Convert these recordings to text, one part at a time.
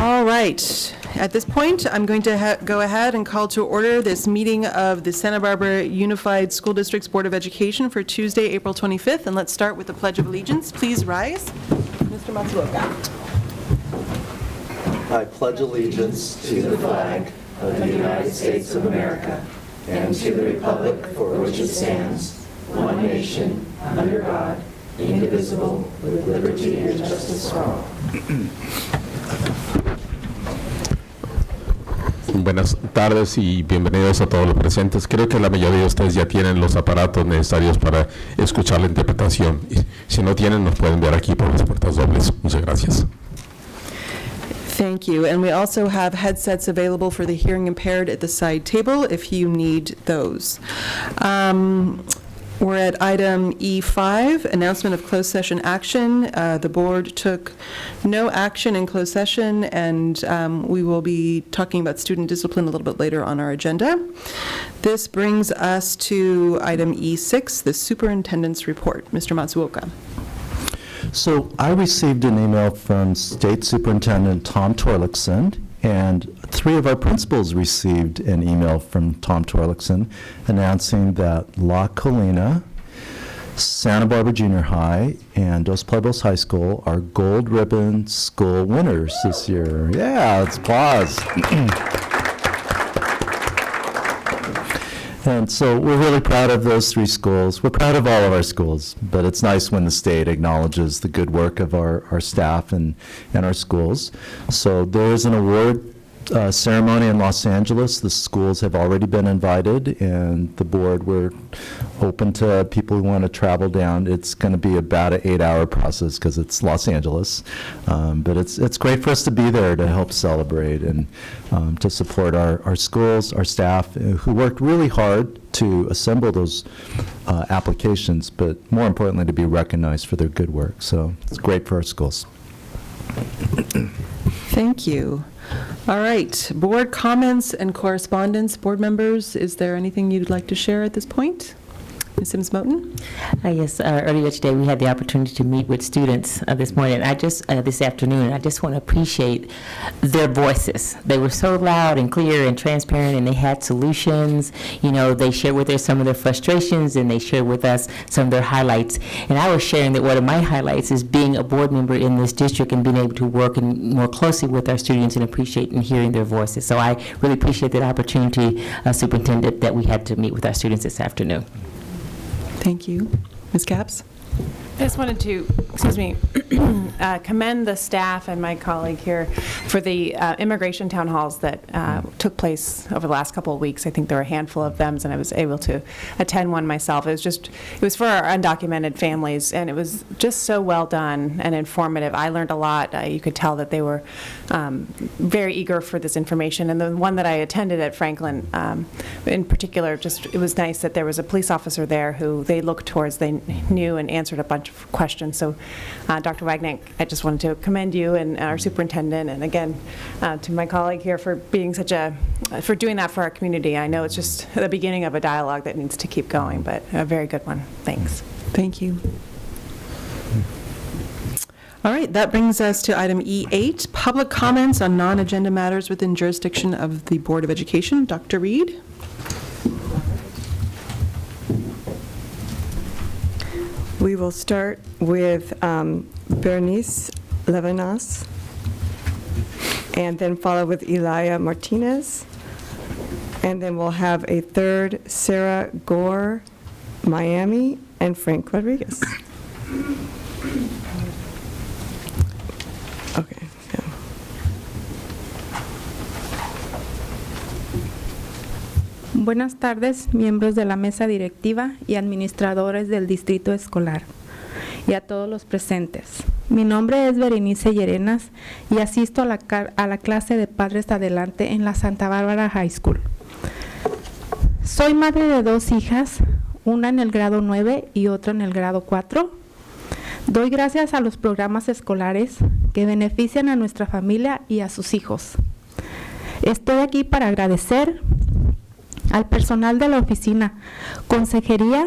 All right. At this point, I'm going to go ahead and call to order this meeting of the Santa Barbara Unified School Districts Board of Education for Tuesday, April 25th. And let's start with the Pledge of Allegiance. Please rise. Mr. Matsuoka. I pledge allegiance to the flag of the United States of America and to the republic for which it stands, one nation, under God, indivisible, with liberty and justice for all. Buenas tardes y bienvenidos a todos los presentes. Creo que la mayoría de ustedes ya tienen los aparatos necesarios para escuchar la interpretación. Y si no tienen, nos pueden ver aquí por las puertas dobles. Muchas gracias. Thank you. And we also have headsets available for the hearing impaired at the side table if you need those. We're at item E5, announcement of closed session action. The board took no action in closed session, and we will be talking about student discipline a little bit later on our agenda. This brings us to item E6, the superintendent's report. Mr. Matsuoka. So I received an email from State Superintendent Tom Torlakson, and 3 of our principals received an email from Tom Torlakson announcing that La Colina, Santa Barbara Junior High, and Dos Pueblos High School are gold ribbon school winners this year. Yeah, let's applause. And so we're really proud of those 3 schools. We're proud of all of our schools, but it's nice when the state acknowledges the good work of our staff and our schools. So there is an award ceremony in Los Angeles. The schools have already been invited, and the board, we're open to people who want to travel down. It's going to be about an 8-hour process because it's Los Angeles. But it's great for us to be there to help celebrate and to support our schools, our staff, who worked really hard to assemble those applications, but more importantly, to be recognized for their good work. So it's great for our schools. Thank you. All right, board comments and correspondence. Board members, is there anything you'd like to share at this point? Ms. Sims-Moten? Yes, earlier today we had the opportunity to meet with students this morning. This afternoon, I just want to appreciate their voices. They were so loud and clear and transparent, and they had solutions. You know, they shared with us some of their frustrations, and they shared with us some of their highlights. And I was sharing that one of my highlights is being a board member in this district and being able to work more closely with our students and appreciate and hearing their voices. So I really appreciate that opportunity, Superintendent, that we had to meet with our students this afternoon. Thank you. Ms. Capps? I just wanted to, commend the staff and my colleague here for the immigration town halls that took place over the last couple of weeks. I think there were a handful of them, and I was able to attend one myself. It was for our undocumented families, and it was just so well done and informative. I learned a lot. You could tell that they were very eager for this information. And the one that I attended at Franklin, in particular, it was nice that there was a police officer there who they looked towards. They knew and answered a bunch of questions. So, Dr. Wagner, I just wanted to commend you and our superintendent, and again, to my colleague here for being for doing that for our community. I know it's just the beginning of a dialogue that needs to keep going, but a very good one. Thanks. Thank you. All right, that brings us to item E8, public comments on non-agenda matters within jurisdiction of the Board of Education. Dr. Reed? We will start with Bernice Levinas, and then follow with Elia Martinez, and then we'll have a third, Sarah Gore, Miami, and Frank Rodriguez. Okay. Yeah. Buenas tardes, miembros de la mesa directiva y administradores del distrito escolar, y a todos los presentes. Mi nombre es Berenice Llerenas y asisto a la clase de Padres Adelante en la Santa Bárbara High School. Soy madre de 2 hijas, una en el grado 9 y otra en el grado 4. Doy gracias a los programas escolares que benefician a nuestra familia y a sus hijos. Estoy aquí para agradecer al personal de la oficina, consejería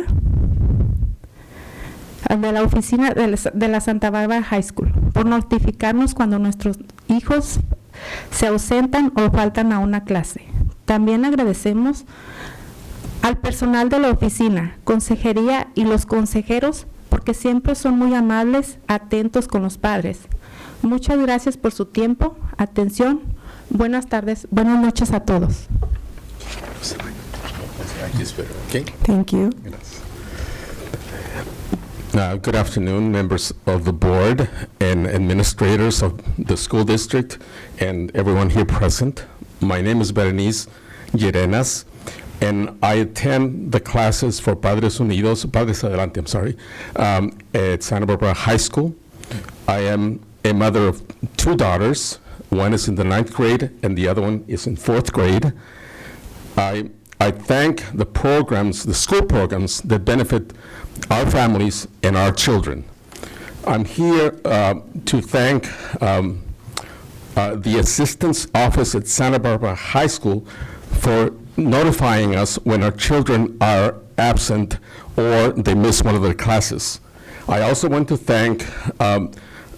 de la oficina de la Santa Bárbara High School por notificarnos cuando nuestros hijos se ausentan o faltan a una clase. También agradecemos al personal de la oficina, consejería y los consejeros porque siempre son muy amables, atentos con los padres. Muchas gracias por su tiempo, atención. Buenas tardes, buenas noches a todos. Thank you. Good afternoon, members of the board and administrators of the school district and everyone here present. My name is Berenice Llerenas, and I attend the classes for Padres Adelante, I'm sorry, at Santa Barbara High School. I am a mother of two daughters. One is in the 9th grade and the other one is in 4th grade. I thank the programs, the school programs that benefit our families and our children. I'm here to thank the Assistance Office at Santa Barbara High School for notifying us when our children are absent or they miss one of their classes. I also want to thank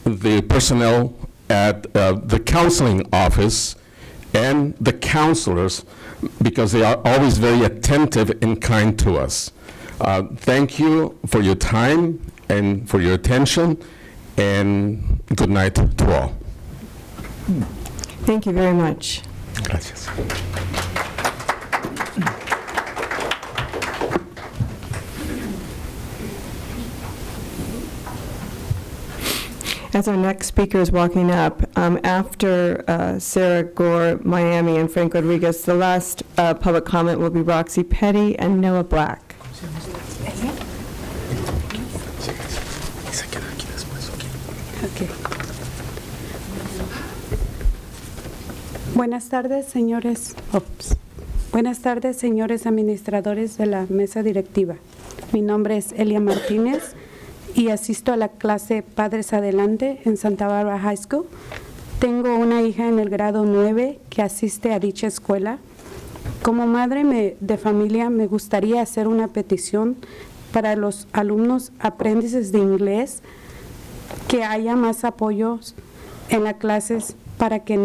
the personnel at the counseling office and the counselors because they are always very attentive and kind to us. Thank you for your time and for your attention, and good night to all. Thank you very much. Gracias. As our next speaker is walking up, after Sarah Gore, Miami, and Frank Rodriguez, the last public comment will be Roxy Petty and Noah Black. Buenas tardes, señores. Buenas tardes, señores administradores de la mesa directiva. Mi nombre es Elia Martínez y asisto a la clase Padres Adelante en Santa Barbara High School. Tengo una hija en el grado 9 que asiste a dicha escuela. Como madre de familia me gustaría hacer una petición para los alumnos aprendices de inglés, que haya más apoyos en las clases para que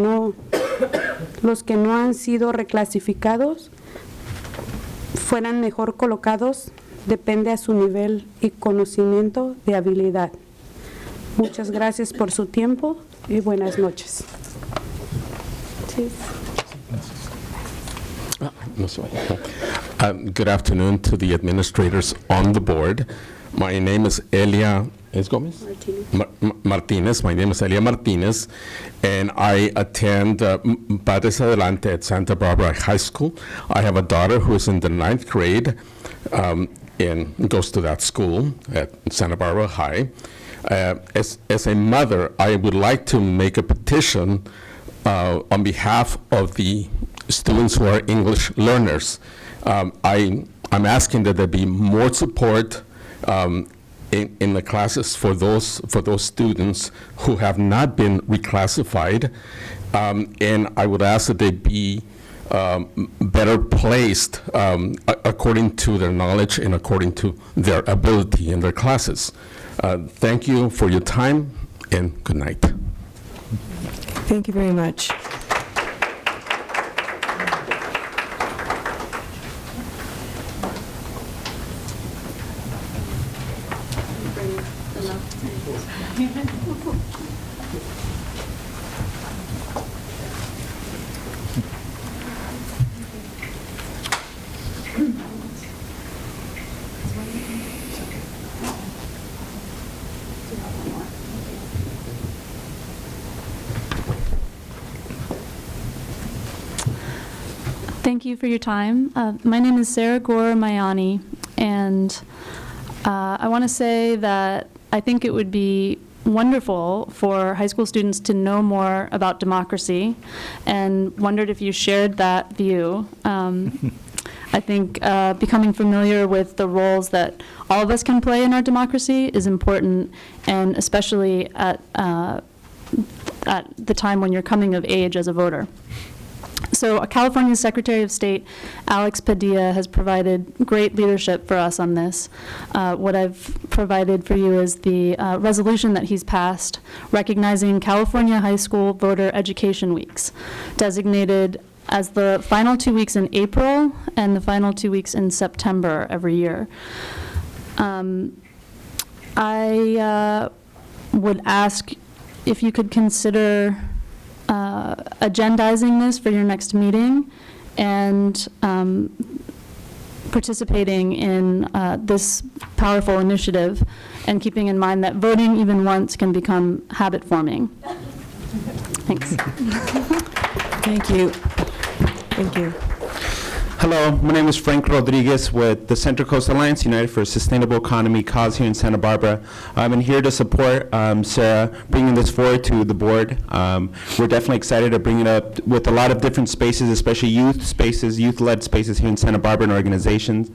los que no han sido reclasificados fueran mejor colocados, depende a su nivel y conocimiento de habilidad. Muchas gracias por su tiempo y buenas noches. Good afternoon to the administrators on the board. My name is Elia Martinez. My name is Elia Martinez, and I attend Padres Adelante at Santa Barbara High School. I have a daughter who is in the 9th grade and goes to that school at Santa Barbara High. As a mother, I would like to make a petition on behalf of the students who are English learners. I'm asking that there be more support in the classes for those students who have not been reclassified, and I would ask that they be better placed according to their knowledge and according to their ability in their classes. Thank you for your time, and good night. Thank you very much. Thank you for your time. My name is Sarah Gore Mayani, and I want to say that I think it would be wonderful for high school students to know more about democracy, and wondered if you shared that view. I think becoming familiar with the roles that all of us can play in our democracy is important, and especially at the time when you're coming of age as a voter. So California's Secretary of State, Alex Padilla, has provided great leadership for us on this. What I've provided for you is the resolution that he's passed recognizing California High School Voter Education Weeks, designated as the final 2 weeks in April and the final 2 weeks in September every year. I would ask if you could consider agendizing this for your next meeting and participating in this powerful initiative, and keeping in mind that voting even once can become habit forming. Thanks. Thank you. Thank you. Hello, my name is Frank Rodriguez with the Central Coast Alliance United for a Sustainable Economy cause here in Santa Barbara. I'm here to support Sarah bringing this forward to the board. We're definitely excited to bring it up with a lot of different spaces, especially youth spaces, youth-led spaces here in Santa Barbara and organizations,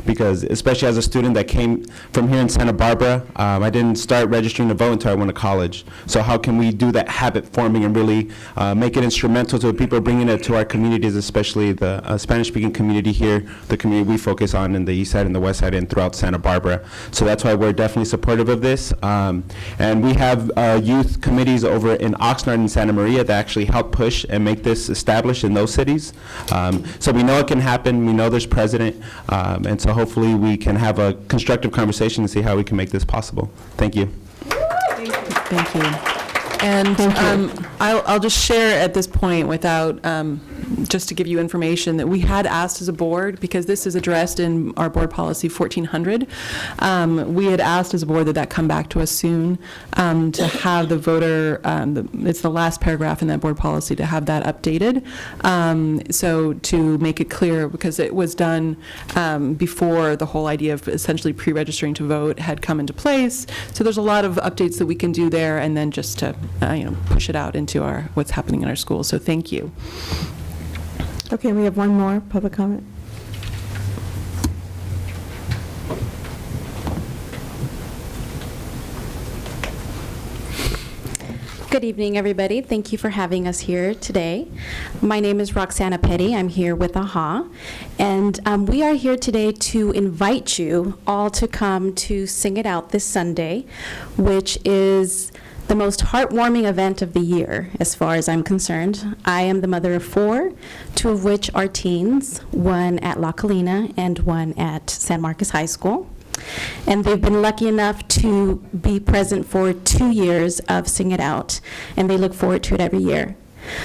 because especially as a student that came from here in Santa Barbara, I didn't start registering to vote until I went to college. So how can we do that habit forming and really make it instrumental to people bringing it to our communities, especially the Spanish-speaking community here, the community we focus on in the east side and the west side and throughout Santa Barbara. So that's why we're definitely supportive of this. And we have youth committees over in Oxnard and Santa Maria that actually help push and make this established in those cities. So we know it can happen. We know there's precedent. And so hopefully we can have a constructive conversation and see how we can make this possible. Thank you. Thank you. And I'll just share at this point without, just to give you information, that we had asked as a board, because this is addressed in our board policy 1400, we had asked as a board that come back to us soon to have the voter, it's the last paragraph in that board policy, to have that updated. So to make it clear, because it was done before the whole idea of essentially pre-registering to vote had come into place. So there's a lot of updates that we can do there, and then just to push it out into what's happening in our schools. So thank you. Okay, we have one more public comment. Good evening, everybody. Thank you for having us here today. My name is Roxana Petty. I'm here with AHA. And we are here today to invite you all to come to Sing It Out this Sunday, which is the most heartwarming event of the year, as far as I'm concerned. I am the mother of 4, 2 of which are teens, one at La Colina and one at San Marcos High School. And they've been lucky enough to be present for 2 years of Sing It Out, and they look forward to it every year.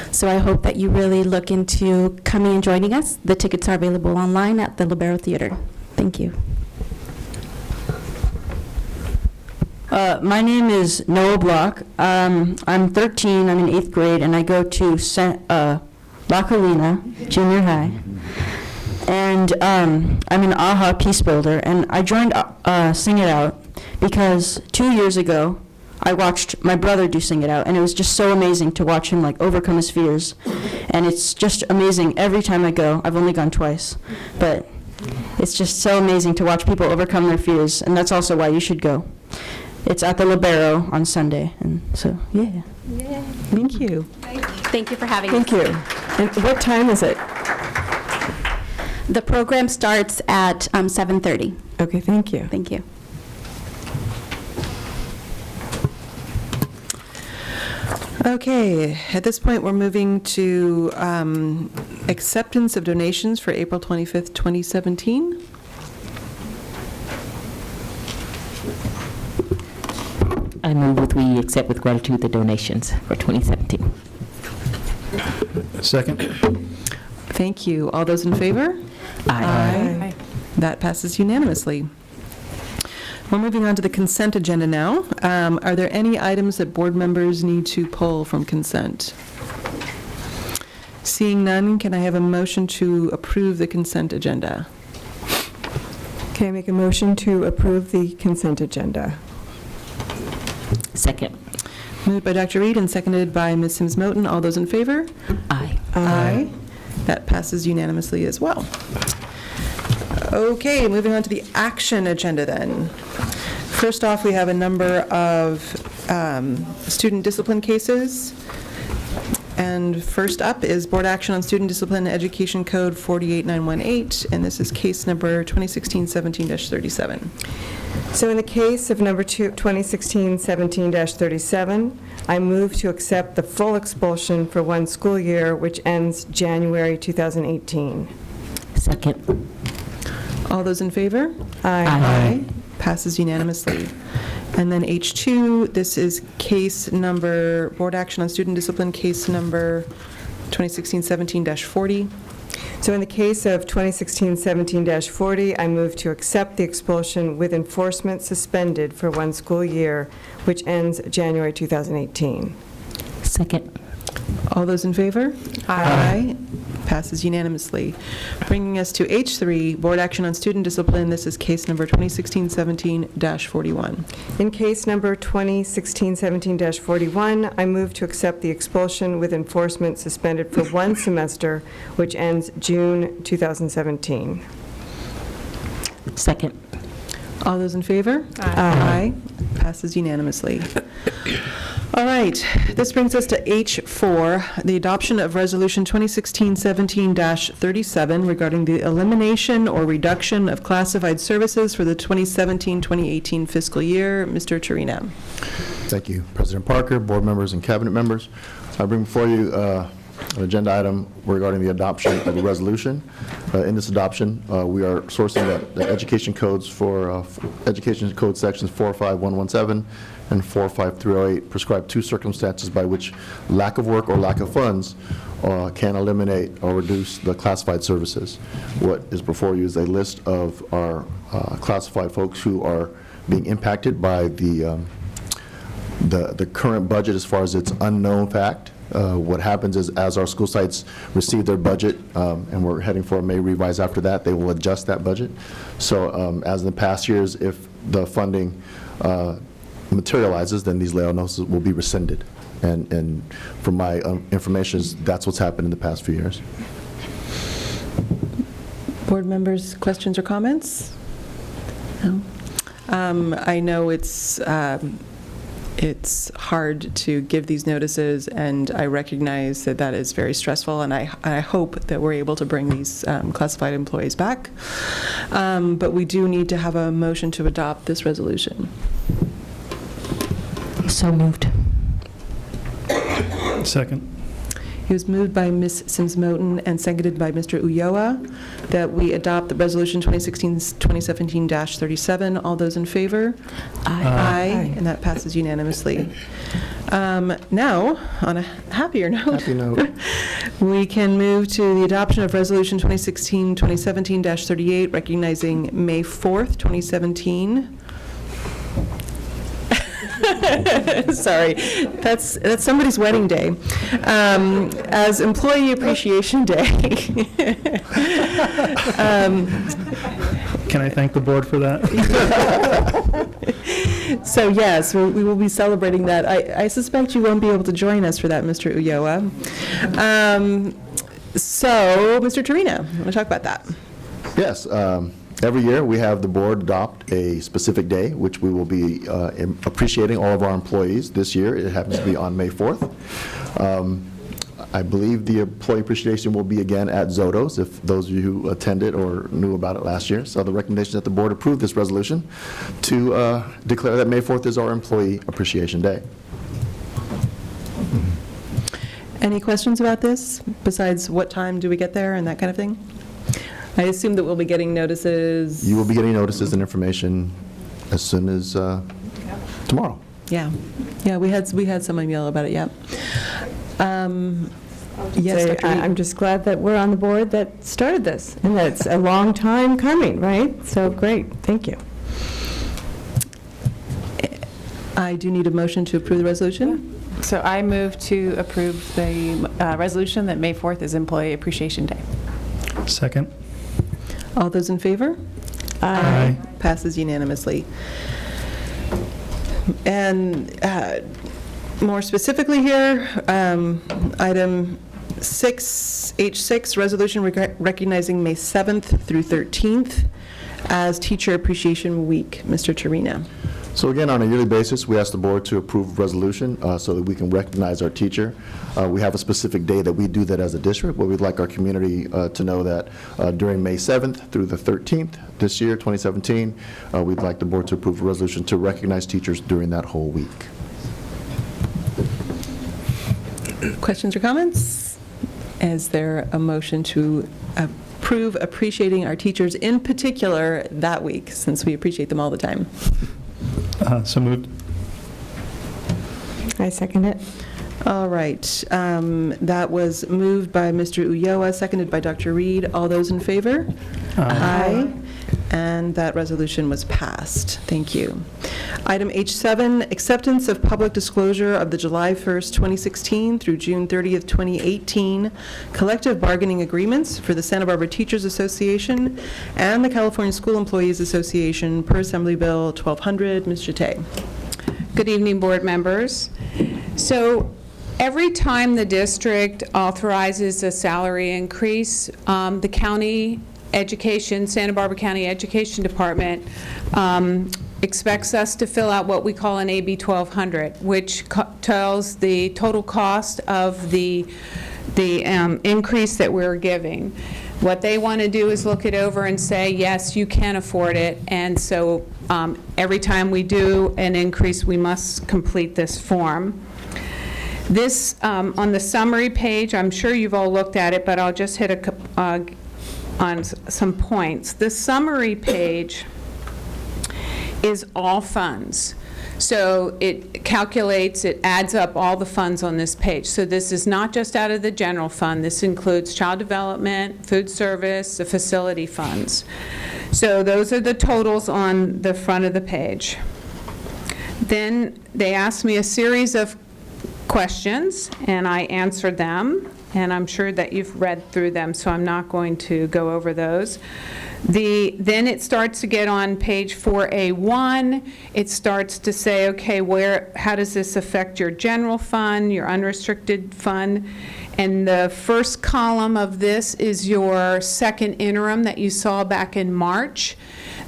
So I hope that you really look into coming and joining us. The tickets are available online at the Libero Theater. Thank you. My name is Noah Block. I'm 13, I'm in 8th grade, and I go to La Colina Junior High. And I'm an AHA Peace Builder, and I joined Sing It Out because 2 years ago, I watched my brother do Sing It Out, and it was just so amazing to watch him overcome his fears. And it's just amazing every time I go. I've only gone twice, but it's just so amazing to watch people overcome their fears, and that's also why you should go. It's at the Libero on Sunday, and so, yeah. Yay. Thank you. Thank you for having us. Thank you. And what time is it? The program starts at 7:30. Okay, thank you. Thank you. Okay, at this point, we're moving to acceptance of donations for April 25th, 2017. I move we accept with gratitude the donations for 2017. Second. Thank you. All those in favor? Aye. That passes unanimously. We're moving on to the consent agenda now. Are there any items that board members need to pull from consent? Seeing none, can I have a motion to approve the consent agenda? Okay, I make a motion to approve the consent agenda. Second. Moved by Dr. Reed and seconded by Ms. Sims-Moten. All those in favor? Aye. Aye. That passes unanimously as well. Okay, moving on to the action agenda then. First off, we have a number of student discipline cases. And first up is Board Action on Student Discipline Education Code 48918, and this is case number 2016-17-37. So in the case of number 2016-17-37, I move to accept the full expulsion for one school year, which ends January 2018. Second. All those in favor? Aye. Passes unanimously. And then H2, this is case number, Board Action on Student Discipline, case number 2016-17-40. So in the case of 2016-17-40, I move to accept the expulsion with enforcement suspended for one school year, which ends January 2018. Second. All those in favor? Aye. Passes unanimously. Bringing us to H3, Board Action on Student Discipline. This is case number 2016-17-41. In case number 2016-17-41, I move to accept the expulsion with enforcement suspended for one semester, which ends June 2017. Second. All those in favor? Aye. Passes unanimously. All right, this brings us to H4, the adoption of Resolution 2016-17-37 regarding the elimination or reduction of classified services for the 2017-2018 fiscal year. Mr. Turina. Thank you, President Parker, board members, and cabinet members. I bring before you an agenda item regarding the adoption of the resolution. In this adoption, we are sourcing the education codes for education code sections 45117 and 45308 prescribe two circumstances by which lack of work or lack of funds can eliminate or reduce the classified services. What is before you is a list of our classified folks who are being impacted by the current budget as far as its unknown fact. What happens is, as our school sites receive their budget, and we're heading for a May revise after that, they will adjust that budget. So as in the past years, if the funding materializes, then these layout notices will be rescinded. And from my information, that's what's happened in the past few years. Board members, questions or comments? No? I know it's hard to give these notices, and I recognize that that is very stressful, and I hope that we're able to bring these classified employees back. But we do need to have a motion to adopt this resolution. So moved. Second. It was moved by Ms. Sims-Moten and seconded by Mr. Ulloa that we adopt the resolution 2016-2017-37. All those in favor? Aye. And that passes unanimously. Now, on a happier note, we can move to the adoption of resolution 2016-2017-38, recognizing May 4th, 2017. Sorry, that's somebody's wedding day. As Employee Appreciation Day. Can I thank the board for that? So yes, we will be celebrating that. I suspect you won't be able to join us for that, Mr. Ulloa. So, Mr. Turina, want to talk about that? Yes. Every year, we have the board adopt a specific day, which we will be appreciating all of our employees. This year, it happens to be on May 4th. I believe the employee appreciation will be again at Zoto's, if those of you who attended or knew about it last year. So the recommendation that the board approve this resolution to declare that May 4th is our Employee Appreciation Day. Any questions about this, besides what time do we get there and that kind of thing? I assume that we'll be getting notices. You will be getting notices and information as soon as tomorrow. Yeah, we had some email about it. Yeah. Yes, Dr. Reed. I'm just glad that we're on the board that started this, and that it's a long time coming, right? So great, thank you. I do need a motion to approve the resolution. So I move to approve the resolution that May 4th is Employee Appreciation Day. Second. All those in favor? Aye. Passes unanimously. And more specifically here, item 6, H6, resolution recognizing May 7th through 13th as Teacher Appreciation Week. Mr. Turina. So again, on a yearly basis, we ask the board to approve a resolution so that we can recognize our teacher. We have a specific day that we do that as a district, but we'd like our community to know that during May 7th through the 13th this year, 2017, we'd like the board to approve a resolution to recognize teachers during that whole week. Questions or comments? Is there a motion to approve appreciating our teachers in particular that week, since we appreciate them all the time? So moved. I second it. All right. That was moved by Mr. Ulloa, seconded by Dr. Reed. All those in favor? Aye. And that resolution was passed. Thank you. Item H7, acceptance of public disclosure of the July 1st, 2016 through June 30th, 2018 collective bargaining agreements for the Santa Barbara Teachers Association and the California School Employees Association per Assembly Bill 1200. Ms. Jate. Good evening, board members. So every time the district authorizes a salary increase, the county education, Santa Barbara County Education Department expects us to fill out what we call an AB 1200, which tells the total cost of the increase that we're giving. What they want to do is look it over and say, yes, you can afford it, and so every time we do an increase, we must complete this form. This, on the summary page, I'm sure you've all looked at it, but I'll just hit on some points. The summary page is all funds. So it calculates, it adds up all the funds on this page. So this is not just out of the general fund. This includes child development, food service, the facility funds. So those are the totals on the front of the page. Then they asked me a series of questions, and I answered them. And I'm sure that you've read through them, so I'm not going to go over those. Then it starts to get on page 4A1. It starts to say, okay, how does this affect your general fund, your unrestricted fund? And the first column of this is your second interim that you saw back in March.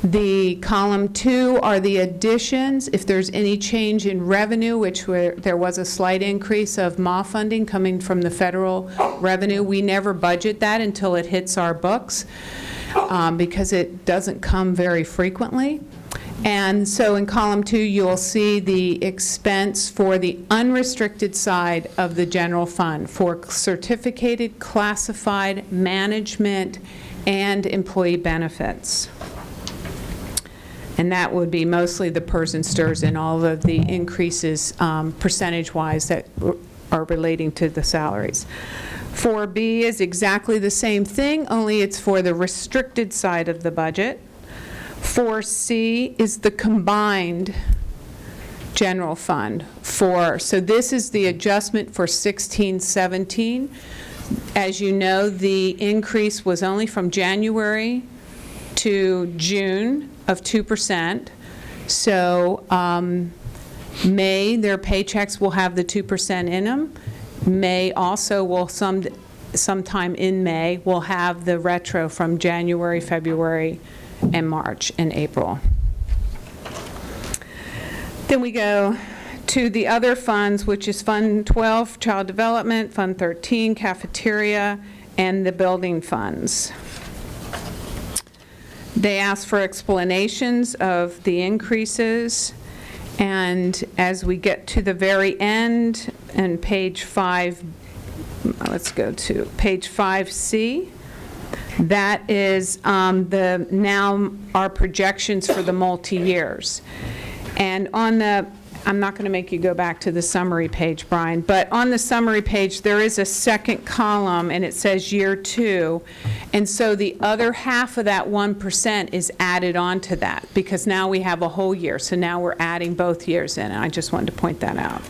The column 2 are the additions. If there's any change in revenue, which there was a slight increase of MA funding coming from the federal revenue, we never budget that until it hits our books because it doesn't come very frequently. And so in column 2, you'll see the expense for the unrestricted side of the general fund for certificated, classified, management, and employee benefits. And that would be mostly the PERS and STIRS and all of the increases percentage-wise that are relating to the salaries. 4B is exactly the same thing, only it's for the restricted side of the budget. 4C is the combined general fund so this is the adjustment for 16-17. As you know, the increase was only from January to June of 2%. So May, their paychecks will have the 2% in them. May also will sometime in May will have the retro from January, February, and March and April. Then we go to the other funds, which is Fund 12, Child Development, Fund 13, Cafeteria, and the building funds. They ask for explanations of the increases, and as we get to the very end, and page 5, let's go to page 5C, that is now our projections for the multi-years. And on the, I'm not going to make you go back to the summary page, Brian, but on the summary page there is a second column and it says year 2, and so the other half of that 1% is added on to that because now we have a whole year, so now we're adding both years in, and I just wanted to point that out.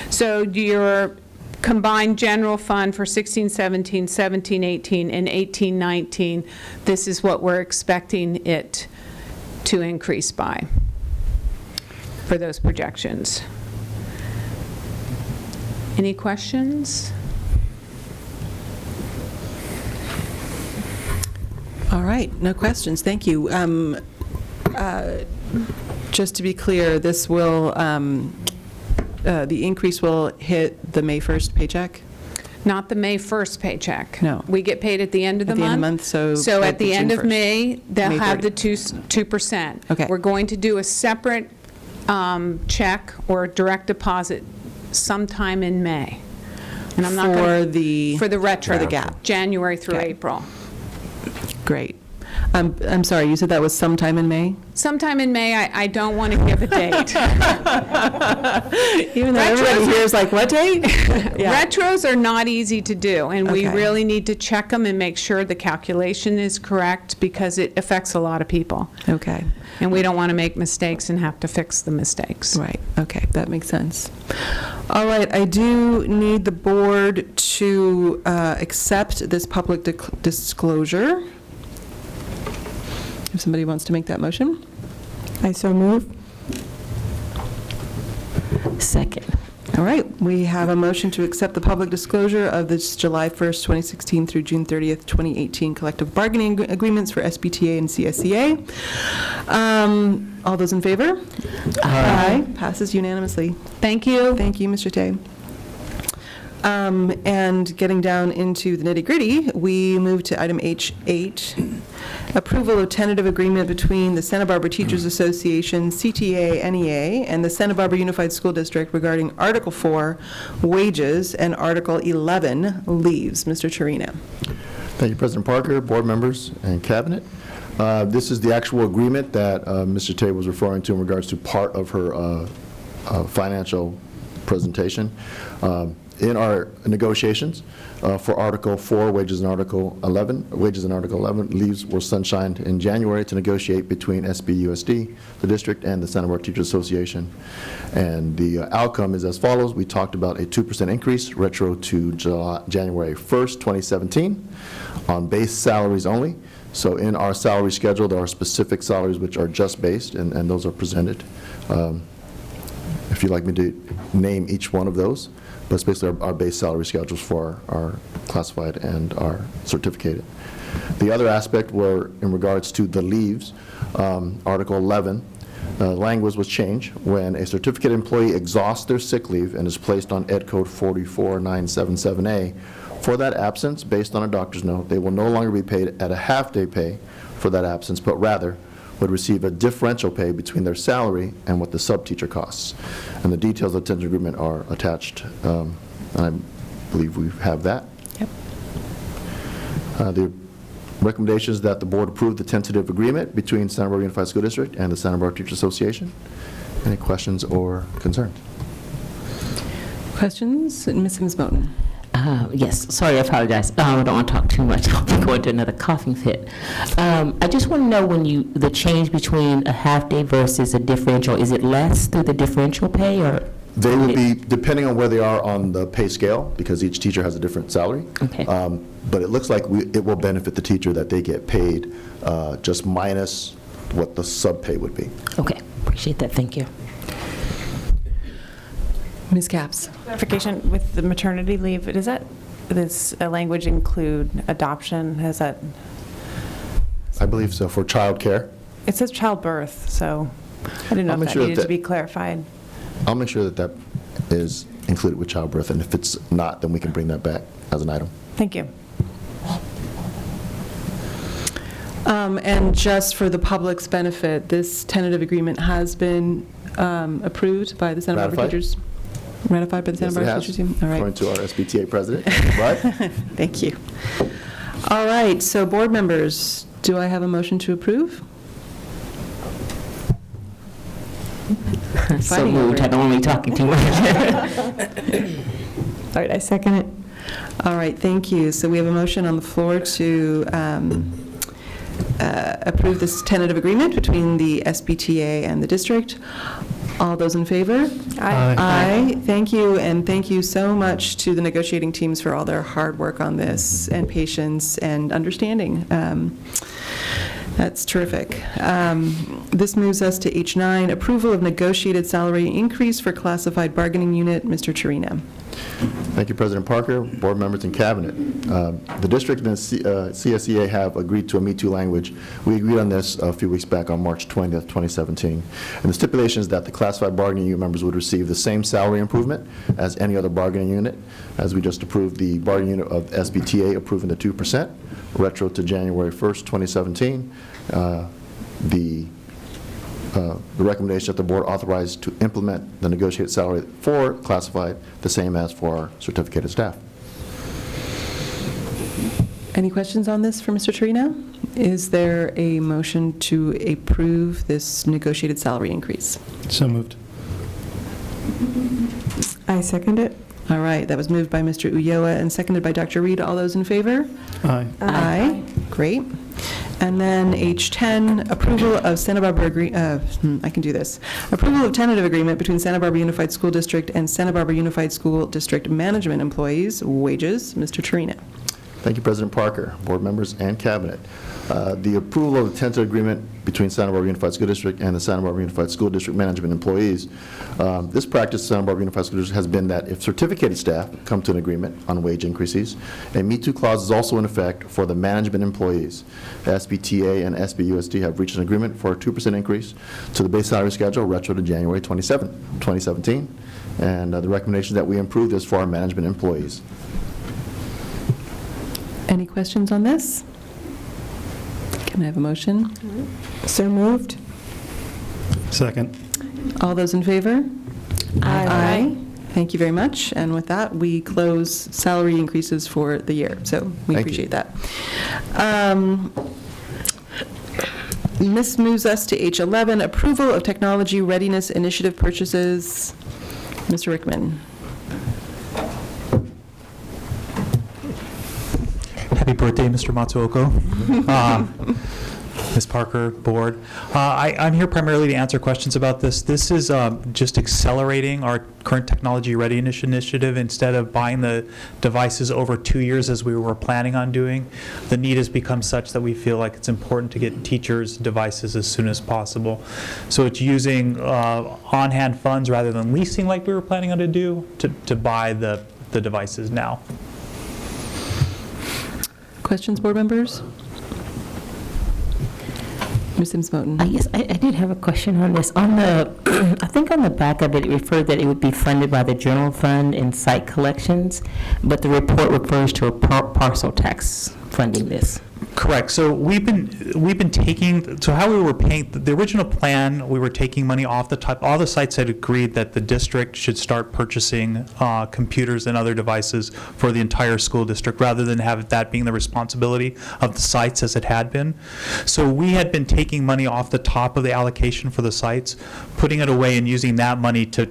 So your combined general fund for 16-17, 17-18, and 18-19, this is what we're expecting it to increase by for those projections. Any questions? All right, no questions. Thank you. Just to be clear, this will, the increase will hit the May 1st paycheck? Not the May 1st paycheck. No. We get paid at the end of the At the end of the month. month, so So like at the the end June of 1st. May, they'll May have 30. the 2%. Okay. We're going to do a separate check or direct deposit sometime in May. And I'm not For going the... for the retro. For the gap. January through Okay. April. Great. I'm sorry, you said that was sometime in May? Sometime in May, I don't want to give a date. Even though everybody here is like, what date? Yeah. Retros are not easy to do, and we Okay. really need to check them and make sure the calculation is correct because it affects a lot of people. Okay. And we don't want to make mistakes and have to fix the mistakes. Right, okay, that makes sense. All right, I do need the board to accept this public disclosure. If somebody wants to make that motion. I so move. Second. All right, we have a motion to accept the public disclosure of this July 1st, 2016 through June 30th, 2018 collective bargaining agreements for SBTA and CSEA. All those in favor? Aye. Passes unanimously. Thank you. Thank you, Mr. Tay. And getting down into the nitty-gritty, we move to item H8, approval of tentative agreement between the Santa Barbara Teachers Association, CTA, NEA, and the Santa Barbara Unified School District regarding Article 4, wages, and Article 11, leaves. Mr. Turina. Thank you, President Parker, board members, and cabinet. This is the actual agreement that Mr. Tay was referring to in regards to part of her financial presentation. In our negotiations for Article 4, wages, and Article 11, leaves were sunshined in January to negotiate between SBUSD, the district, and the Santa Barbara Teachers Association. And the outcome is as follows. We talked about a 2% increase retro to January 1st, 2017 on base salaries only. So in our salary schedule, there are specific salaries which are just based, and those are presented. If you'd like me to name each one of those. But it's basically our base salary schedules for our classified and our certificated. The other aspect were in regards to the leaves, Article 11, language was changed. When a certificate employee exhausts their sick leave and is placed on Ed Code 44977A, for that absence, based on a doctor's note, they will no longer be paid at a half-day pay for that absence, but rather would receive a differential pay between their salary and what the sub-teacher costs. And the details of the tentative agreement are attached, and I believe we have that. Yep. The recommendation is that the board approve the tentative agreement between Santa Barbara Unified School District and the Santa Barbara Teachers Association. Any questions or concerns? Questions? Ms. Moten. Yes, sorry, I apologize. I don't want to talk too much. I'll be going to another coughing fit. I just want to know when the change between a half-day versus a differential, is it less through the differential pay, or? They will be, depending on where they are on the pay scale, because each teacher has a different salary. Okay. But it looks like it will benefit the teacher that they get paid just minus what the sub-pay would be. Okay, appreciate that, thank you. Ms. Capps. Clarification with the maternity leave, does this language include adoption? Has that? I believe so, for childcare. It says childbirth, so I didn't know if that needed to be clarified. I'll make sure that that is included with childbirth, and if it's not, then we can bring that back as an item. Thank you. And just for the public's benefit, this tentative agreement has been approved by the Santa Barbara Teachers. Ratified by the Santa Barbara Teachers Union? All right. According to our SBTA president, but thank you. All right, so board members, do I have a motion to approve? So moved, I don't want to be talking too much. All right, I second it. All right, thank you. So we have a motion on the floor to approve this tentative agreement between the SBTA and the district. All those in favor? Aye. Aye. Thank you, and thank you so much to the negotiating teams for all their hard work on this, and patience and understanding. That's terrific. This moves us to H9, approval of negotiated salary increase for classified bargaining unit. Mr. Turina. Thank you, President Parker, board members, and cabinet. The district and the CSEA have agreed to a Me Too language. We agreed on this a few weeks back on March 20th, 2017. And the stipulation is that the classified bargaining unit members would receive the same salary improvement as any other bargaining unit. As we just approved the bargaining unit of SBTA approving the 2%, retro to January 1st, 2017. The recommendation that the board authorized to implement the negotiated salary for classified the same as for our certificated staff. Any questions on this for Mr. Torino? Is there a motion to approve this negotiated salary increase? So moved. I second it. All right, that was moved by Mr. Ulloa and seconded by Dr. Reed. All those in favor? Aye. Aye. Great. And then H10, approval of Santa Barbara I can do this. Approval of tentative agreement between Santa Barbara Unified School District and Santa Barbara Unified School District management employees, wages. Mr. Torino. Thank you, President Parker, board members, and cabinet. The approval of the tentative agreement between Santa Barbara Unified School District and the Santa Barbara Unified School District management employees. This practice, Santa Barbara Unified School District, has been that if certificated staff come to an agreement on wage increases, a Me Too clause is also in effect for the management employees. SBTA and SBUSD have reached an agreement for a 2% increase to the base salary schedule retro to January 2017. And the recommendation that we improve this for our management employees. Any questions on this? Can I have a motion? So moved. Second. All those in favor? Aye. Thank you very much. And with that, we close salary increases for the year. So we Thank appreciate that. This moves us to H11, approval of technology readiness initiative purchases. Mr. Rickman. Happy birthday, Mr. Matsuoko. Ms. Parker, board. I'm here primarily to answer questions about this. This is just accelerating our current technology readiness initiative. Instead of buying the devices over 2 years as we were planning on doing, the need has become such that we feel like it's important to get teachers devices as soon as possible. So it's using on-hand funds rather than leasing like we were planning on to do to buy the devices now. Questions, board members? Ms. Sims-Moten. Yes, I did have a question on this. On the, I think on the back of it, it referred that it would be funded by the general fund and site collections, but the report refers to a parcel tax funding this. Correct. So we've been taking, so how we were paying, the original plan, we were taking money off the top. All the sites had agreed that the district should start purchasing computers and other devices for the entire school district rather than have that being the responsibility of the sites as it had been. So we had been taking money off the top of the allocation for the sites, putting it away and using that money to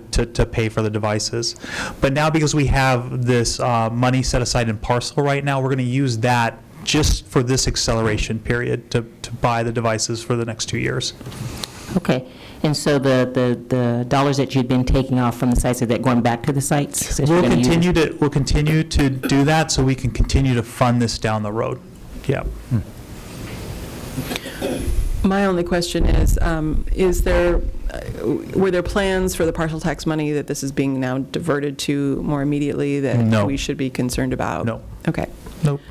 pay for the devices. But now because we have this money set aside in parcel right now, we're going to use that just for this acceleration period to buy the devices for the next 2 years. Okay, and so the dollars that you've been taking off from the sites, are that going back to the sites? So We'll continue to do that so we can continue to fund this down the road. Yeah. My only question is were there plans for the partial tax money that this is being now diverted to more immediately that No. we should be concerned about? No. Okay. Nope.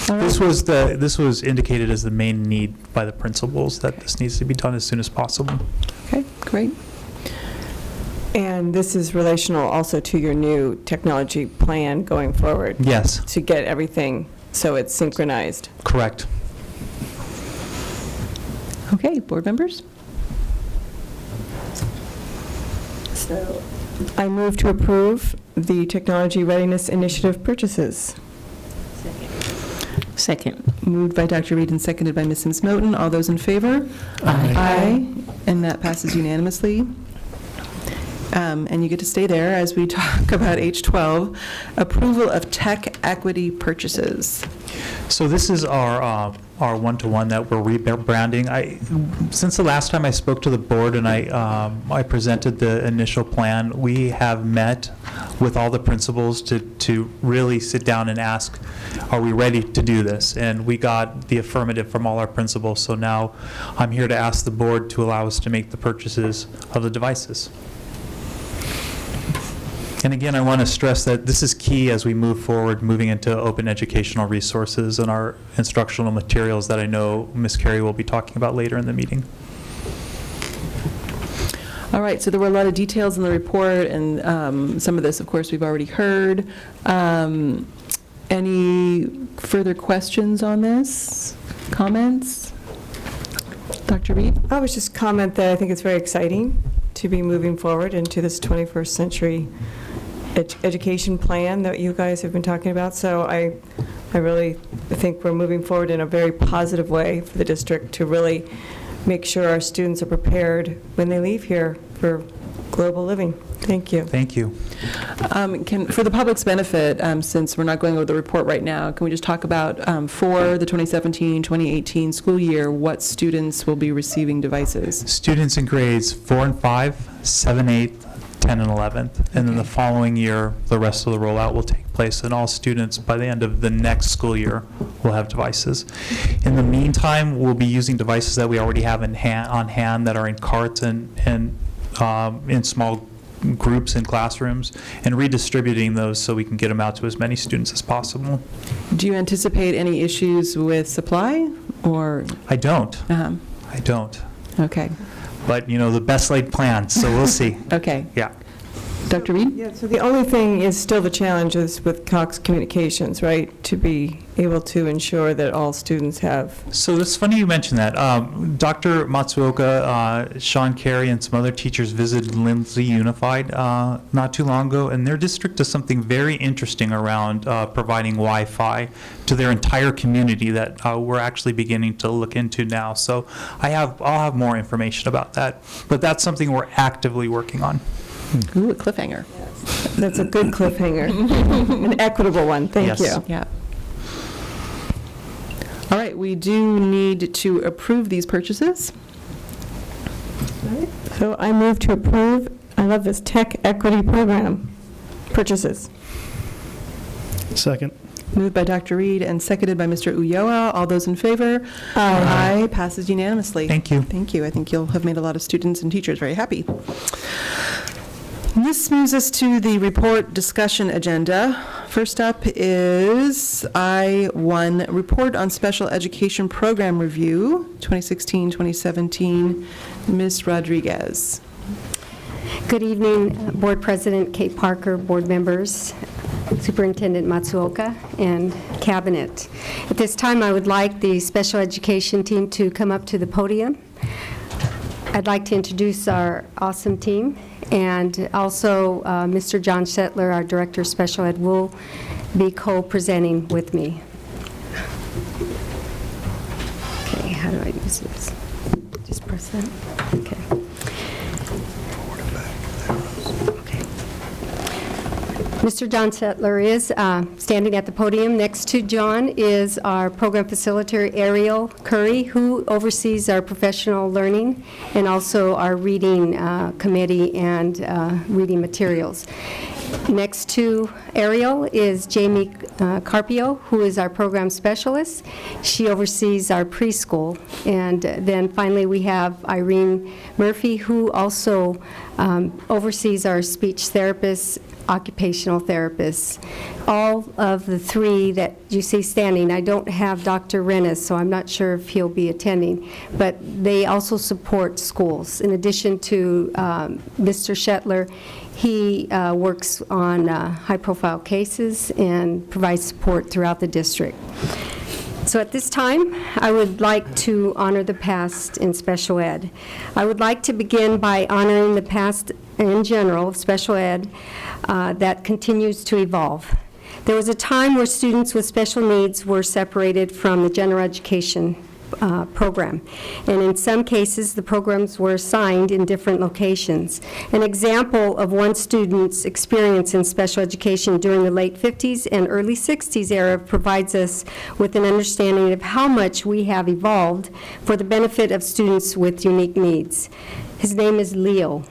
All right. This was indicated as the main need by the principals, that this needs to be done as soon as possible. Okay, great. And this is relational also to your new technology plan going forward? Yes. To get everything so it's synchronized? Correct. Okay, board members? So I move to approve the Technology Readiness Initiative purchases. Second. Moved by Dr. Reed and seconded by Ms. Sims-Moten. All those in favor? Aye. Aye. And that passes unanimously. And you get to stay there as we talk about H12, approval of tech equity purchases. So this is our one-to-one that we're rebranding. Since the last time I spoke to the board and I presented the initial plan, we have met with all the principals to really sit down and ask, are we ready to do this? And we got the affirmative from all our principals. So now I'm here to ask the board to allow us to make the purchases of the devices. And again, I want to stress that this is key as we move forward, moving into open educational resources and our instructional materials that I know Ms. Carey will be talking about later in the meeting. All right, so there were a lot of details in the report, and some of this, of course, we've already heard. Any further questions on this? Comments? Dr. Reed? I was just comment that I think it's very exciting to be moving forward into this 21st century education plan that you guys have been talking about. So I really think we're moving forward in a very positive way for the district to really make sure our students are prepared when they leave here for global living. Thank you. Thank you. For the public's benefit, since we're not going over the report right now, can we just talk about for the 2017-2018 school year, what students will be receiving devices? Students in grades 4 and 5, 7, 8, 10, and 11th. And then the following year, the rest of the rollout will take place, and all students by the end of the next school year will have devices. In the meantime, we'll be using devices that we already have on hand that are in carts and in small groups in classrooms, and redistributing those so we can get them out to as many students as possible. Do you anticipate any issues with supply, or? I don't. I don't. Okay. But, you know, the best laid plans, so we'll see. Okay. Yeah. Dr. Reed? Yeah, so the only thing is still the challenges with Cox Communications, right? To be able to ensure that all students have. So it's funny you mentioned that. Dr. Matsuoka, Sean Carey, and some other teachers visited Lindsley Unified not too long ago, and their district does something very interesting around providing Wi-Fi to their entire community that we're actually beginning to look into now. So I'll have more information about that, but that's something we're actively working on. Ooh, a cliffhanger. That's a good cliffhanger. An equitable one. Thank you. Yeah. All right, we do need to approve these purchases. So I move to approve, I love this, Tech Equity Program purchases. Second. Moved by Dr. Reed and seconded by Mr. Ulloa. All those in favor? Aye. Passes unanimously. Thank you. Thank you. I think you'll have made a lot of students and teachers very happy. This moves us to the report discussion agenda. First up is I-1, Report on Special Education Program Review, 2016-2017. Ms. Rodriguez. Good evening, Board President Kate Parker, board members, Superintendent Matsuoka, and Cabinet. At this time, I would like the special education team to come up to the podium. I'd like to introduce our awesome team, and also Mr. John Shetler, our Director of Special Ed, will be co-presenting with me. Okay, how do I use this? Just press that? Okay. Mr. John Shetler is standing at the podium. Next to John is our program facilitator, Ariel Curry, who oversees our professional learning and also our reading committee and reading materials. Next to Ariel is Jamie Carpio, who is our program specialist. She oversees our preschool. And then finally we have Irene Murphy, who also oversees our speech therapists, occupational therapists. All of the three that you see standing, I don't have Dr. Readiness, so I'm not sure if he'll be attending, but they also support schools. In addition to Mr. Shetler, he works on high-profile cases and provides support throughout the district. So at this time, I would like to honor the past in special ed. I would like to begin by honoring the past in general of special ed that continues to evolve. There was a time where students with special needs were separated from the general education program. And in some cases, the programs were assigned in different locations. An example of one student's experience in special education during the late 50s and early 60s era provides us with an understanding of how much we have evolved for the benefit of students with unique needs. His name is Leo.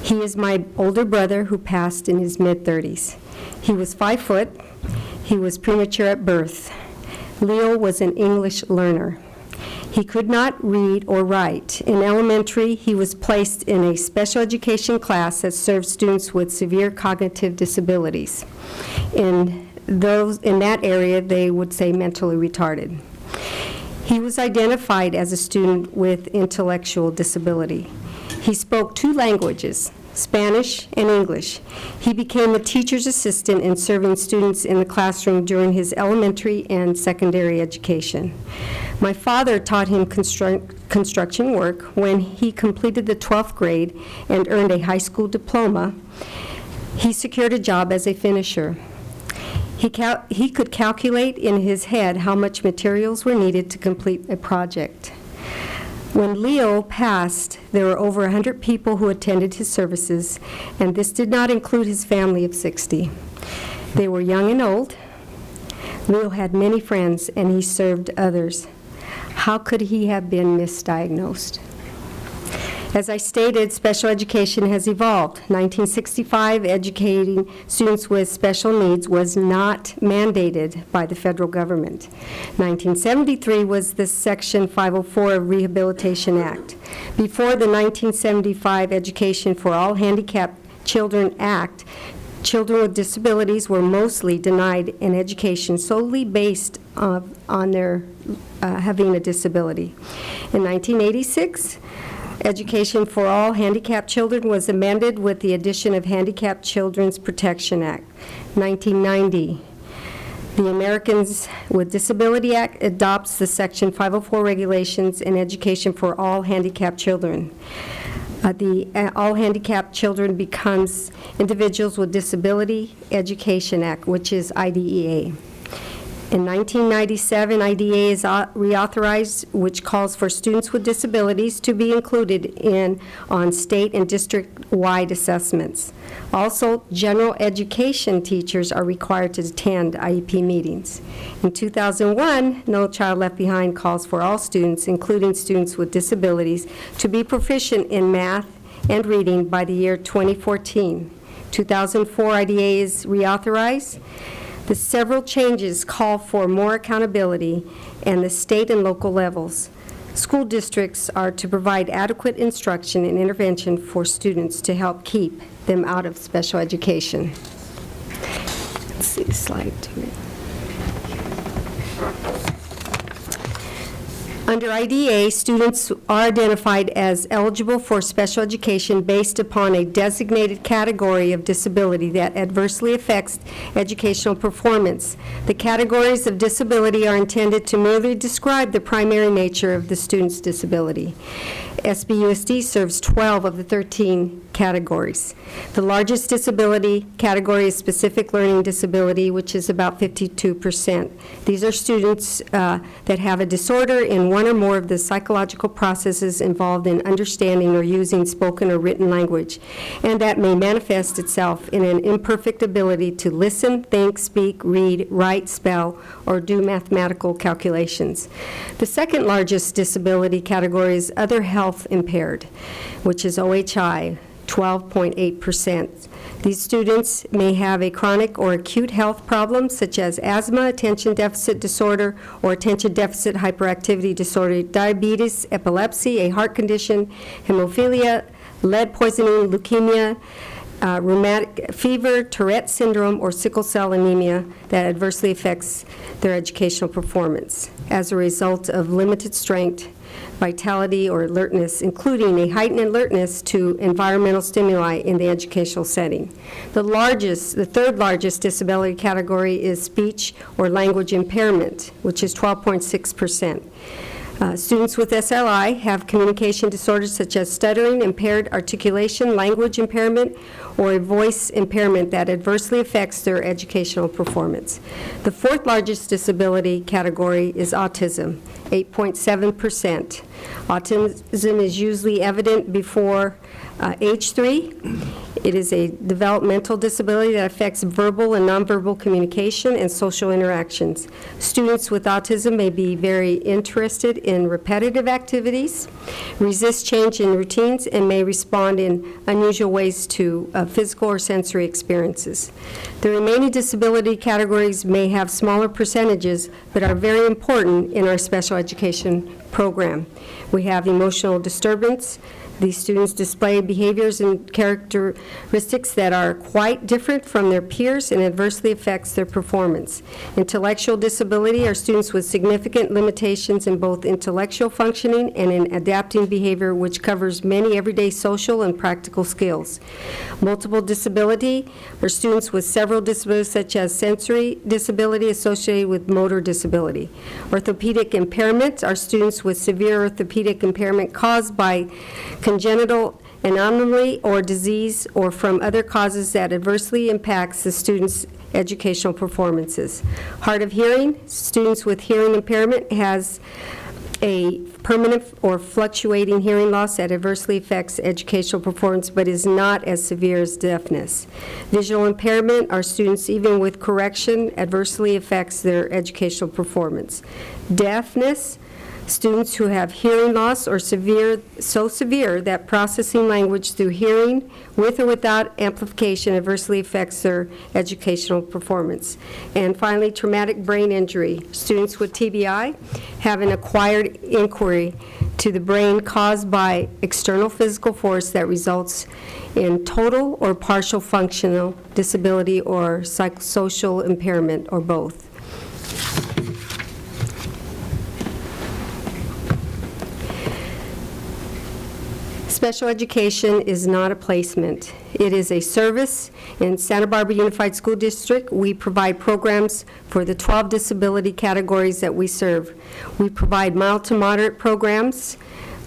He is my older brother who passed in his mid-30s. He was 5 foot. He was premature at birth. Leo was an English learner. He could not read or write. In elementary, he was placed in a special education class that served students with severe cognitive disabilities. In that area, they would say mentally retarded. He was identified as a student with intellectual disability. He spoke 2 languages, Spanish and English. He became a teacher's assistant in serving students in the classroom during his elementary and secondary education. My father taught him construction work. When he completed the 12th grade and earned a high school diploma, he secured a job as a finisher. He could calculate in his head how much materials were needed to complete a project. When Leo passed, there were over 100 people who attended his services, and this did not include his family of 60. They were young and old. Leo had many friends, and he served others. How could he have been misdiagnosed? As I stated, special education has evolved. 1965, educating students with special needs was not mandated by the federal government. 1973 was the Section 504 Rehabilitation Act. Before the 1975 Education for All Handicapped Children Act, children with disabilities were mostly denied an education solely based on their having a disability. In 1986, Education for All Handicapped Children was amended with the addition of Handicapped Children's Protection Act. 1990, the Americans with Disability Act adopts the Section 504 regulations in Education for All Handicapped Children. The All Handicapped Children becomes Individuals with Disability Education Act, which is IDEA. In 1997, IDEA is reauthorized, which calls for students with disabilities to be included on state and district-wide assessments. Also, general education teachers are required to attend IEP meetings. In 2001, No Child Left Behind calls for all students, including students with disabilities, to be proficient in math and reading by the year 2014. 2004, IDEA is reauthorized. The several changes call for more accountability and the state and local levels. School districts are to provide adequate instruction and intervention for students to help keep them out of special education. Let's see the slide 2. Under IDEA, students are identified as eligible for special education based upon a designated category of disability that adversely affects educational performance. The categories of disability are intended to merely describe the primary nature of the student's disability. SBUSD serves 12 of the 13 categories. The largest disability category is specific learning disability, which is about 52%. These are students that have a disorder in one or more of the psychological processes involved in understanding or using spoken or written language, and that may manifest itself in an imperfect ability to listen, think, speak, read, write, spell, or do mathematical calculations. The second largest disability category is other health impaired, which is OHI, 12.8%. These students may have a chronic or acute health problem such as asthma, attention deficit disorder, or attention deficit hyperactivity disorder, diabetes, epilepsy, a heart condition, hemophilia, lead poisoning, leukemia, rheumatic fever, Tourette syndrome, or sickle cell anemia that adversely affects their educational performance as a result of limited strength, vitality, or alertness, including a heightened alertness to environmental stimuli in the educational setting. The third largest disability category is speech or language impairment, which is 12.6%. Students with SLI have communication disorders such as stuttering, impaired articulation, language impairment, or a voice impairment that adversely affects their educational performance. The fourth largest disability category is autism, 8.7%. Autism is usually evident before age 3. It is a developmental disability that affects verbal and nonverbal communication and social interactions. Students with autism may be very interested in repetitive activities, resist change in routines, and may respond in unusual ways to physical or sensory experiences. The remaining disability categories may have smaller percentages, but are very important in our special education program. We have emotional disturbance. These students display behaviors and characteristics that are quite different from their peers and adversely affects their performance. Intellectual disability are students with significant limitations in both intellectual functioning and in adapting behavior, which covers many everyday social and practical skills. Multiple disability are students with several disabilities, such as sensory disability associated with motor disability. Orthopedic impairments are students with severe orthopedic impairment caused by congenital anomaly or disease or from other causes that adversely impacts the student's educational performances. Hard of hearing, students with hearing impairment has a permanent or fluctuating hearing loss that adversely affects educational performance but is not as severe as deafness. Visual impairment are students, even with correction, adversely affects their educational performance. Deafness, students who have hearing loss or so severe that processing language through hearing with or without amplification adversely affects their educational performance. And finally, traumatic brain injury. Students with TBI have an acquired injury to the brain caused by external physical force that results in total or partial functional disability or psychosocial impairment or both. Special education is not a placement. It is a service. In Santa Barbara Unified School District, we provide programs for the 12 disability categories that we serve. We provide mild to moderate programs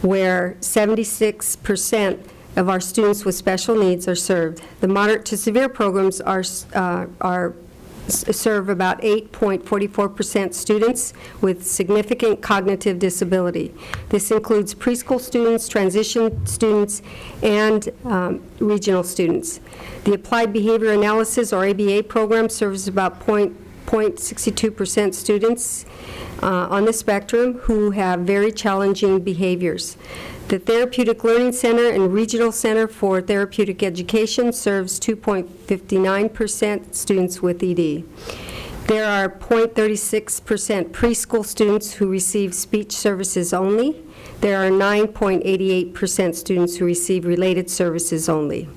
where 76% of our students with special needs are served. The moderate to severe programs serve about 8.44% students with significant cognitive disability. This includes preschool students, transition students, and regional students. The Applied Behavior Analysis, or ABA program, serves about 0.62% students on the spectrum who have very challenging behaviors. The Therapeutic Learning Center and Regional Center for Therapeutic Education serves 2.59% students with ED. There are 0.36% preschool students who receive speech services only. There are 9.88% students who receive related services only.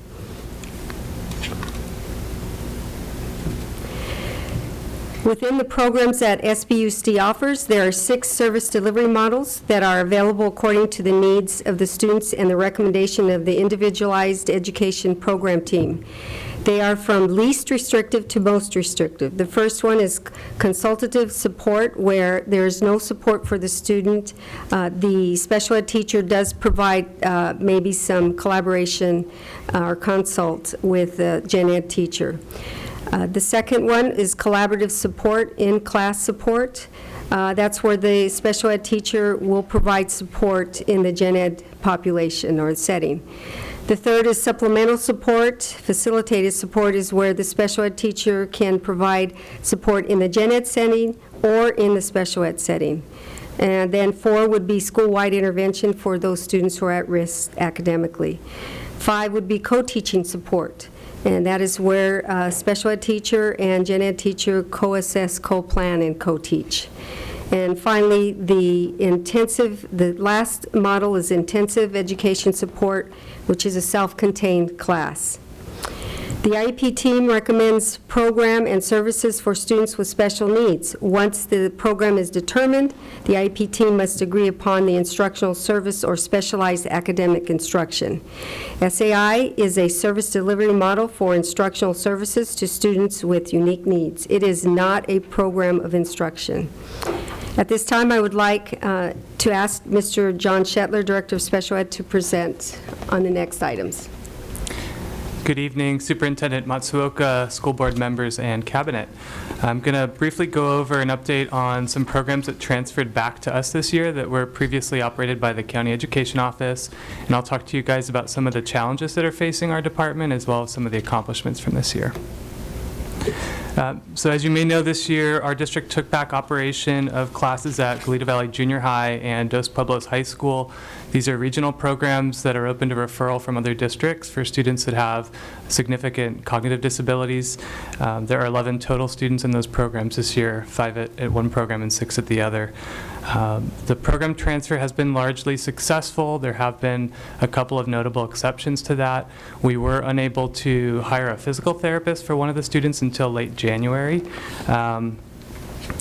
Within the programs that SBUSD offers, there are 6 service delivery models that are available according to the needs of the students and the recommendation of the Individualized Education Program team. They are from least restrictive to most restrictive. The first one is consultative support, where there is no support for the student. The special ed teacher does provide maybe some collaboration or consult with the gen ed teacher. The second one is collaborative support, in-class support. That's where the special ed teacher will provide support in the gen ed population or setting. The third is supplemental support. Facilitated support is where the special ed teacher can provide support in the gen ed setting or in the special ed setting. And then 4 would be school-wide intervention for those students who are at risk academically. 5 would be co-teaching support. And that is where special ed teacher and gen ed teacher co-assess, co-plan, and co-teach. And finally, the last model is intensive education support, which is a self-contained class. The IEP team recommends program and services for students with special needs. Once the program is determined, the IEP team must agree upon the instructional service or specialized academic instruction. SAI is a service delivery model for instructional services to students with unique needs. It is not a program of instruction. At this time, I would like to ask Mr. John Shetler, Director of Special Ed, to present on the next items. Good evening, Superintendent Matsuoka, school board members, and cabinet. I'm going to briefly go over an update on some programs that transferred back to us this year that were previously operated by the County Education Office, and I'll talk to you guys about some of the challenges that are facing our department as well as some of the accomplishments from this year. So as you may know, this year our district took back operation of classes at Goleta Valley Junior High and Dos Pueblos High School. These are regional programs that are open to referral from other districts for students that have significant cognitive disabilities. There are 11 total students in those programs this year, 5 at one program and 6 at the other. The program transfer has been largely successful. There have been a couple of notable exceptions to that. We were unable to hire a physical therapist for one of the students until late January.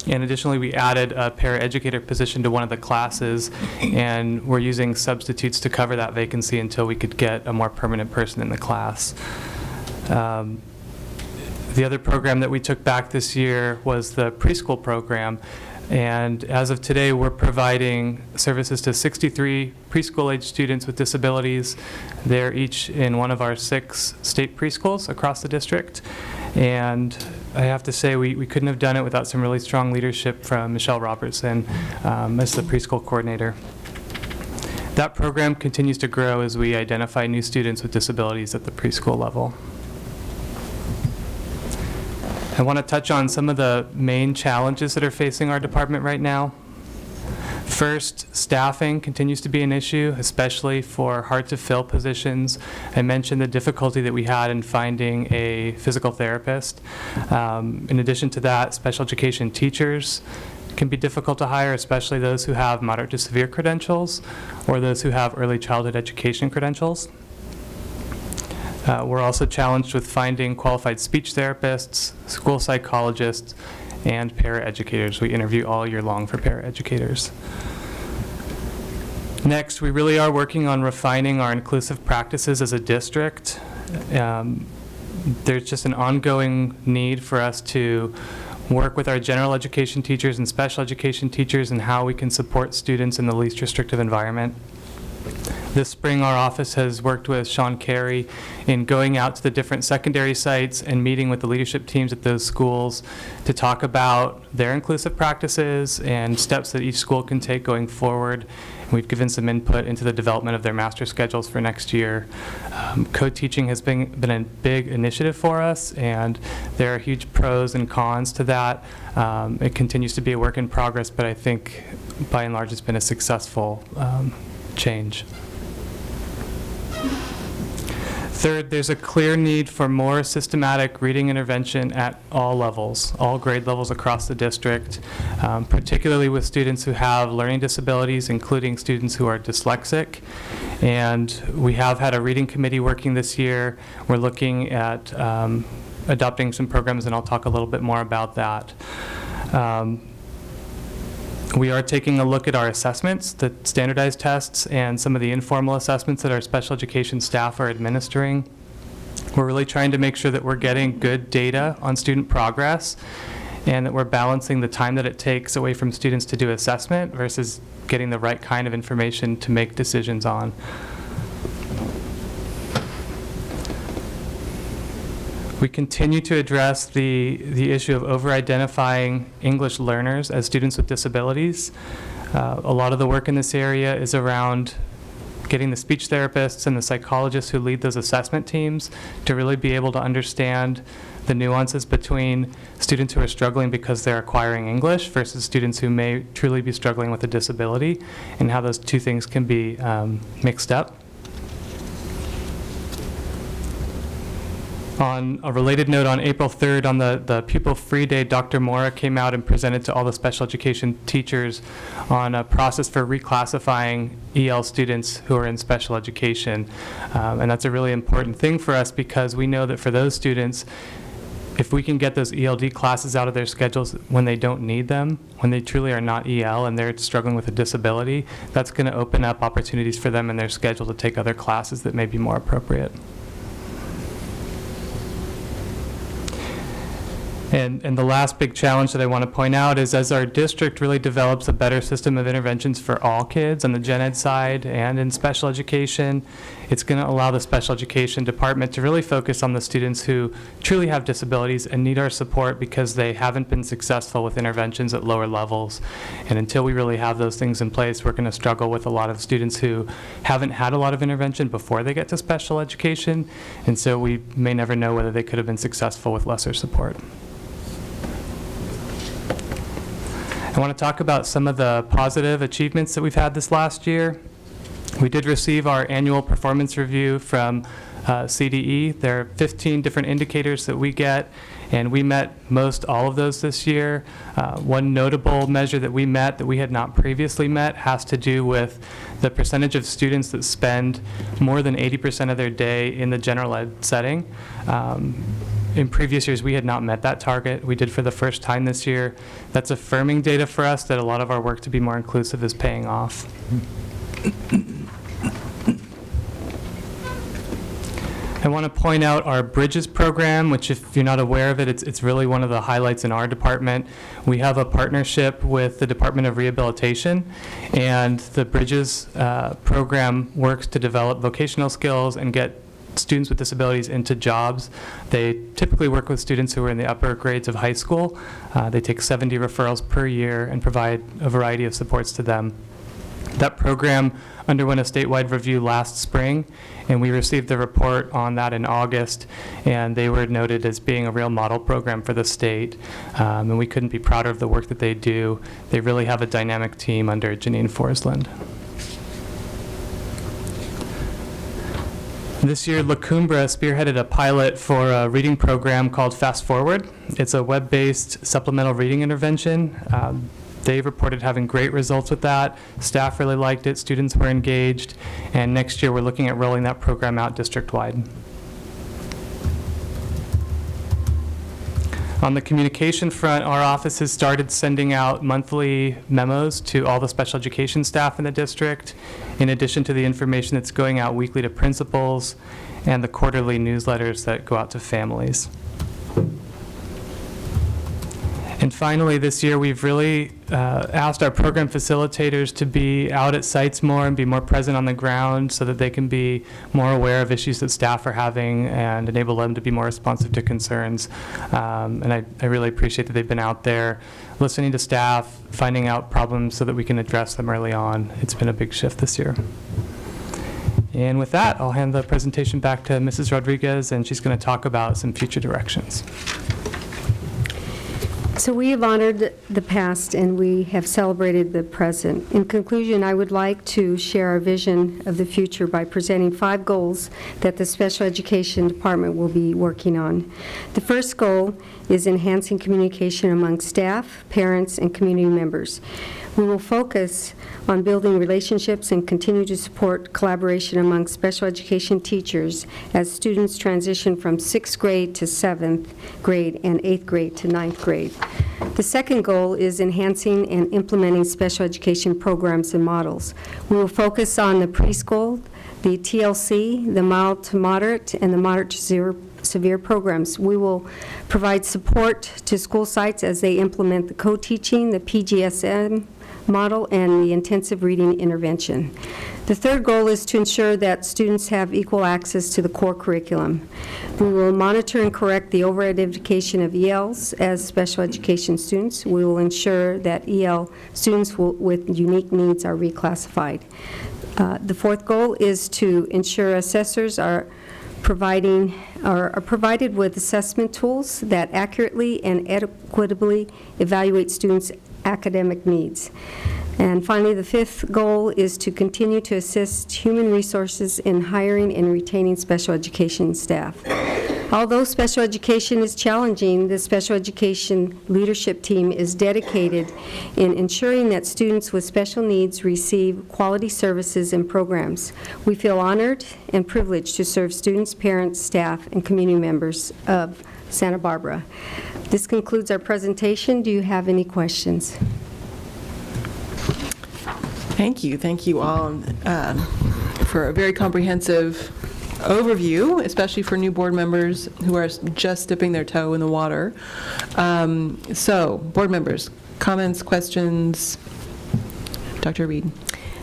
And additionally, we added a paraeducator position to one of the classes, and we're using substitutes to cover that vacancy until we could get a more permanent person in the class. The other program that we took back this year was the preschool program. And as of today, we're providing services to 63 preschool age students with disabilities. They're each in one of our 6 state preschools across the district. And I have to say, we couldn't have done it without some really strong leadership from Michelle Robertson as the preschool coordinator. That program continues to grow as we identify new students with disabilities at the preschool level. I want to touch on some of the main challenges that are facing our department right now. First, staffing continues to be an issue, especially for hard-to-fill positions. I mentioned the difficulty that we had in finding a physical therapist. In addition to that, special education teachers can be difficult to hire, especially those who have moderate to severe credentials or those who have early childhood education credentials. We're also challenged with finding qualified speech therapists, school psychologists, and paraeducators. We interview all year long for paraeducators. Next, we really are working on refining our inclusive practices as a district. There's just an ongoing need for us to work with our general education teachers and special education teachers and how we can support students in the least restrictive environment. This spring, our office has worked with Sean Carey in going out to the different secondary sites and meeting with the leadership teams at those schools to talk about their inclusive practices and steps that each school can take going forward. We've given some input into the development of their master schedules for next year. Co-teaching has been a big initiative for us, and there are huge pros and cons to that. It continues to be a work in progress, but I think by and large it's been a successful change. Third, there's a clear need for more systematic reading intervention at all levels, all grade levels across the district, particularly with students who have learning disabilities, including students who are dyslexic. And we have had a reading committee working this year. We're looking at adopting some programs, and I'll talk a little bit more about that. We are taking a look at our assessments, the standardized tests, and some of the informal assessments that our special education staff are administering. We're really trying to make sure that we're getting good data on student progress and that we're balancing the time that it takes away from students to do assessment versus getting the right kind of information to make decisions on. We continue to address the issue of over-identifying English learners as students with disabilities. A lot of the work in this area is around getting the speech therapists and the psychologists who lead those assessment teams to really be able to understand the nuances between students who are struggling because they're acquiring English versus students who may truly be struggling with a disability, and how those two things can be mixed up. On a related note, on April 3rd, on the Pupil Free Day, Dr. Mora came out and presented to all the special education teachers on a process for reclassifying EL students who are in special education. And that's a really important thing for us because we know that for those students, if we can get those ELD classes out of their schedules when they don't need them, when they truly are not EL and they're struggling with a disability, that's going to open up opportunities for them in their schedule to take other classes that may be more appropriate. And the last big challenge that I want to point out is as our district really develops a better system of interventions for all kids on the gen ed side and in special education, it's going to allow the special education department to really focus on the students who truly have disabilities and need our support because they haven't been successful with interventions at lower levels. And until we really have those things in place, we're going to struggle with a lot of students who haven't had a lot of intervention before they get to special education, and so we may never know whether they could have been successful with lesser support. I want to talk about some of the positive achievements that we've had this last year. We did receive our annual performance review from CDE. There are 15 different indicators that we get, and we met most all of those this year. One notable measure that we met that we had not previously met has to do with the percentage of students that spend more than 80% of their day in the general ed setting. In previous years, we had not met that target. We did for the first time this year. That's affirming data for us that a lot of our work to be more inclusive is paying off. I want to point out our Bridges program, which if you're not aware of it, it's really one of the highlights in our department. We have a partnership with the Department of Rehabilitation, and the Bridges program works to develop vocational skills and get students with disabilities into jobs. They typically work with students who are in the upper grades of high school. They take 70 referrals per year and provide a variety of supports to them. That program underwent a statewide review last spring, and we received the report on that in August, and they were noted as being a real model program for the state, and we couldn't be prouder of the work that they do. They really have a dynamic team under Janine Forsland. This year, La Cumbra spearheaded a pilot for a reading program called Fast Forward. It's a web-based supplemental reading intervention. They reported having great results with that. Staff really liked it, students were engaged, and next year we're looking at rolling that program out district-wide. On the communication front, our office has started sending out monthly memos to all the special education staff in the district, in addition to the information that's going out weekly to principals and the quarterly newsletters that go out to families. And finally, this year, we've really asked our program facilitators to be out at sites more and be more present on the ground so that they can be more aware of issues that staff are having and enable them to be more responsive to concerns. And I really appreciate that they've been out there listening to staff, finding out problems so that we can address them early on. It's been a big shift this year. And with that, I'll hand the presentation back to Mrs. Rodriguez, and she's going to talk about some future directions. So we have honored the past and we have celebrated the present. In conclusion, I would like to share our vision of the future by presenting 5 goals that the Special Education Department will be working on. The first goal is enhancing communication among staff, parents, and community members. We will focus on building relationships and continue to support collaboration among special education teachers as students transition from 6th grade to 7th grade and 8th grade to 9th grade. The second goal is enhancing and implementing special education programs and models. We will focus on the preschool, the TLC, the mild to moderate, and the moderate to severe programs. We will provide support to school sites as they implement the co-teaching, the PGSM model, and the intensive reading intervention. The third goal is to ensure that students have equal access to the core curriculum. We will monitor and correct the over-identification of ELs as special education students. We will ensure that EL students with unique needs are reclassified. The fourth goal is to ensure assessors are provided with assessment tools that accurately and adequately evaluate students' academic needs. And finally, the fifth goal is to continue to assist human resources in hiring and retaining special education staff. Although special education is challenging, the special education leadership team is dedicated in ensuring that students with special needs receive quality services and programs. We feel honored and privileged to serve students, parents, staff, and community members of Santa Barbara. This concludes our presentation. Do you have any questions? Thank you all for a very comprehensive overview, especially for new board members who are just dipping their toe in the water. So, board members, comments, questions? Dr. Reed.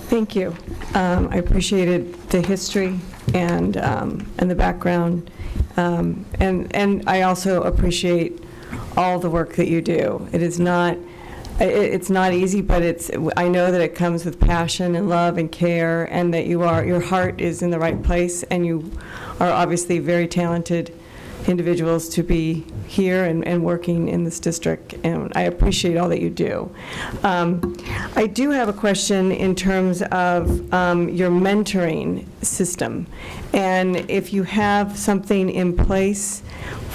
Thank you. I appreciated the history and the background, and I also appreciate all the work that you do. It's not easy, but I know that it comes with passion and love and care, and that your heart is in the right place, and you are obviously very talented individuals to be here and working in this district, and I appreciate all that you do. I do have a question in terms of your mentoring system, and if you have something in place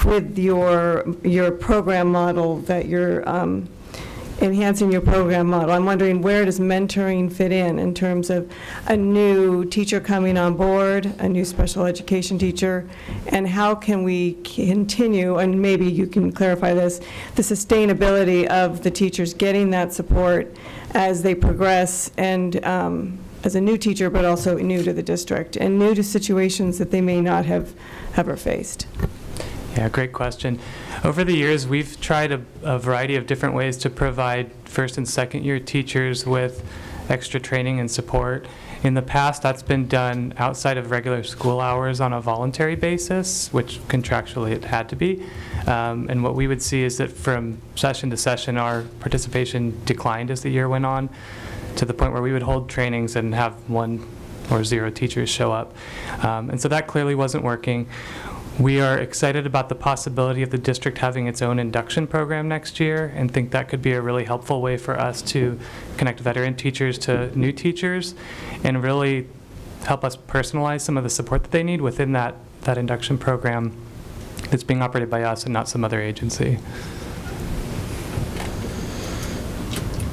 with your program model that you're enhancing your program model. I'm wondering, where does mentoring fit in terms of a new teacher coming on board, a new special education teacher, and how can we continue, and maybe you can clarify this, the sustainability of the teachers getting that support as they progress, and as a new teacher, but also new to the district, and new to situations that they may not have ever faced? Yeah, great question. Over the years, we've tried a variety of different ways to provide first and second year teachers with extra training and support. In the past, that's been done outside of regular school hours on a voluntary basis, which contractually it had to be. And what we would see is that from session to session, our participation declined as the year went on, to the point where we would hold trainings and have 1 or 0 teachers show up. And so that clearly wasn't working. We are excited about the possibility of the district having its own induction program next year, and think that could be a really helpful way for us to connect veteran teachers to new teachers and really help us personalize some of the support that they need within that induction program that's being operated by us and not some other agency.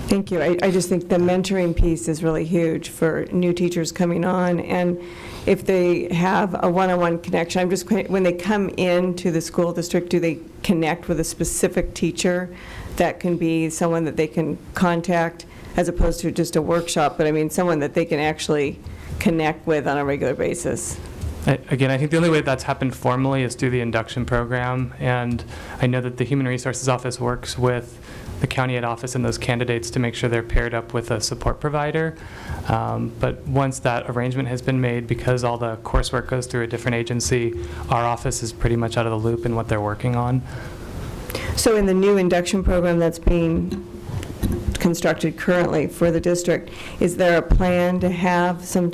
Thank you. I just think the mentoring piece is really huge for new teachers coming on, and if they have a one-on-one connection, when they come into the school district, do they connect with a specific teacher that can be someone that they can contact, as opposed to just a workshop, but I mean someone that they can actually connect with on a regular basis? Again, I think the only way that's happened formally is through the induction program, and I know that the Human Resources Office works with the county ed office and those candidates to make sure they're paired up with a support provider. But once that arrangement has been made, because all the coursework goes through a different agency, our office is pretty much out of the loop in what they're working on. So in the new induction program that's being constructed currently for the district, is there a plan to have some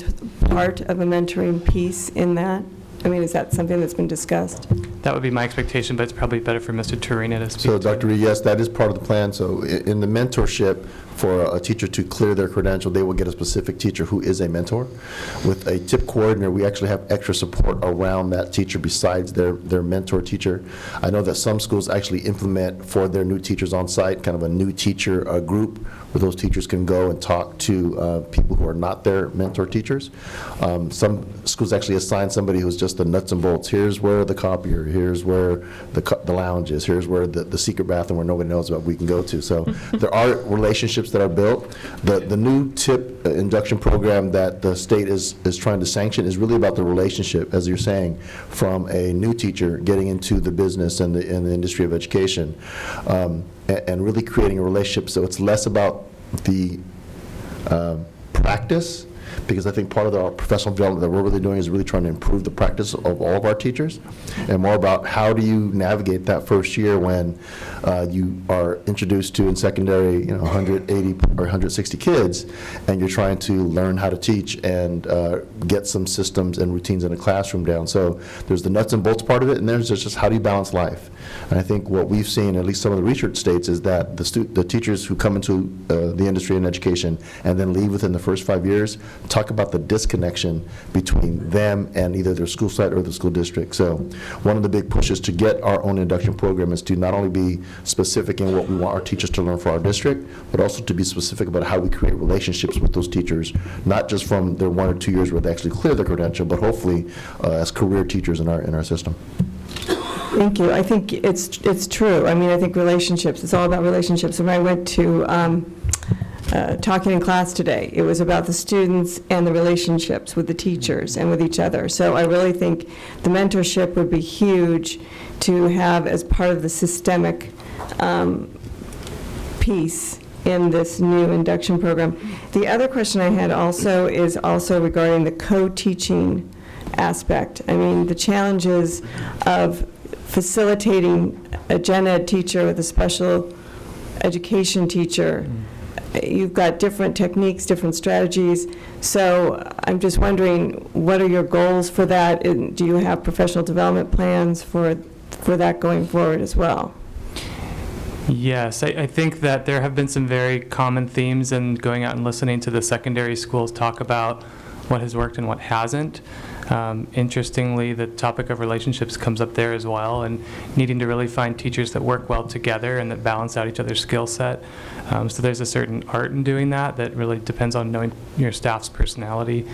part of a mentoring piece in that? I mean, is that something that's been discussed? That would be my expectation, but it's probably better for Mr. Turina to speak. So, Dr. Reed, yes, that is part of the plan. So in the mentorship, for a teacher to clear their credential, they will get a specific teacher who is a mentor. With a TIP coordinator, we actually have extra support around that teacher besides their mentor teacher. I know that some schools actually implement for their new teachers on site kind of a new teacher group where those teachers can go and talk to people who are not their mentor teachers. Some schools actually assign somebody who's just the nuts and bolts. Here's where the copier, here's where the lounge is, here's where the secret bathroom where nobody knows about we can go to. So there are relationships that are built. The new TIP induction program that the state is trying to sanction is really about the relationship, as you're saying, from a new teacher getting into the business and the industry of education, and really creating a relationship. So it's less about the practice, because I think part of our professional development that we're really doing is really trying to improve the practice of all of our teachers, and more about how do you navigate that first year when you are introduced to in secondary 180 or 160 kids, and you're trying to learn how to teach and get some systems and routines in a classroom down. So there's the nuts and bolts part of it, and there's just how do you balance life. And I think what we've seen, at least some of the research states, is that the teachers who come into the industry and education and then leave within the first 5 years talk about the disconnection between them and either their school site or the school district. So one of the big pushes to get our own induction program is to not only be specific in what we want our teachers to learn for our district, but also to be specific about how we create relationships with those teachers, not just from their 1 or 2 years where they actually clear their credential, but hopefully as career teachers in our system. Thank you. I think it's true. I mean, I think relationships, it's all about relationships. When I went to talking in class today. It was about the students and the relationships with the teachers and with each other. So I really think the mentorship would be huge to have as part of the systemic piece in this new induction program. The other question I had also is also regarding the co-teaching aspect. I mean, the challenges of facilitating a gen ed teacher with a special education teacher. You've got different techniques, different strategies. So I'm just wondering, what are your goals for that? And do you have professional development plans for that going forward as well? Yes, I think that there have been some very common themes in going out and listening to the secondary schools talk about what has worked and what hasn't. Interestingly, the topic of relationships comes up there as well, and needing to really find teachers that work well together and that balance out each other's skill set. So there's a certain art in doing that really depends on knowing your staff's personality.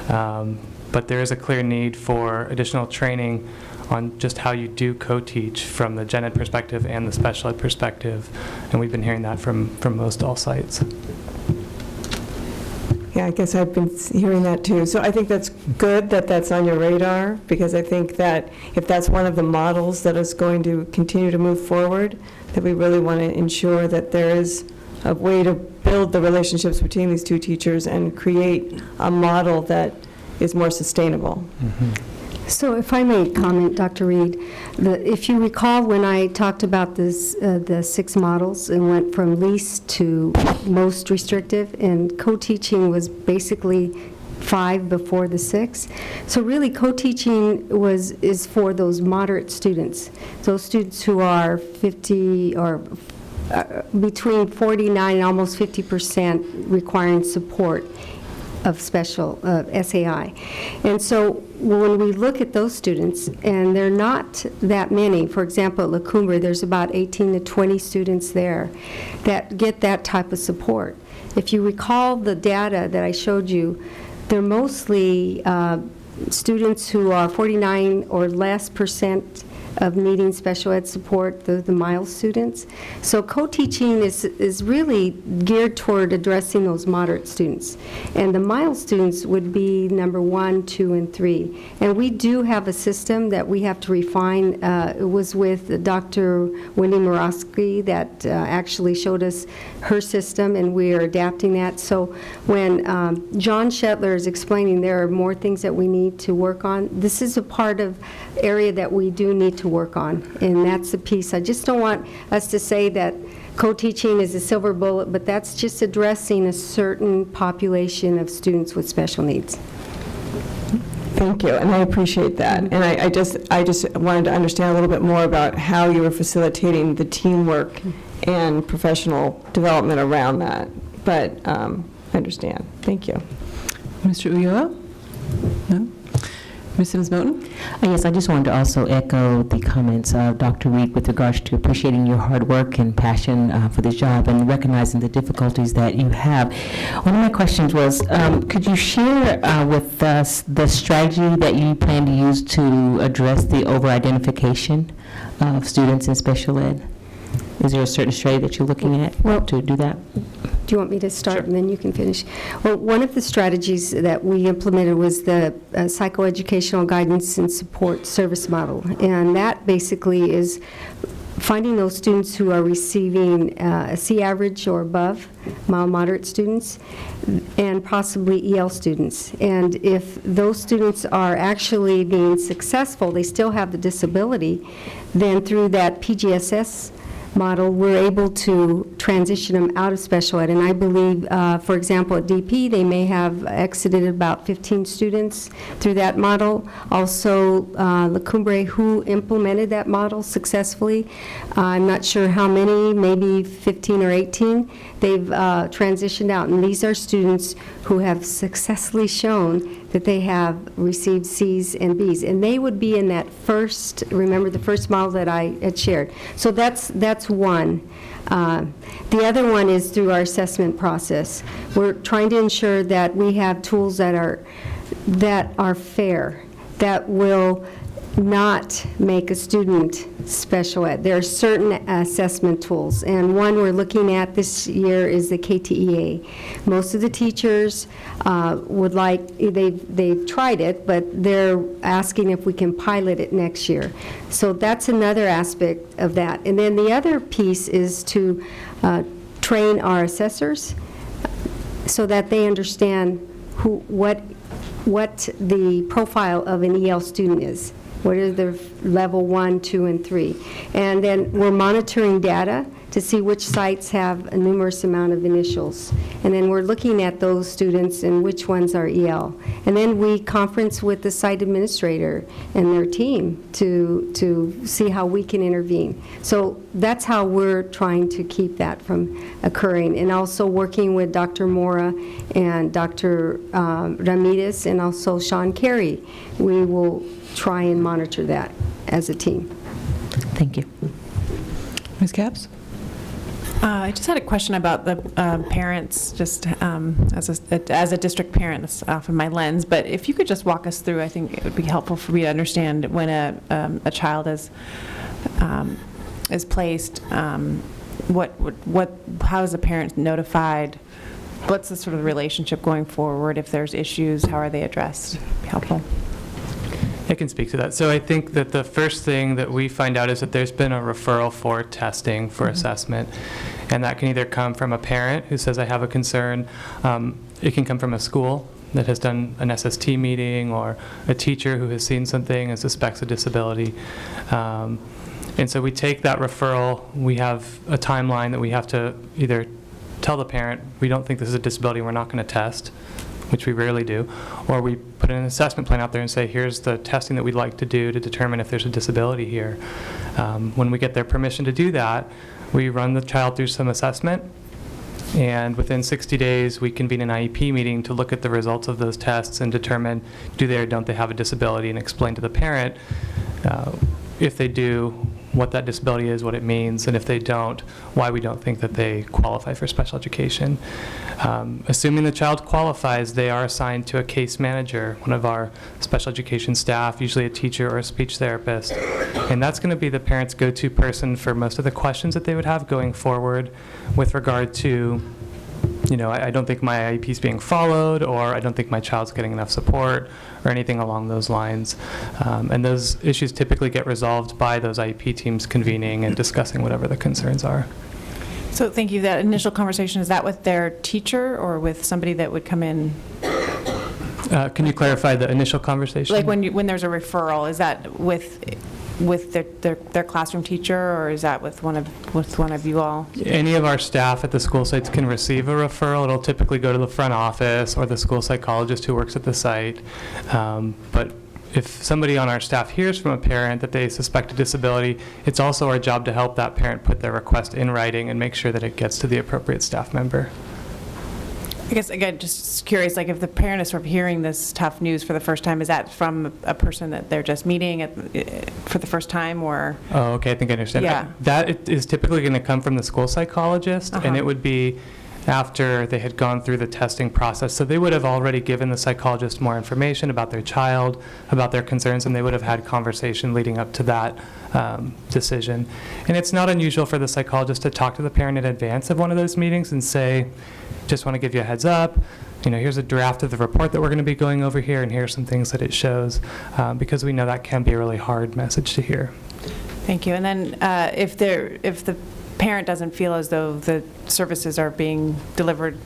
But there is a clear need for additional training on just how you do co-teach from the gen ed perspective and the special ed perspective, and we've been hearing that from most all sites. Yeah, I guess I've been hearing that too. So I think that's good that that's on your radar, because I think that if that's one of the models that is going to continue to move forward, that we really want to ensure that there is a way to build the relationships between these two teachers and create a model that is more sustainable. Mm-hmm. So if I may comment, Dr. Reed, if you recall when I talked about this, the 6 models and went from least to most restrictive, and co-teaching was basically 5 before the 6. So really co-teaching is for those moderate students, those students who are 50 or between 49 and almost 50% requiring support of special SAI. And so when we look at those students, and they're not that many, for example, at La Cumbre, there's about 18 to 20 students there that get that type of support. If you recall the data that I showed you, they're mostly students who are 49 or less percent of needing special ed support, the mild students. So co-teaching is really geared toward addressing those moderate students. And the mild students would be number 1, 2, and 3. And we do have a system that we have to refine. It was with Dr. Wendy Morosky that actually showed us her system, and we are adapting that. So when John Shetler is explaining there are more things that we need to work on, this is a part of area that we do need to work on, and that's the piece. I just don't want us to say that co-teaching is a silver bullet, but that's just addressing a certain population of students with special needs. Thank you, and I appreciate that. And I just wanted to understand a little bit more about how you were facilitating the teamwork and professional development around that. But I understand. Thank you. Mr. Ulloa? No? Ms. Sims-Moton? Yes, I just wanted to also echo the comments of Dr. Reed with regards to appreciating your hard work and passion for this job and recognizing the difficulties that you have. One of my questions was, could you share with us the strategy that you plan to use to address the over-identification of students in special ed? Is there a certain strategy that you're looking at to do that? Do you want me to start and then you can finish? Well, one of the strategies that we implemented was the psychoeducational guidance and support service model. And that basically is finding those students who are receiving a C average or above, mild moderate students, and possibly EL students. And if those students are actually being successful, they still have the disability, then through that PGSS model, we're able to transition them out of special ed. And I believe, for example, at DP, they may have exited about 15 students through that model. Also, La Cumbre, who implemented that model successfully, I'm not sure how many, maybe 15 or 18, they've transitioned out. And these are students who have successfully shown that they have received C's and B's. And they would be in that first, remember the first model that I had shared. So that's one. The other one is through our assessment process. We're trying to ensure that we have tools that are fair, that will not make a student special ed. There are certain assessment tools, and one we're looking at this year is the KTEA. Most of the teachers would like, they've tried it, but they're asking if we can pilot it next year. So that's another aspect of that. And then the other piece is to train our assessors so that they understand what the profile of an EL student is. What are the level 1, 2, and 3? And then we're monitoring data to see which sites have a numerous amount of initials. And then we're looking at those students and which ones are EL. And then we conference with the site administrator and their team to see how we can intervene. So that's how we're trying to keep that from occurring. And also working with Dr. Mora and Dr. Ramirez and also Sean Carey, we will try and monitor that as a team. Thank you. Ms. Capps? I just had a question about the parents, just as a district parent, that's off of my lens, but if you could just walk us through, I think it would be helpful for me to understand when a child is placed, how is the parent notified? What's the sort of relationship going forward? If there's issues, how are they addressed? It'd be helpful. I can speak to that. So I think that the first thing that we find out is that there's been a referral for testing for assessment, and that can either come from a parent who says, I have a concern. It can come from a school that has done an SST meeting, or a teacher who has seen something and suspects a disability. And so we take that referral. We have a timeline that we have to either tell the parent, we don't think this is a disability, we're not going to test, which we rarely do, or we put an assessment plan out there and say, here's the testing that we'd like to do to determine if there's a disability here. When we get their permission to do that, we run the child through some assessment, and within 60 days, we convene an IEP meeting to look at the results of those tests and determine, do they or don't they have a disability, and explain to the parent, if they do, what that disability is, what it means, and if they don't, why we don't think that they qualify for special education. Assuming the child qualifies, they are assigned to a case manager, one of our special education staff, usually a teacher or a speech therapist, and that's going to be the parent's go-to person for most of the questions that they would have going forward with regard to, I don't think my IEP is being followed, or I don't think my child's getting enough support, or anything along those lines. And those issues typically get resolved by those IEP teams convening and discussing whatever the concerns are. So thank you. That initial conversation, is that with their teacher or with somebody that would come in? Can you clarify the initial conversation? Like when there's a referral, is that with their classroom teacher, or is that with one of you all? Any of our staff at the school sites can receive a referral. It'll typically go to the front office or the school psychologist who works at the site. But if somebody on our staff hears from a parent that they suspect a disability, it's also our job to help that parent put their request in writing and make sure that it gets to the appropriate staff member. I guess, again, just curious, like if the parent is sort of hearing this tough news for the first time, is that from a person that they're just meeting for the first time, or? Oh, okay, I think I understand. Yeah. That is typically going to come from the school psychologist, and it would be after they had gone through the testing process. So they would have already given the psychologist more information about their child, about their concerns, and they would have had conversation leading up to that decision. And it's not unusual for the psychologist to talk to the parent in advance of one of those meetings and say, just want to give you a heads up, here's a draft of the report that we're going to be going over here, and here's some things that it shows, because we know that can be a really hard message to hear. Thank you. And then if the parent doesn't feel as though the services are being delivered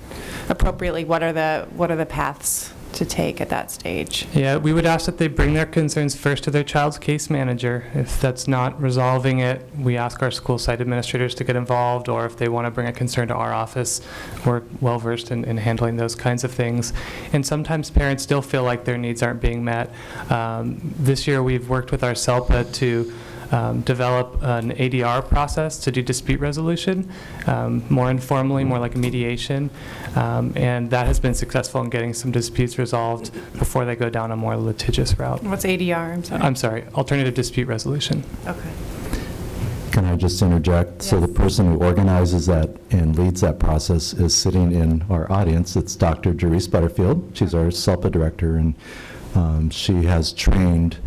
appropriately, what are the paths to take at that stage? Yeah, we would ask that they bring their concerns first to their child's case manager. If that's not resolving it, we ask our school site administrators to get involved, or if they want to bring a concern to our office, we're well versed in handling those kinds of things. And sometimes parents still feel like their needs aren't being met. This year we've worked with our SELPA to develop an Adr process to do dispute resolution, more informally, more like a mediation, and that has been successful in getting some disputes resolved before they go down a more litigious route. What's ADR? I'm sorry, alternative dispute resolution. Okay. Can I just interject? Yes. So the person who organizes that and leads that process is sitting in our audience. It's Dr. Jerice Butterfield. She's our SELPA director, and she has trained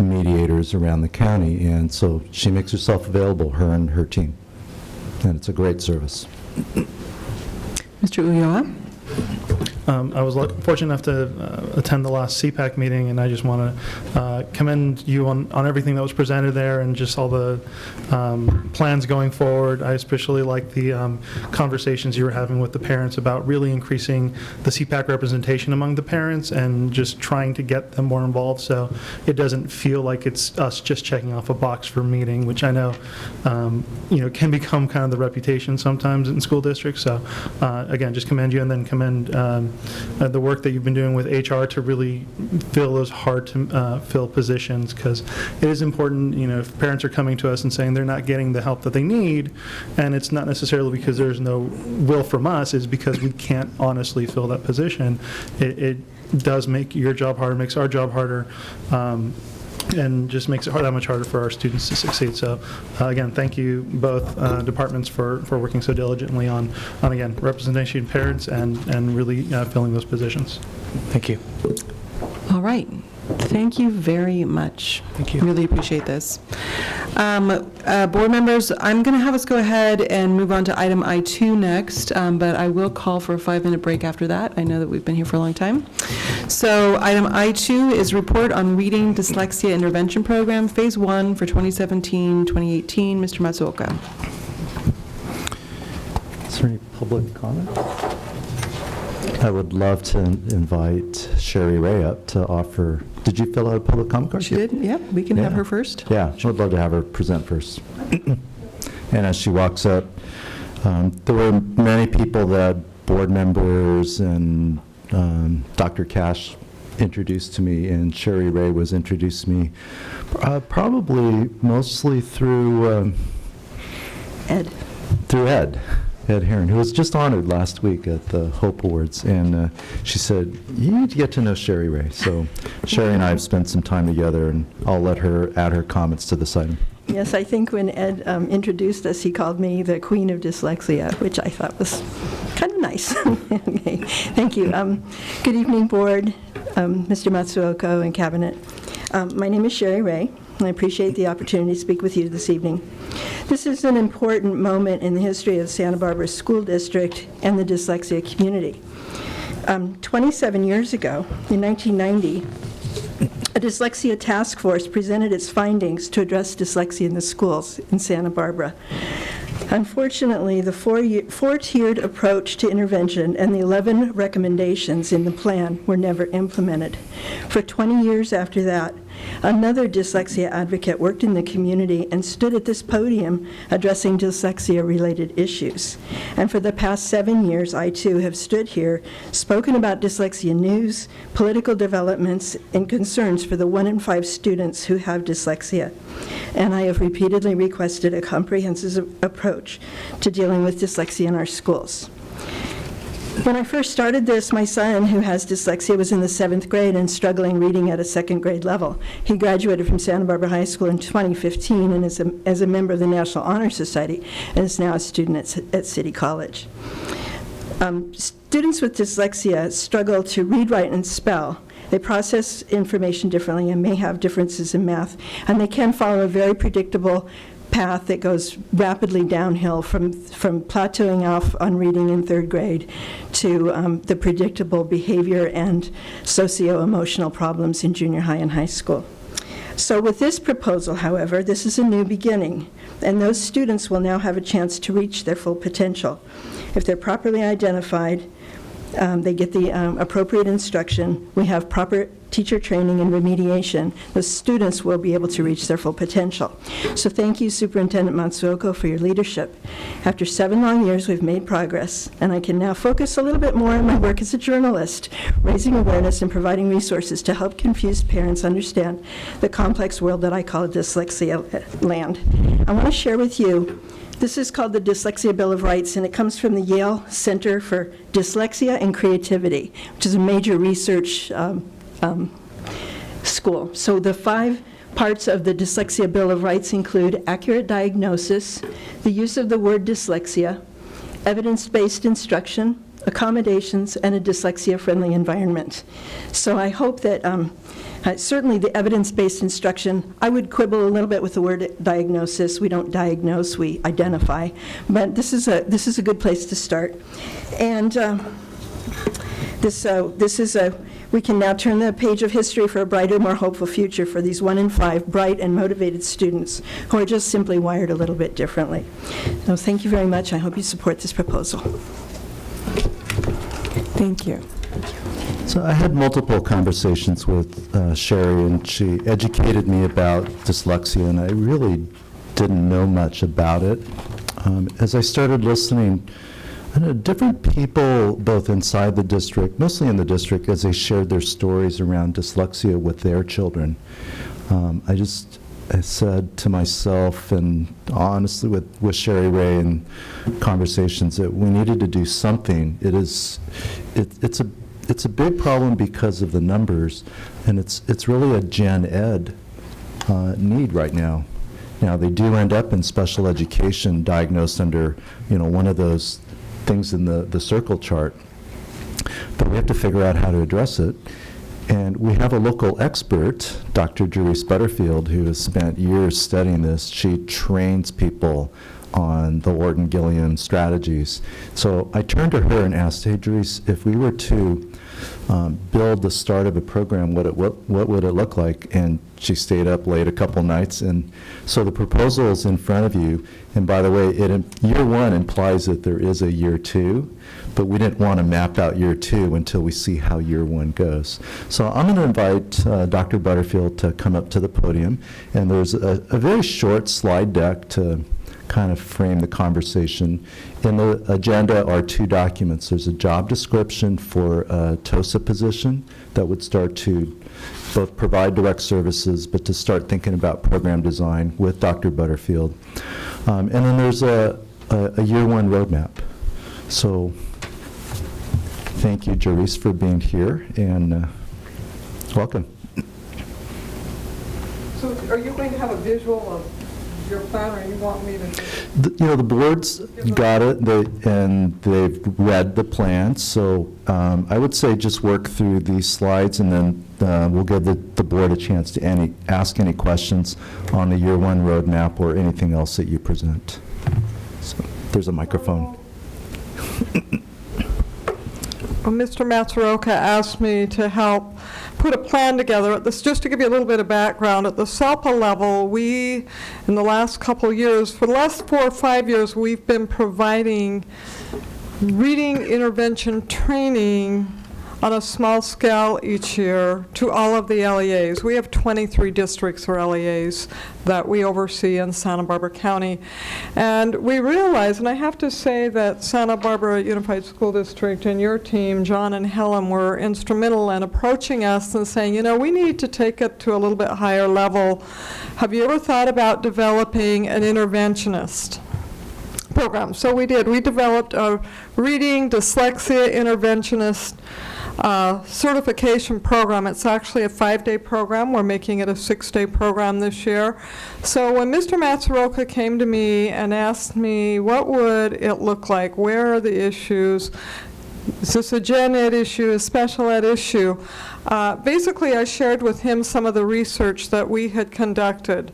mediators around the county, and so she makes herself available, her and her team, and it's a great service. Mr. Ulloa? I was fortunate enough to attend the last CPAC meeting, and I just want to commend you on everything that was presented there and just all the plans going forward. I especially like the conversations you were having with the parents about really increasing the CPAC representation among the parents and just trying to get them more involved so it doesn't feel like it's us just checking off a box for meeting, which I know can become kind of the reputation sometimes in school districts. So again, just commend you, and then commend the work that you've been doing with HR to really fill those hard to fill positions, because it is important, if parents are coming to us and saying they're not getting the help that they need, and it's not necessarily because there's no will from us, is because we can't honestly fill that position. It does make your job harder, makes our job harder, and just makes it that much harder for our students to succeed. So again, thank you both departments for working so diligently on again, representation of parents and really filling those positions. Thank you. All right. Thank you very much. Thank you. Really appreciate this. Board members, I'm going to have us go ahead and move on to item I2 next, but I will call for a 5-minute break after that. I know that we've been here for a long time. So item I2 is report on Reading Dyslexia Intervention Program, Phase 1 for 2017-2018. Mr. Matsuoka. Is there any public comment? I would love to invite Sherry Ray up to offer. Did you fill out a public comment card? She did, yeah. We can have her first. Yeah, I would love to have her present first. And as she walks up, there were many people that board members and Dr. Cash introduced to me, and Sherry Ray was introduced to me probably mostly through Ed. Through Ed Heron, who was just honored last week at the Hope Awards, and she said, you need to get to know Sherry Ray. So Sherry and I have spent some time together, and I'll let her add her comments to this item. Yes, I think when Ed introduced us, he called me the Queen of Dyslexia, which I thought was kind of nice. Okay, thank you. Good evening, Board, Mr. Matsuoka and Cabinet. My name is Sherry Ray, and I appreciate the opportunity to speak with you this evening. This is an important moment in the history of Santa Barbara School District and the dyslexia community. 27 years ago, in 1990, a dyslexia task force presented its findings to address dyslexia in the schools in Santa Barbara. Unfortunately, the four-tiered approach to intervention and the 11 recommendations in the plan were never implemented. For 20 years after that, another dyslexia advocate worked in the community and stood at this podium addressing dyslexia-related issues. And for the past 7 years, I too have stood here, spoken about dyslexia news, political developments, and concerns for the 1 in 5 students who have dyslexia. And I have repeatedly requested a comprehensive approach to dealing with dyslexia in our schools. When I first started this, my son, who has dyslexia, was in the 7th grade and struggling reading at a 2nd grade level. He graduated from Santa Barbara High School in 2015 and is as a member of the National Honor Society and is now a student at City College. Students with dyslexia struggle to read, write, and spell. They process information differently and may have differences in math, and they can follow a very predictable path that goes rapidly downhill from plateauing off on reading in 3rd grade to the predictable behavior and socio-emotional problems in junior high and high school. So with this proposal, however, this is a new beginning, and those students will now have a chance to reach their full potential. If they're properly identified, they get the appropriate instruction, we have proper teacher training and remediation, the students will be able to reach their full potential. So thank you, Superintendent Matsuoka, for your leadership. After 7 long years, we've made progress, and I can now focus a little bit more on my work as a journalist, raising awareness and providing resources to help confused parents understand the complex world that I call dyslexia land. I want to share with you, this is called the Dyslexia Bill of Rights, and it comes from the Yale Center for Dyslexia and Creativity, which is a major research school. So the 5 parts of the Dyslexia Bill of Rights include accurate diagnosis, the use of the word dyslexia, evidence-based instruction, accommodations, and a dyslexia-friendly environment. So I hope that certainly the evidence-based instruction, I would quibble a little bit with the word diagnosis. We don't diagnose, we identify. But this is a good place to start. And we can now turn the page of history for a brighter, more hopeful future for these 1 in 5 bright and motivated students who are just simply wired a little bit differently. So thank you very much. I hope you support this proposal. Thank you. So I had multiple conversations with Sherry, and she educated me about dyslexia, and I really didn't know much about it. As I started listening, I know different people, both inside the district, mostly in the district, as they shared their stories around dyslexia with their children. I said to myself, and honestly with Sherry Ray in conversations, that we needed to do something. It's a big problem because of the numbers, and it's really a gen ed need right now. Now, they do end up in special education diagnosed under, one of those things in the circle chart, but we have to figure out how to address it. And we have a local expert, Dr. Juris Butterfield, who has spent years studying this. She trains people on the Orton-Gilliam strategies. So I turned to her and asked, hey, Juris, if we were to build the start of a program, what would it look like? And she stayed up late a couple nights. And so the proposal is in front of you. And by the way, year 1 implies that there is a year 2, but we didn't want to map out year 2 until we see how year 1 goes. So I'm going to invite Dr. Butterfield to come up to the podium. And there's a very short slide deck to kind of frame the conversation. In the agenda are 2 documents. There's a job description for a TOSA position that would start to both provide direct services, but to start thinking about program design with Dr. Butterfield. And then there's a year 1 roadmap. So thank you, Juris, for being here, and welcome. So are you going to have a visual of your plan, or you want me to? The board's got it, and they've read the plan, so I would say just work through these slides, and then we'll give the board a chance to ask any questions on the year 1 roadmap or anything else that you present. So there's a microphone. Well, Mr. Matsuroka asked me to help put a plan together. Just to give you a little bit of background, at the SELPA level, we, in the last couple years, for the last 4 or 5 years, we've been providing reading intervention training on a small scale each year to all of the LEAs. We have 23 districts or LEAs that we oversee in Santa Barbara County. And we realized, and I have to say that Santa Barbara Unified School District and your team, John and Helen, were instrumental in approaching us and saying, we need to take it to a little bit higher level. Have you ever thought about developing an interventionist program? So we did. We developed a reading dyslexia interventionist certification program. It's actually a 5-day program. We're making it a 6-day program this year. So when Mr. Matsuroka came to me and asked me, what would it look like? Where are the issues? Is this a gen ed issue, a special ed issue? Basically, I shared with him some of the research that we had conducted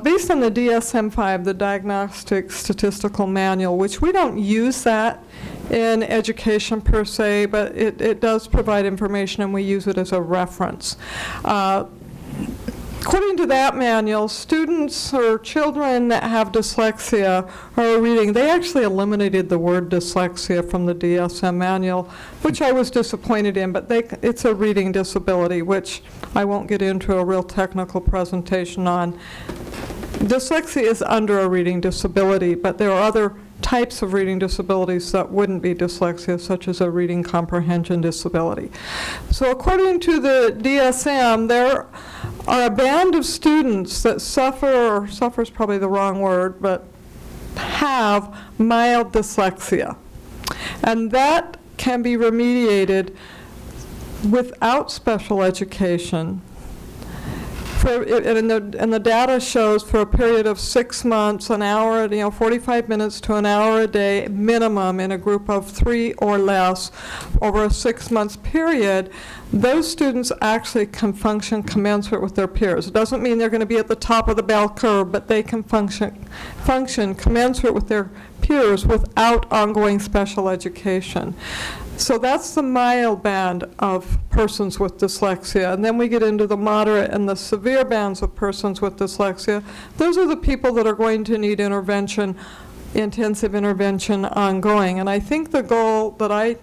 based on the DSM-5, the Diagnostic Statistical Manual, which we don't use that in education per se, but it does provide information, and we use it as a reference. According to that manual, students or children that have dyslexia or reading, they actually eliminated the word dyslexia from the DSM manual, which I was disappointed in, but it's a reading disability, which I won't get into a real technical presentation on. Dyslexia is under a reading disability, but there are other types of reading disabilities that wouldn't be dyslexia, such as a reading comprehension disability. So according to the DSM, there are a band of students that suffer is probably the wrong word, but have mild dyslexia. And that can be remediated without special education and the data shows for a period of 6 months, an hour, 45 minutes to an hour a day minimum in a group of 3 or less over a 6-month period, those students actually can function commensurate with their peers. It doesn't mean they're going to be at the top of the bell curve, but they can function commensurate with their peers without ongoing special education. So that's the mild band of persons with dyslexia. And then we get into the moderate and the severe bands of persons with dyslexia. Those are the people that are going to need intervention, intensive intervention ongoing. And I think the goal that I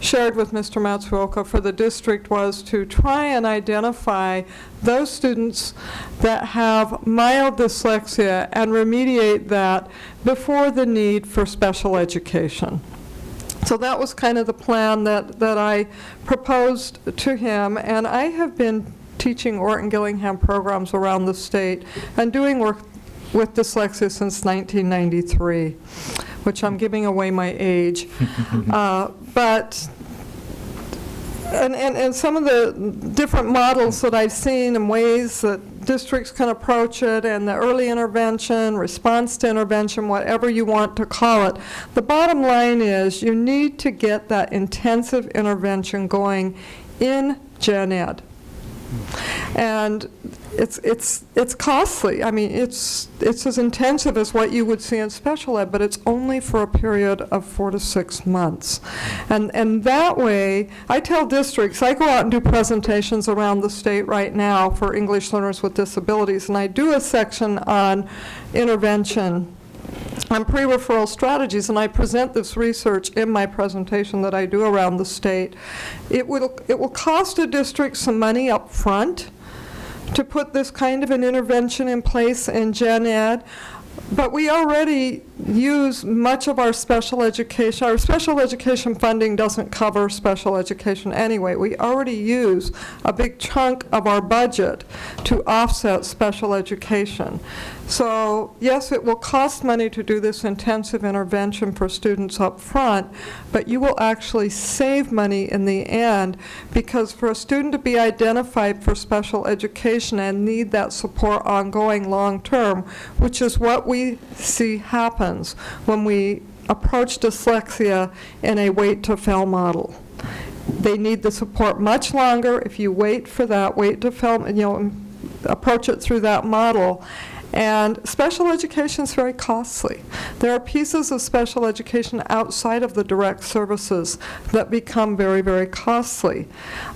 shared with Mr. Matsuoka for the district was to try and identify those students that have mild dyslexia and remediate that before the need for special education. So that was kind of the plan that I proposed to him, and I have been teaching Orton Gillingham programs around the state and doing work with dyslexia since 1993, which I'm giving away my age. And some of the different models that I've seen and ways that districts can approach it, and the early intervention, response to intervention, whatever you want to call it, the bottom line is you need to get that intensive intervention going in Gen Ed. And it's costly. I mean, it's as intensive as what you would see in special ed, but it's only for a period of 4 to 6 months. And that way, I tell districts, I go out and do presentations around the state right now for English learners with disabilities, and I do a section on intervention on pre-referral strategies, and I present this research in my presentation that I do around the state. It will cost a district some money up front to put this kind of an intervention in place in Gen Ed, but we already use much of our special education. Our special education funding doesn't cover special education anyway. We already use a big chunk of our budget to offset special education. So yes, it will cost money to do this intensive intervention for students up front, but you will actually save money in the end, because for a student to be identified for special education and need that support ongoing long term, which is what we see happens when we approach dyslexia in a wait to fail model. They need the support much longer if you wait for that, wait to fail, approach it through that model. And special education is very costly. There are pieces of special education outside of the direct services that become very, very costly.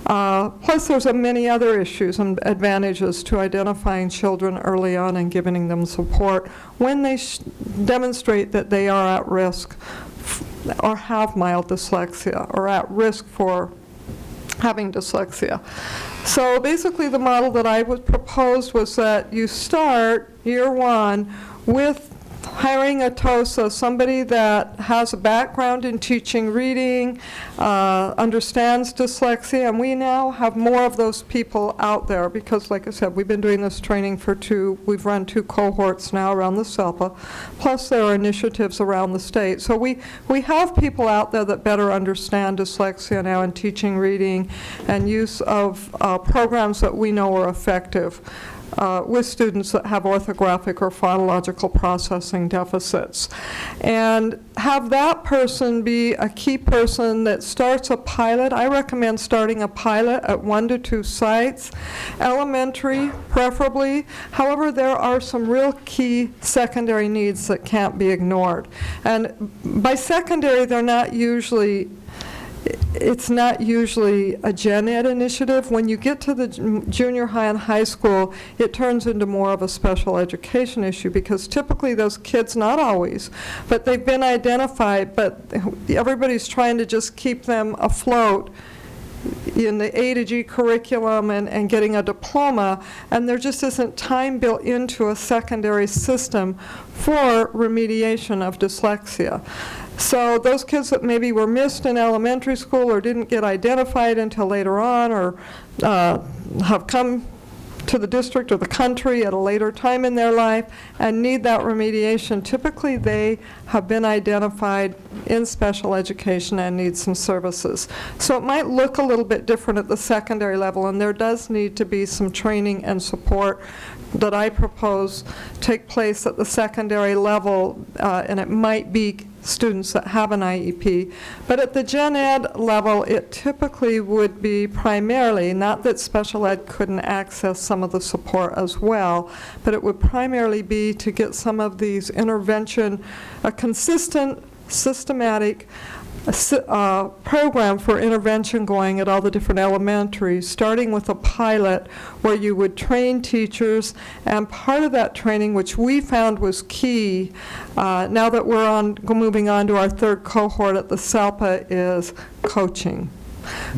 Plus, there's many other issues and advantages to identifying children early on and giving them support when they demonstrate that they are at risk or have mild dyslexia or at risk for having dyslexia. So basically the model that I would propose was that you start year one with hiring a TOSA, somebody that has a background in teaching reading, understands dyslexia, and we now have more of those people out there because, like I said, we've been doing this training we've run 2 cohorts now around the SELPA, plus there are initiatives around the state. So we have people out there that better understand dyslexia now in teaching reading and use of programs that we know are effective with students that have orthographic or phonological processing deficits. And have that person be a key person that starts a pilot. I recommend starting a pilot at 1 to 2 sites, elementary preferably. However, there are some real key secondary needs that can't be ignored. And by secondary, it's not usually a Gen Ed initiative. When you get to the junior high and high school, it turns into more of a special education issue because typically those kids, not always, but they've been identified, but everybody's trying to just keep them afloat in the A to G curriculum and getting a diploma, and there just isn't time built into a secondary system for remediation of dyslexia. So those kids that maybe were missed in elementary school or didn't get identified until later on or have come to the district or the country at a later time in their life and need that remediation, typically they have been identified in special education and need some services. So it might look a little bit different at the secondary level, and there does need to be some training and support that I propose take place at the secondary level, and it might be students that have an IEP. But at the gen ed level, it typically would be primarily, not that special ed couldn't access some of the support as well, but it would primarily be to get some of these intervention, a consistent, systematic program for intervention going at all the different elementaries, starting with a pilot where you would train teachers, and part of that training, which we found was key, now that we're moving on to our third cohort at the SELPA, is coaching.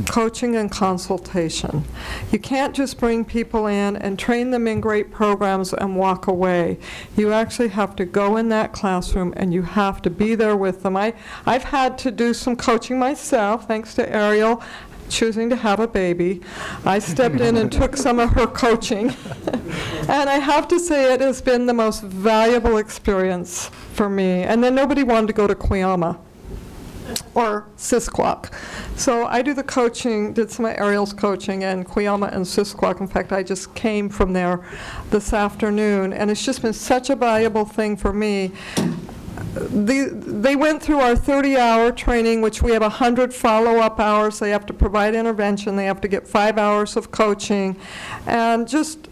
Coaching and consultation. You can't just bring people in and train them in great programs and walk away. You actually have to go in that classroom and you have to be there with them. I've had to do some coaching myself, thanks to Ariel choosing to have a baby. I stepped in and took some of her coaching. And I have to say it has been the most valuable experience for me. And then nobody wanted to go to Cuyama or Sisquoc. So I do the coaching, did some of Ariel's coaching in Cuyama and Sisquoc. In fact, I just came from there this afternoon, and it's just been such a valuable thing for me. They went through our 30-hour training, which we have 100 follow-up hours. They have to provide intervention. They have to get 5 hours of coaching. And just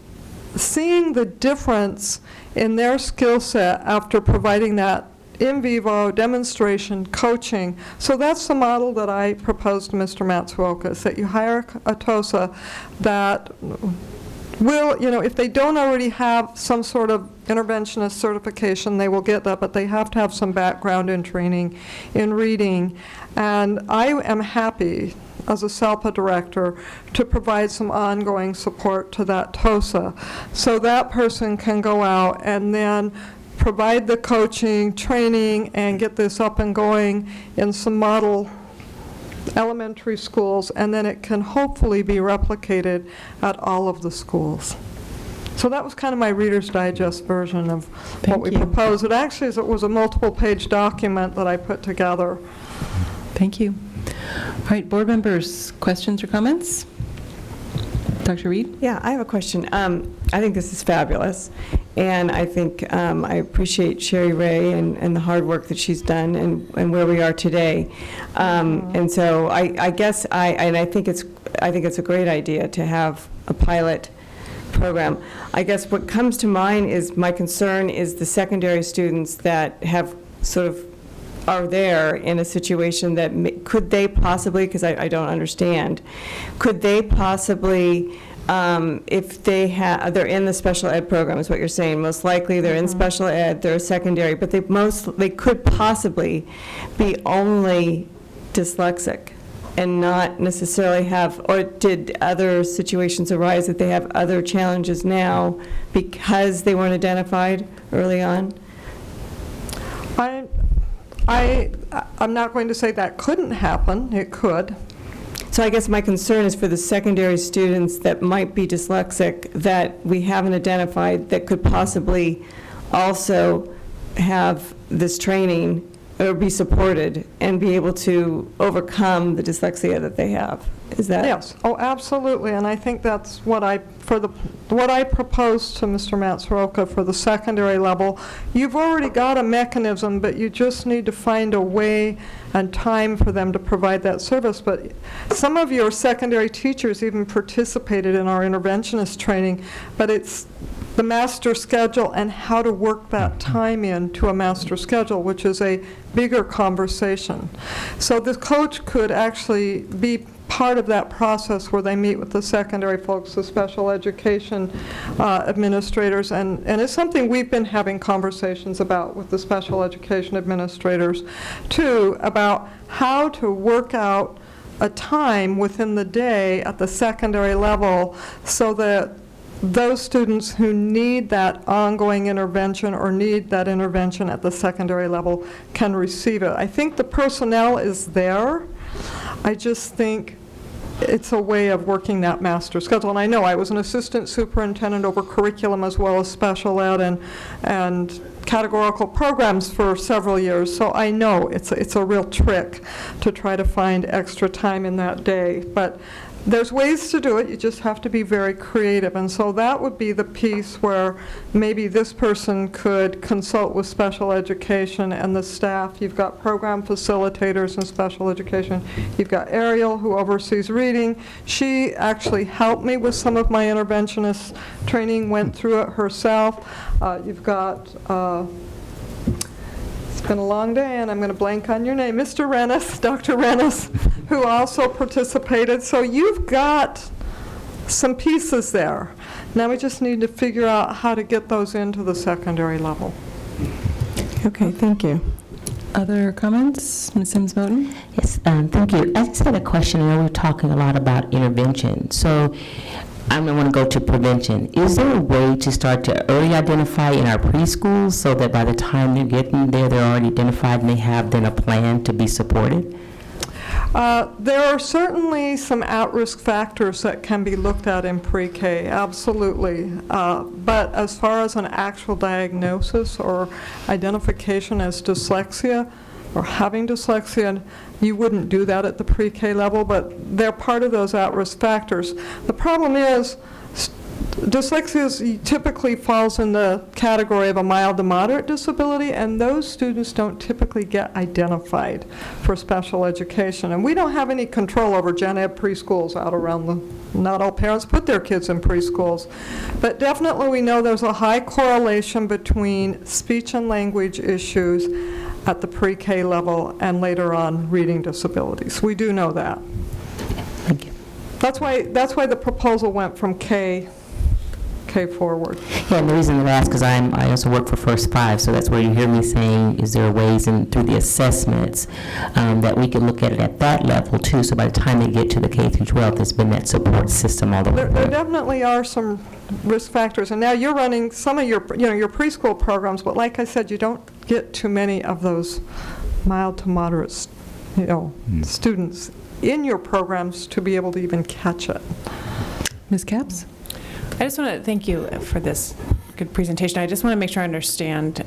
seeing the difference in their skill set after providing that in vivo demonstration coaching. So that's the model that I proposed to Mr. Matsuoka, is that you hire a TOSA that will, if they don't already have some sort of interventionist certification, they will get that, but they have to have some background in training in reading. And I am happy, as a SELPA director, to provide some ongoing support to that TOSA. So that person can go out and then provide the coaching, training, and get this up and going in some model elementary schools, and then it can hopefully be replicated at all of the schools. So that was kind of my Reader's Digest version of what we proposed. It actually was a multiple-page document that I put together. Thank you. All right, board members, questions or comments? Dr. Reed? Yeah, I have a question. I think this is fabulous, and I think I appreciate Sherry Ray and the hard work that she's done and where we are today. And so I guess I think it's a great idea to have a pilot program. I guess what comes to mind is my concern is the secondary students that have sort of are there in a situation that could they possibly, because I don't understand, could they possibly, if they're in the special ed program is what you're saying, most likely they're in special ed, they're secondary, but they could possibly be only dyslexic and not necessarily have, or did other situations arise that they have other challenges now because they weren't identified early on? I'm not going to say that couldn't happen. It could. So I guess my concern is for the secondary students that might be dyslexic that we haven't identified that could possibly also have this training or be supported and be able to overcome the dyslexia that they have. Is that? Yes. Oh, absolutely. And I think that's what I proposed to Mr. Matsuoka for the secondary level. You've already got a mechanism, but you just need to find a way and time for them to provide that service. But some of your secondary teachers even participated in our interventionist training, but it's the master schedule and how to work that time into a master schedule, which is a bigger conversation. So the coach could actually be part of that process where they meet with the secondary folks, the special education administrators, and it's something we've been having conversations about with the special education administrators too, about how to work out a time within the day at the secondary level so that those students who need that ongoing intervention or need that intervention at the secondary level can receive it. I think the personnel is there. I just think it's a way of working that master schedule. And I know I was an assistant superintendent over curriculum as well as special ed and categorical programs for several years, so I know it's a real trick to try to find extra time in that day. But there's ways to do it, you just have to be very creative. And so that would be the piece where maybe this person could consult with special education and the staff. You've got program facilitators in special education. You've got Ariel, who oversees reading. She actually helped me with some of my interventionist training, went through it herself. You've got, it's been a long day, and I'm going to blank on your name, Mr. Rennis, Dr. Rennis, who also participated. So you've got some pieces there. Now we just need to figure out how to get those into the secondary level. Okay, thank you. Other comments? Ms. Sims-Moten? Yes, thank you. I just had a question. I know we're talking a lot about intervention. So I'm going to want to go to prevention. Is there a way to start to early identify in our preschools so that by the time you get them there, they're already identified and they have then a plan to be supported? There are certainly some at-risk factors that can be looked at in pre-K, absolutely. But as far as an actual diagnosis or identification as dyslexia or having dyslexia, you wouldn't do that at the pre-K level, but they're part of those at-risk factors. The problem is dyslexia typically falls in the category of a mild to moderate disability, and those students don't typically get identified for special education. And we don't have any control over gen ed preschools out around not all parents put their kids in preschools. But definitely we know there's a high correlation between speech and language issues at the pre-K level and later on reading disabilities. We do know that. Thank you. That's why the proposal went from K forward. Yeah, and the reason I ask is I also work for First Five, so that's where you hear me saying, is there ways through the assessments that we can look at it at that level too, so by the time they get to the K through 12, there's been that support system all the way. There definitely are some risk factors, and now you're running some of your preschool programs, but like I said, you don't get too many of those mild to moderate students in your programs to be able to even catch it. Ms. Capps? I just want to thank you for this good presentation. I just want to make sure I understand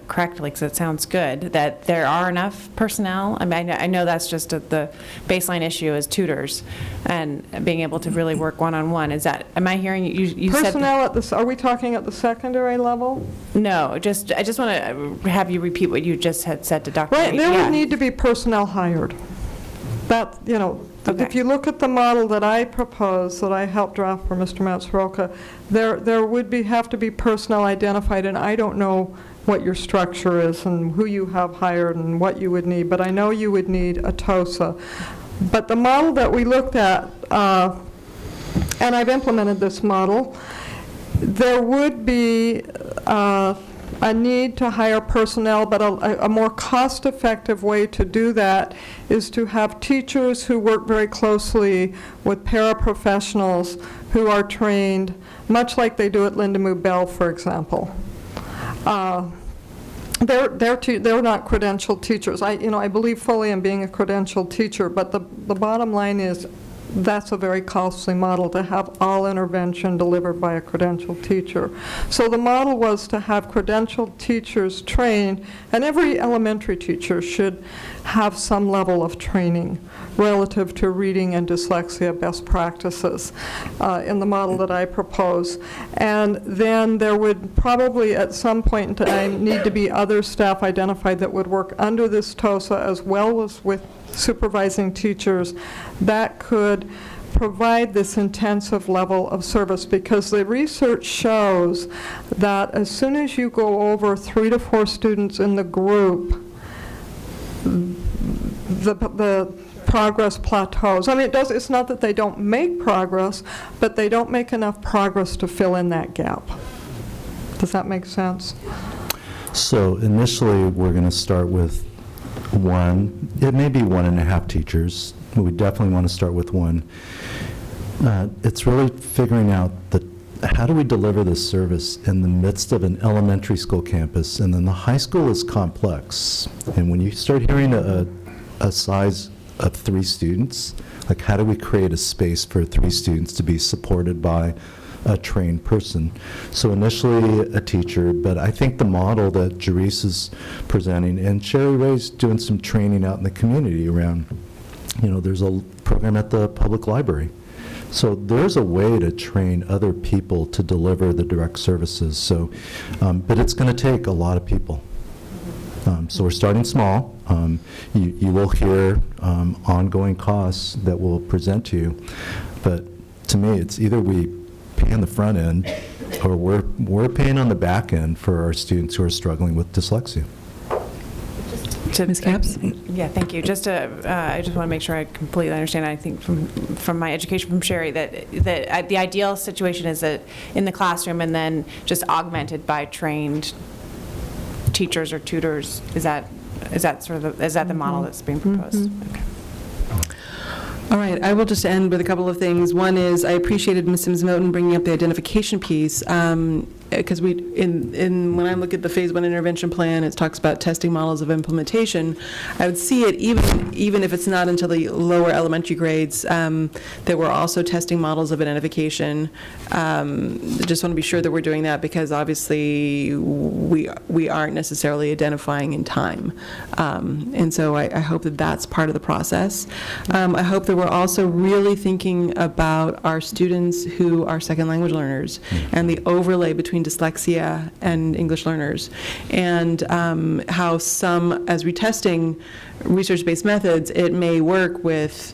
correctly, because it sounds good, that there are enough personnel. I mean, I know that's just the baseline issue is tutors and being able to really work one-on-one. Is that, am I hearing you personnel said are we talking at the secondary level? No, I just want to have you repeat what you just had said to Dr. Right, there would need to be personnel hired. That, okay. If you look at the model that I proposed, that I helped draft for Mr. Matsuroka, there would have to be personnel identified, and I don't know what your structure is and who you have hired and what you would need, but I know you would need a TOSA. But the model that we looked at, and I've implemented this model, there would be a need to hire personnel, but a more cost-effective way to do that is to have teachers who work very closely with paraprofessionals who are trained, much like they do at Linda Moo Bell, for example. They're not credentialed teachers. I believe fully in being a credentialed teacher, but the bottom line is that's a very costly model to have all intervention delivered by a credentialed teacher. So the model was to have credentialed teachers trained, and every elementary teacher should have some level of training relative to reading and dyslexia best practices in the model that I propose. And then there would probably at some point in time need to be other staff identified that would work under this TOSA as well as with supervising teachers that could provide this intensive level of service, because the research shows that as soon as you go over 3 to 4 students in the group, the progress plateaus. I mean, it's not that they don't make progress, but they don't make enough progress to fill in that gap. Does that make sense? So initially, we're going to start with one. It may be 1.5 teachers. We definitely want to start with one. It's really figuring out how do we deliver this service in the midst of an elementary school campus, and then the high school is complex. And when you start hearing a size of 3 students. Like, how do we create a space for 3 students to be supported by a trained person? So initially a teacher, but I think the model that Jerice is presenting, and Sherry Ray's doing some training out in the community around, there's a program at the public library. So there's a way to train other people to deliver the direct services. So, but it's going to take a lot of people. So we're starting small. You will hear ongoing costs that we'll present to you. But to me, it's either we pay on the front end or we're paying on the back end for our students who are struggling with dyslexia. Ms. Capps? Yeah, thank you. I just want to make sure I completely understand. I think from my education from Sherry that the ideal situation is that in the classroom and then just augmented by trained teachers or tutors. Is that the model that's being proposed? Okay. All right, I will just end with a couple of things. One is I appreciated Ms. Sims-Moten bringing up the identification piece, because when I look at the Phase 1 intervention plan, it talks about testing models of implementation. I would see it even if it's not until the lower elementary grades, that we're also testing models of identification. Just want to be sure that we're doing that, because obviously we aren't necessarily identifying in time. And so I hope that that's part of the process. I hope that we're also really thinking about our students who are second language learners and the overlay between dyslexia and English learners, and how some, as retesting research-based methods, it may work with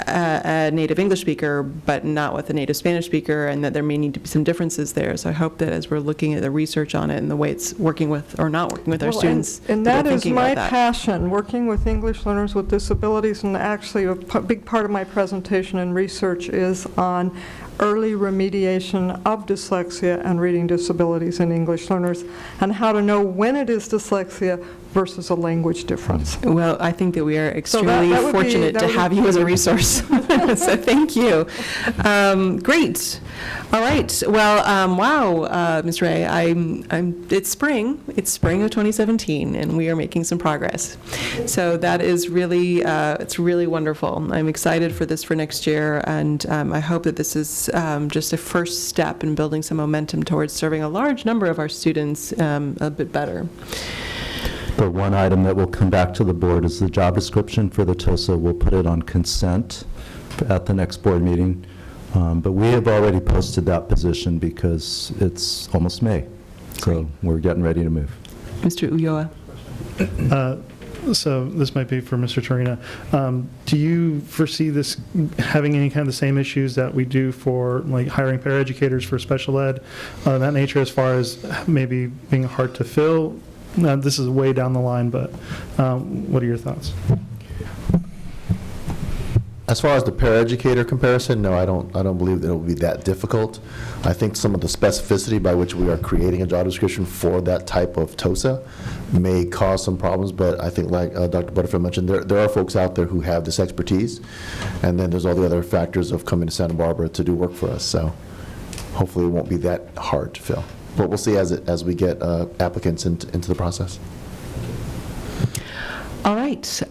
a native English speaker, but not with a native Spanish speaker, and that there may need to be some differences there. So I hope that as we're looking at the research on it and the way it's working with or not working with our students, and that is my passion, working with English learners with disabilities, and actually a big part of my presentation and research is on early remediation of dyslexia and reading disabilities in English learners, and how to know when it is dyslexia versus a language difference. Well, I think that we are extremely fortunate to have you as a resource. So thank you. Great. All right. Well, wow, Ms. Ray, it's spring. It's spring of 2017, and we are making some progress. So that is really, it's really wonderful. I'm excited for this for next year, and I hope that this is just a first step in building some momentum towards serving a large number of our students a bit better. The one item that will come back to the board is the job description for the TOSA. We'll put it on consent at the next board meeting. But we have already posted that position because it's almost May. So we're getting ready to move. Mr. Ulloa. So this might be for Mr. Torina. Do you foresee this having any kind of the same issues that we do for like hiring paraeducators for special ed, that nature, as far as maybe being hard to fill? This is way down the line, but what are your thoughts? As far as the paraeducator comparison, no, I don't believe that it will be that difficult. I think some of the specificity by which we are creating a job description for that type of TOSA may cause some problems, but I think, like Dr. Butterfield mentioned, there are folks out there who have this expertise, and then there's all the other factors of coming to Santa Barbara to do work for us, so hopefully it won't be that hard to fill. But we'll see as we get applicants into the process. All right.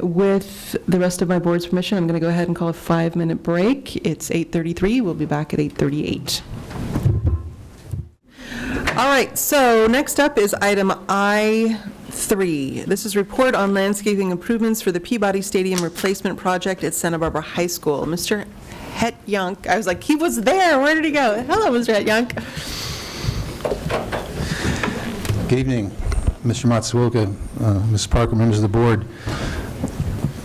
With the rest of my board's permission, I'm going to go ahead and call a 5-minute break. It's 8:33. We'll be back at 8:38. All right. So next up is item I3. This is report on landscaping improvements for the Peabody Stadium replacement project at Santa Barbara High School. Mr. Het-Yunk. I was like, he was there. Where did he go? Hello, Mr. Het-Yunk. Good evening, Mr. Matsuoka, Ms. Parker, members of the board.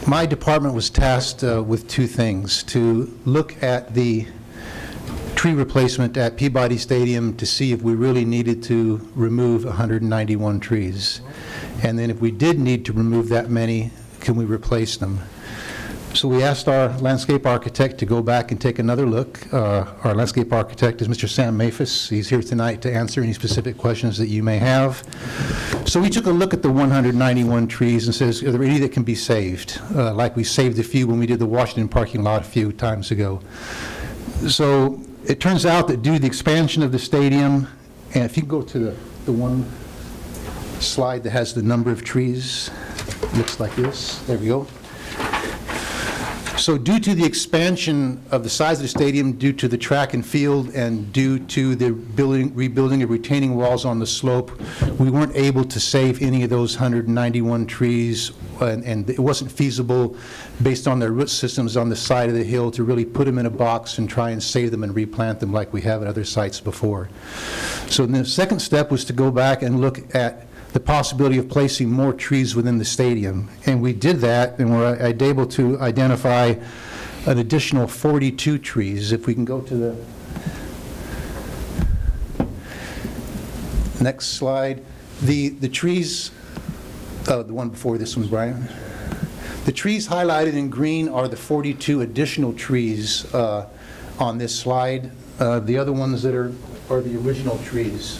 My department was tasked with two things: to look at the tree replacement at Peabody Stadium to see if we really needed to remove 191 trees, and then if we did need to remove that many, can we replace them? So we asked our landscape architect to go back and take another look. Our landscape architect is Mr. Sam Maphis. He's here tonight to answer any specific questions that you may have. So we took a look at the 191 trees and says, are there any that can be saved? Like we saved a few when we did the Washington parking lot a few times ago. So it turns out that due to the expansion of the stadium, and if you go to the one slide that has the number of trees, looks like this. There we go. So due to the expansion of the size of the stadium, due to the track and field, and due to the rebuilding of retaining walls on the slope, we weren't able to save any of those 191 trees, and it wasn't feasible, based on their root systems on the side of the hill, to really put them in a box and try and save them and replant them like we have at other sites before. So the second step was to go back and look at the possibility of placing more trees within the stadium. And we did that, and were able to identify an additional 42 trees. If we can go to the next slide. The trees, the one before this one, Brian. The trees highlighted in green are the 42 additional trees on this slide. The other ones that are the original trees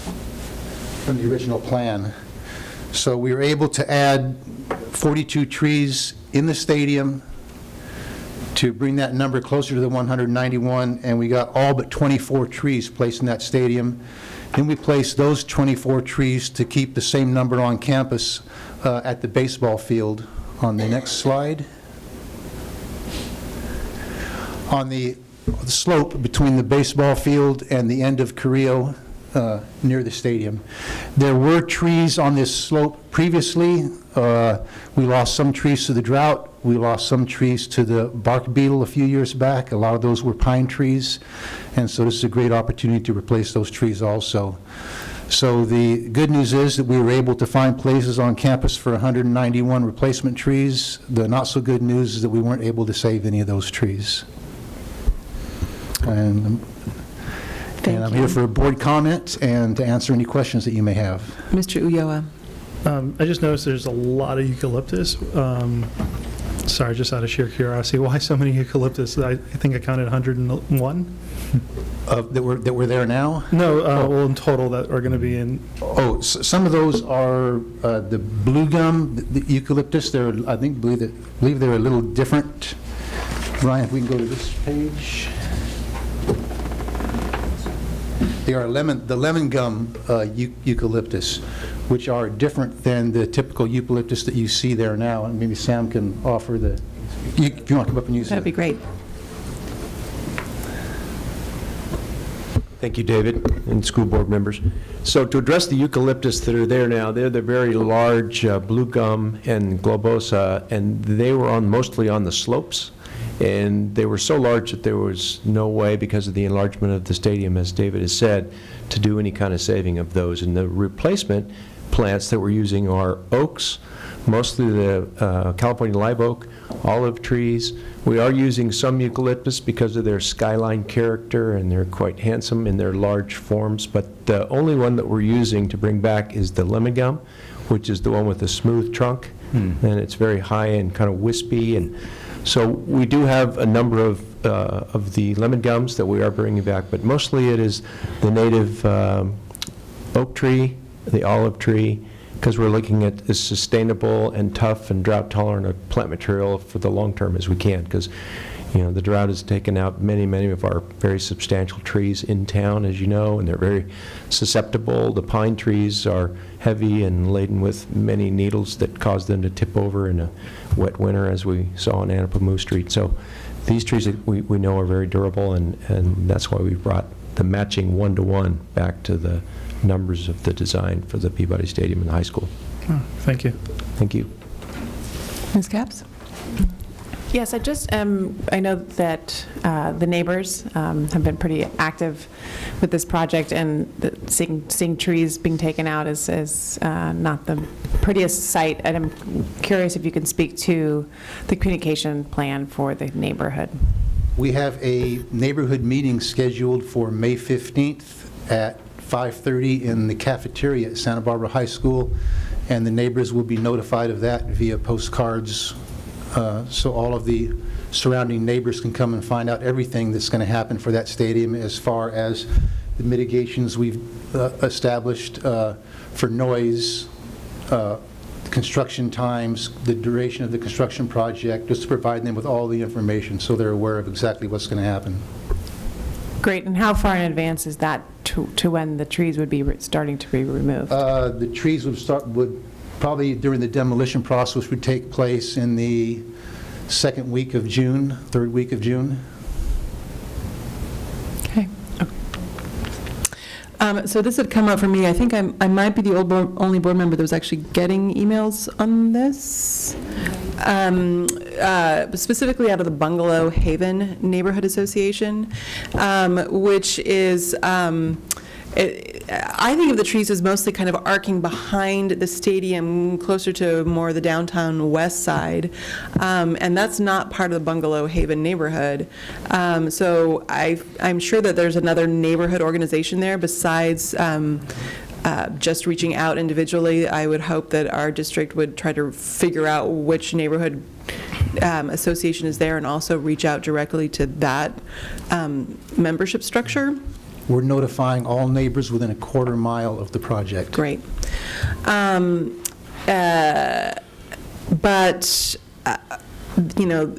from the original plan. So we were able to add 42 trees in the stadium to bring that number closer to the 191, and we got all but 24 trees placed in that stadium. Then we placed those 24 trees to keep the same number on campus at the baseball field. On the next slide. On the slope between the baseball field and the end of Carrillo, near the stadium. There were trees on this slope previously. We lost some trees to the drought. We lost some trees to the bark beetle a few years back. A lot of those were pine trees, and so this is a great opportunity to replace those trees also. So the good news is that we were able to find places on campus for 191 replacement trees. The not so good news is that we weren't able to save any of those trees. And I'm here for a board comment and to answer any questions that you may have. Mr. Ulloa. I just noticed there's a lot of eucalyptus. Sorry, just out of sheer curiosity, why so many eucalyptus? I think I counted 101. That were there now? No, well, in total that are going to be in. Oh, some of those are the blue gum, the eucalyptus. They're, I believe they're a little different. Ryan, if we can go to this page. They are the lemon gum eucalyptus, which are different than the typical eucalyptus that you see there now. And maybe Sam can offer the, if you want to come up and use it. That'd be great. Thank you, David, and school board members. So to address the eucalyptus that are there now, they're the very large blue gum and globosa, and they were mostly on the slopes. And they were so large that there was no way, because of the enlargement of the stadium, as David has said, to do any kind of saving of those. And the replacement plants that we're using are oaks, mostly the California live oak, olive trees. We are using some eucalyptus because of their skyline character, and they're quite handsome in their large forms. But the only one that we're using to bring back is the lemon gum, which is the one with the smooth trunk. And it's very high and kind of wispy. And so we do have a number of the lemon gums that we are bringing back, but mostly it is the native oak tree, the olive tree, because we're looking at as sustainable and tough and drought tolerant a plant material for the long term as we can, because the drought has taken out many of our very substantial trees in town, as you know, and they're very susceptible. The pine trees are heavy and laden with many needles that cause them to tip over in a wet winter, as we saw on Anapamoo Street. So these trees we know are very durable, and that's why we brought the matching 1-to-1 back to the numbers of the design for the Peabody Stadium and the high school. Oh, thank you. Thank you. Ms. Capps? Yes, I know that the neighbors have been pretty active with this project, and seeing trees being taken out is not the prettiest sight. And I'm curious if you can speak to the communication plan for the neighborhood. We have a neighborhood meeting scheduled for May 15th at 5:30 in the cafeteria at Santa Barbara High School, and the neighbors will be notified of that via postcards. So all of the surrounding neighbors can come and find out everything that's going to happen for that stadium, as far as the mitigations we've established for noise, construction times, the duration of the construction project, just to provide them with all the information so they're aware of exactly what's going to happen. Great. And how far in advance is that to when the trees would be starting to be removed? The trees would probably during the demolition process would take place in the second week of June, third week of June. Okay. So this had come up for me. I think I might be the only board member that was actually getting emails on this, specifically out of the Bungalow Haven Neighborhood Association, which is, I think of the trees as mostly kind of arcing behind the stadium, closer to more the downtown west side, and that's not part of the Bungalow Haven neighborhood. So I'm sure that there's another neighborhood organization there besides just reaching out individually. I would hope that our district would try to figure out which neighborhood association is there and also reach out directly to that membership structure. We're notifying all neighbors within a quarter mile of the project. Great. But, you know,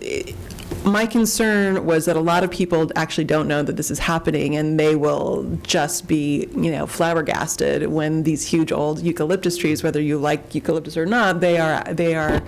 my concern was that a lot of people actually don't know that this is happening, and they will just be, you know, flabbergasted when these huge old eucalyptus trees, whether you like eucalyptus or not, they are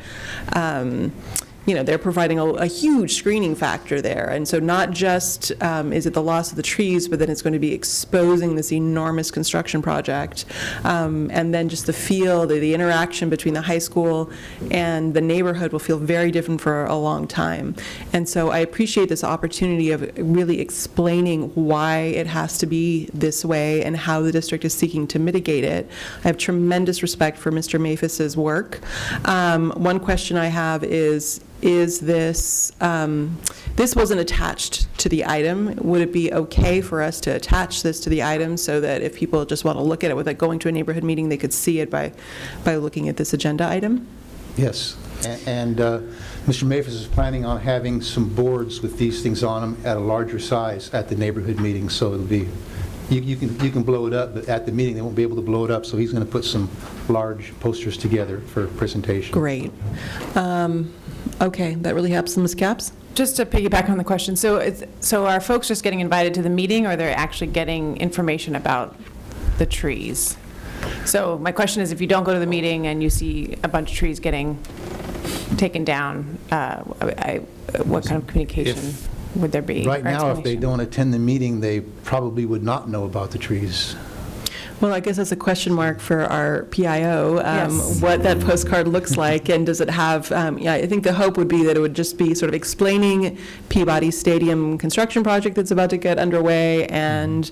you know, they're providing a huge screening factor there. And so not just is it the loss of the trees, but then it's going to be exposing this enormous construction project. And then just the feel, the interaction between the high school and the neighborhood will feel very different for a long time. And so I appreciate this opportunity of really explaining why it has to be this way and how the district is seeking to mitigate it. I have tremendous respect for Mr. Mafis's work. One question I have is this, this wasn't attached to the item. Would it be okay for us to attach this to the item so that if people just want to look at it without going to a neighborhood meeting, they could see it by looking at this agenda item? Yes, and Mr. Mafis is planning on having some boards with these things on them at a larger size at the neighborhood meeting, so it'll be, you can blow it up, but at the meeting they won't be able to blow it up, so he's going to put some large posters together for presentation. Great. Okay, that really helps. Ms. Capps? Just to piggyback on the question, so are folks just getting invited to the meeting, or they're actually getting information about the trees? So my question is, if you don't go to the meeting and you see a bunch of trees getting taken down, what kind of communication would there be? Right now, if they don't attend the meeting, they probably would not know about the trees. Well, I guess that's a question mark for our PIO, Yes. what that postcard looks like, and does it have, yeah, I think the hope would be that it would just be sort of explaining Peabody Stadium construction project that's about to get underway and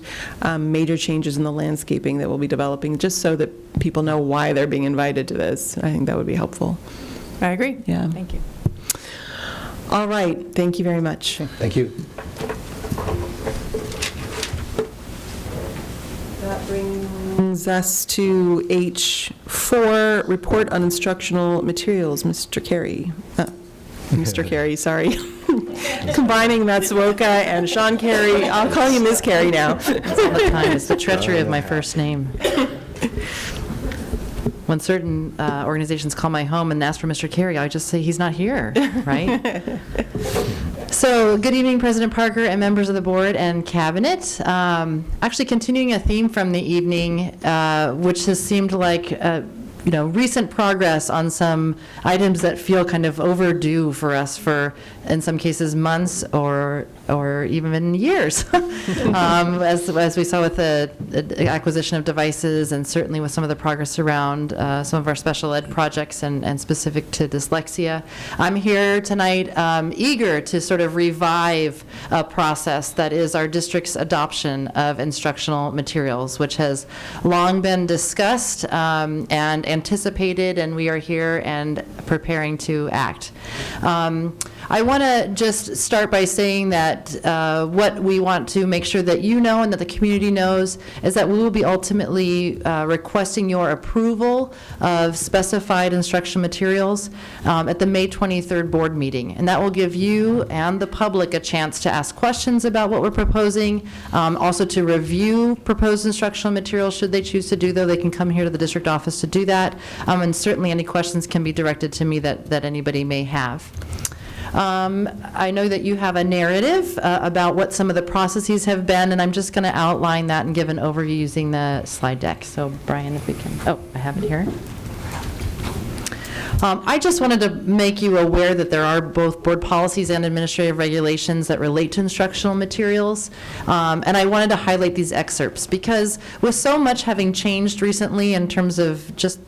major changes in the landscaping that we'll be developing, just so that people know why they're being invited to this. I think that would be helpful. I agree. Yeah. Thank you. All right. Thank you very much. Thank you. That brings us to H4, report on instructional materials. Mr. Carey. Mr. Carey, sorry. Combining Matsuoka and Sean Carey. I'll call you Ms. Carey now. It's all the time. It's the treachery of my first name. When certain organizations call my home and ask for Mr. Carey, I just say he's not here, right? So, good evening, President Parker and members of the board and cabinet. Actually, continuing a theme from the evening, which has seemed like recent progress on some items that feel kind of overdue for us for, in some cases, months or even years, as we saw with the acquisition of devices, and certainly with some of the progress around some of our special ed projects and specific to dyslexia. I'm here tonight eager to sort of revive a process that is our district's adoption of instructional materials, which has long been discussed and anticipated, and we are here and preparing to act. I want to just start by saying that what we want to make sure that you know and that the community knows is that we will be ultimately requesting your approval of specified instructional materials at the May 23rd board meeting. And that will give you and the public a chance to ask questions about what we're proposing, also to review proposed instructional materials should they choose to do though. They can come here to the district office to do that. And certainly any questions can be directed to me that anybody may have. I know that you have a narrative about what some of the processes have been, and I'm just going to outline that and give an overview using the slide deck. So, Brian, if we can, I have it here. I just wanted to make you aware that there are both board policies and administrative regulations that relate to instructional materials. And I wanted to highlight these excerpts because with so much having changed recently in terms of just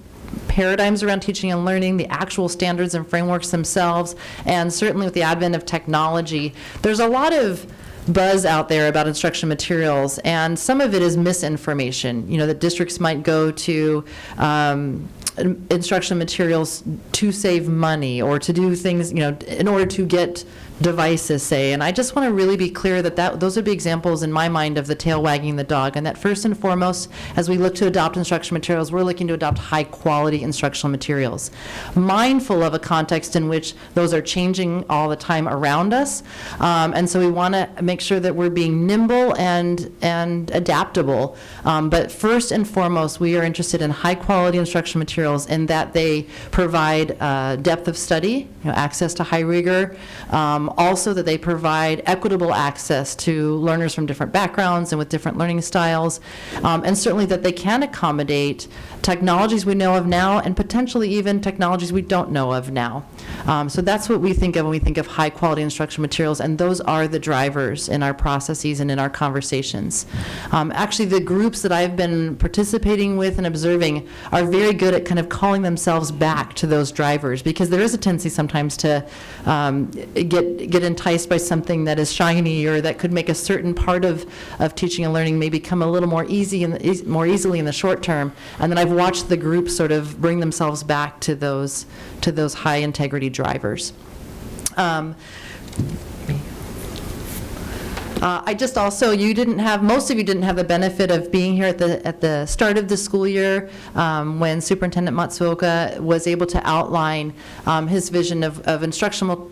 paradigms around teaching and learning, the actual standards and frameworks themselves, and certainly with the advent of technology, there's a lot of buzz out there about instructional materials, and some of it is misinformation. You know, that districts might go to instructional materials to save money or to do things, you know, in order to get devices, say. And I just want to really be clear that those would be examples in my mind of the tail wagging the dog, and that first and foremost, as we look to adopt instructional materials, we're looking to adopt high quality instructional materials, mindful of a context in which those are changing all the time around us. And so we want to make sure that we're being nimble and adaptable. But first and foremost, we are interested in high quality instructional materials in that they provide depth of study, you know, access to high rigor, also that they provide equitable access to learners from different backgrounds and with different learning styles, and certainly that they can accommodate technologies we know of now and potentially even technologies we don't know of now. So that's what we think of when we think of high quality instructional materials, and those are the drivers in our processes and in our conversations. Actually, the groups that I've been participating with and observing are very good at kind of calling themselves back to those drivers, because there is a tendency sometimes to get enticed by something that is shiny or that could make a certain part of teaching and learning maybe come a little more more easily in the short term. And then I've watched the group sort of bring themselves back to those high integrity drivers. I just also, most of you didn't have the benefit of being here at the start of the school year when Superintendent Matsuoka was able to outline his vision of instructional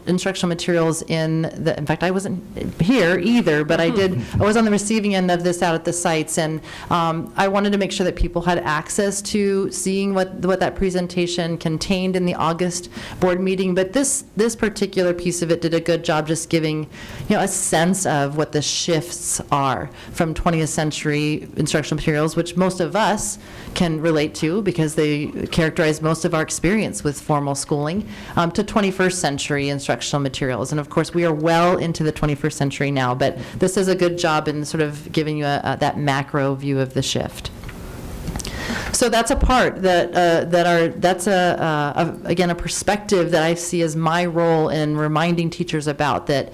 materials in fact, I wasn't here either, but I was on the receiving end of this out at the sites, and I wanted to make sure that people had access to seeing what that presentation contained in the August board meeting. But this particular piece of it did a good job just giving, you know, a sense of what the shifts are from 20th century instructional materials, which most of us can relate to because they characterize most of our experience with formal schooling, to 21st century instructional materials. And of course, we are well into the 21st century now, but this is a good job in sort of giving you that macro view of the shift. So that's a part that's again, a perspective that I see as my role in reminding teachers about, that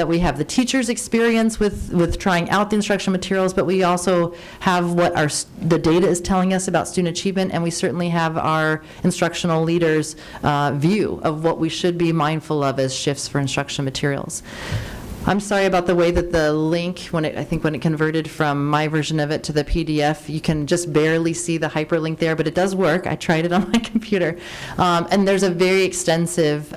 we have the teacher's experience with trying out the instructional materials, but we also have what the data is telling us about student achievement, and we certainly have our instructional leaders' view of what we should be mindful of as shifts for instructional materials. I'm sorry about the way that the link, I think when it converted from my version of it to the PDF, you can just barely see the hyperlink there, but it does work. I tried it on my computer. And there's a very extensive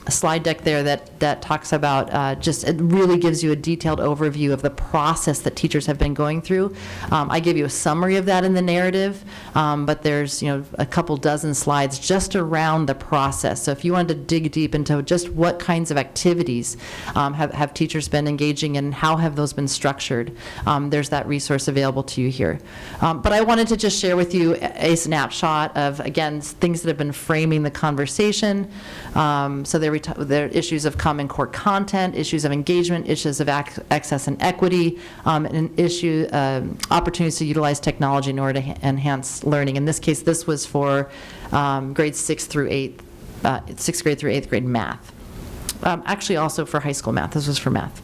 slide deck there that talks about it really gives you a detailed overview of the process that teachers have been going through. I give you a summary of that in the narrative, but there's, a couple dozen slides just around the process. So if you wanted to dig deep into just what kinds of activities have teachers been engaging in, how have those been structured, there's that resource available to you here. But I wanted to just share with you a snapshot of, again, things that have been framing the conversation. So there are issues of Common Core content, issues of engagement, issues of access and equity, and opportunities to utilize technology in order to enhance learning. In this case, this was for grades 6th grade through 8th grade math. Actually, also for high school math. This was for math.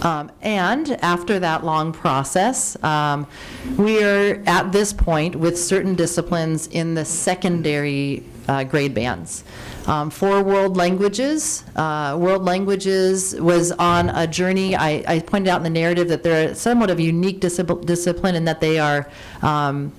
And after that long process, we are at this point with certain disciplines in the secondary grade bands. For world languages was on a journey. I pointed out in the narrative that they're somewhat of a unique discipline in that they're an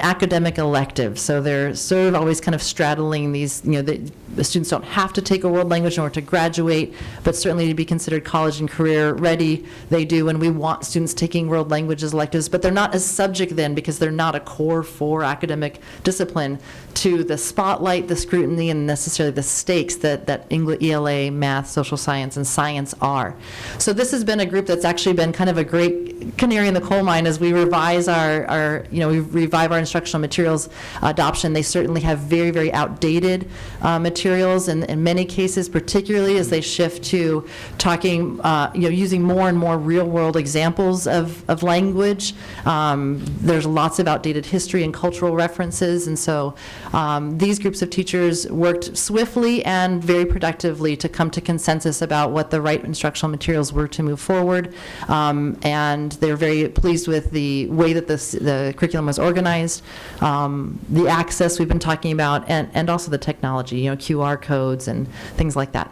academic elective, so they're sort of always kind of straddling these, the students don't have to take a world language in order to graduate, but certainly to be considered college and career ready, they do, and we want students taking world languages electives, but they're not as subject then because they're not a core 4 academic discipline to the spotlight, the scrutiny, and necessarily the stakes that English, ELA, math, social science, and science are. So this has been a group that's actually been kind of a great canary in the coal mine as we revise survive our instructional materials adoption. They certainly have very, very outdated materials in many cases, particularly as they shift to talking, using more and more real-world examples of language. There's lots of outdated history and cultural references, and so these groups of teachers worked swiftly and very productively to come to consensus about what the right instructional materials were to move forward, and they're very pleased with the way that the curriculum was organized, the access we've been talking about, and also the technology, QR codes and things like that.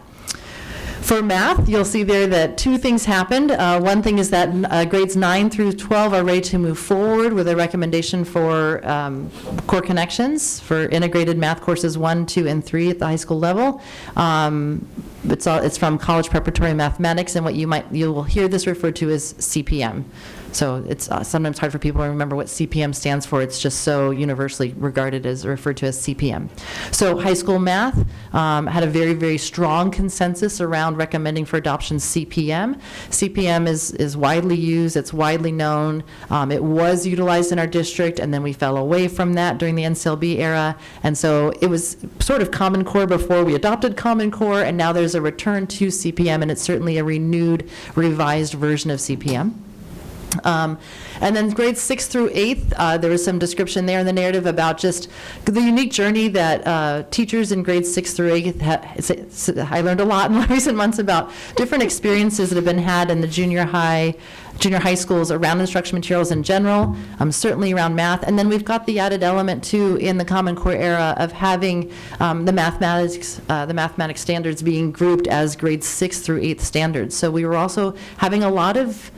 For math, you'll see there that two things happened. One thing is that grades 9 through 12 are ready to move forward with a recommendation for core connections for integrated math courses 1, 2, and 3 at the high school level. It's from college preparatory mathematics, and you will hear this referred to as CPM. So it's sometimes hard for people to remember what CPM stands for. It's just so universally regarded as referred to as CPM. So high school math had a very, very strong consensus around recommending for adoption CPM. CPM is widely used. It's widely known. It was utilized in our district, and then we fell away from that during the NCLB era. And so it was sort of Common Core before we adopted Common Core, and now there's a return to CPM, and it's certainly a renewed, revised version of CPM. And then grades 6 through 8th, there was some description there in the narrative about just the unique journey that teachers in grades 6 through 8th I learned a lot in recent months about different experiences that have been had in the junior high schools around instruction materials in general, certainly around math. And then we've got the added element too in the Common Core era of having the mathematics standards being grouped as grades 6 through 8th standards. So we were also having a lot of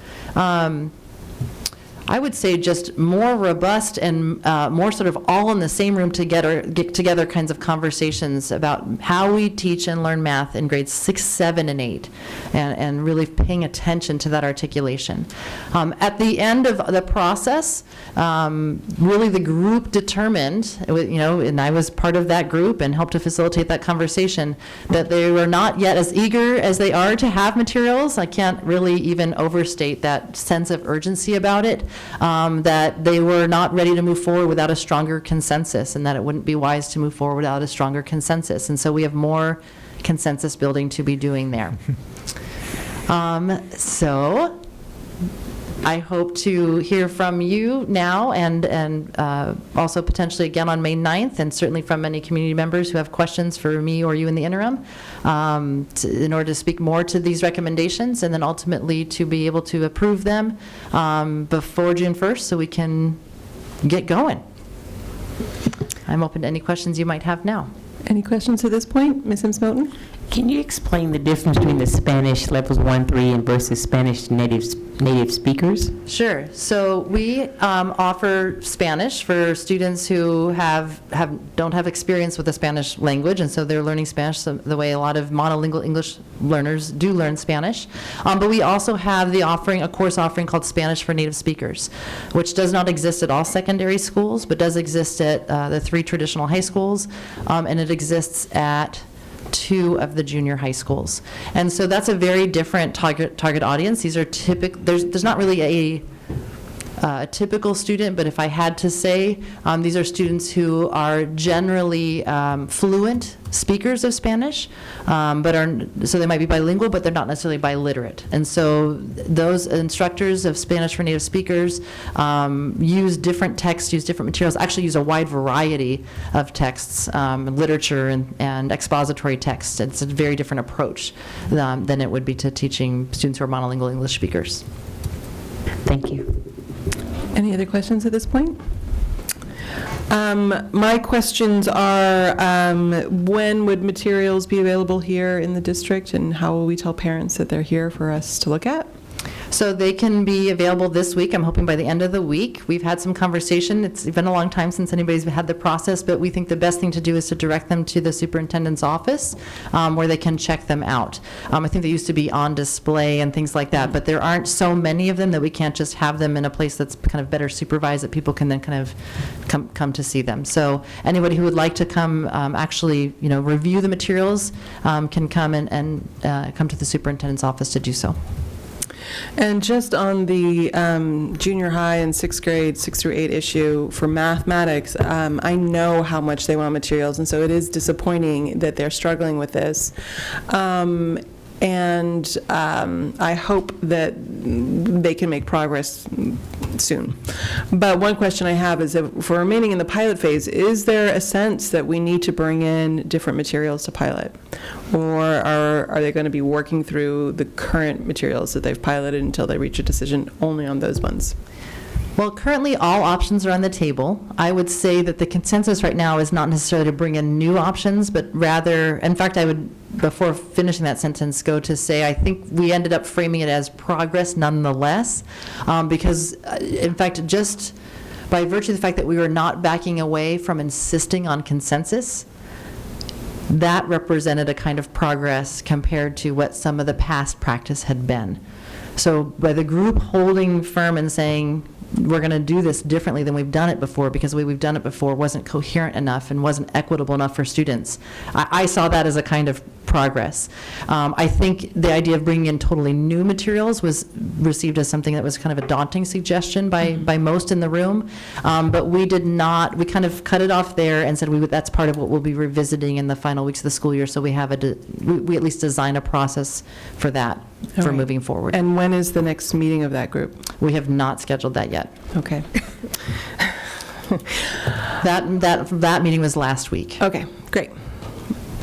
I would say just more robust and more sort of all in the same room get together kinds of conversations about how we teach and learn math in grades 6, 7, and 8, and really paying attention to that articulation. At the end of the process, really the group determined, and I was part of that group and helped to facilitate that conversation, that they were not yet as eager as they are to have materials. I can't really even overstate that sense of urgency about it. That they were not ready to move forward without a stronger consensus, and that it wouldn't be wise to move forward without a stronger consensus. And so we have more consensus building to be doing there. So I hope to hear from you now and also potentially again on May 9th, and certainly from many community members who have questions for me or you in the interim, in order to speak more to these recommendations and then ultimately to be able to approve them before June 1st so we can get going. I'm open to any questions you might have now. Any questions at this point? Ms. Sims-Moten? Can you explain the difference between the Spanish levels 1, 3 and versus Spanish native speakers? Sure. So we offer Spanish for students who don't have experience with the Spanish language, and so they're learning Spanish the way a lot of monolingual English learners do learn Spanish. But we also have a course offering called Spanish for Native Speakers, which does not exist at all secondary schools, but does exist at the 3 traditional high schools, and it exists at 2 of the junior high schools. And so that's a very different target audience. These are there's not really a typical student, but if I had to say, these are students who are generally fluent speakers of Spanish, so they might be bilingual, but they're not necessarily biliterate. And so those instructors of Spanish for native speakers use different texts, use different materials, actually use a wide variety of texts, literature and expository texts. It's a very different approach than it would be to teaching students who are monolingual English speakers. Thank you. Any other questions at this point? My questions are, when would materials be available here in the district, and how will we tell parents that they're here for us to look at? So they can be available this week, I'm hoping by the end of the week. We've had some conversation. It's been a long time since anybody's had the process, but we think the best thing to do is to direct them to the superintendent's office where they can check them out. I think they used to be on display and things like that, but there aren't so many of them that we can't just have them in a place that's kind of better supervised that people can then kind of come to see them. So anybody who would like to come actually review the materials can come and come to the superintendent's office to do so. And just on the junior high and sixth grade, 6 through 8 issue for mathematics, I know how much they want materials, and so it is disappointing that they're struggling with this. And I hope that they can make progress soon. But one question I have is, if we're remaining in the pilot phase, is there a sense that we need to bring in different materials to pilot? Or are they going to be working through the current materials that they've piloted until they reach a decision only on those ones? Well, currently, all options are on the table. I would say that the consensus right now is not necessarily to bring in new options, but rather, in fact, I would, before finishing that sentence, go to say I think we ended up framing it as progress nonetheless, because, in fact, just by virtue of the fact that we were not backing away from insisting on consensus, that represented a kind of progress compared to what some of the past practice had been. So by the group holding firm and saying, we're going to do this differently than we've done it before because the way we've done it before wasn't coherent enough and wasn't equitable enough for students. I saw that as a kind of progress. I think the idea of bringing in totally new materials was received as something that was kind of a daunting suggestion by most in the room, but we did not, we kind of cut it off there and said that's part of what we'll be revisiting in the final weeks of the school year, so we have we at least design a process for that, for moving forward. And when is the next meeting of that group? We have not scheduled that yet. Okay. That meeting was last week. Okay, great.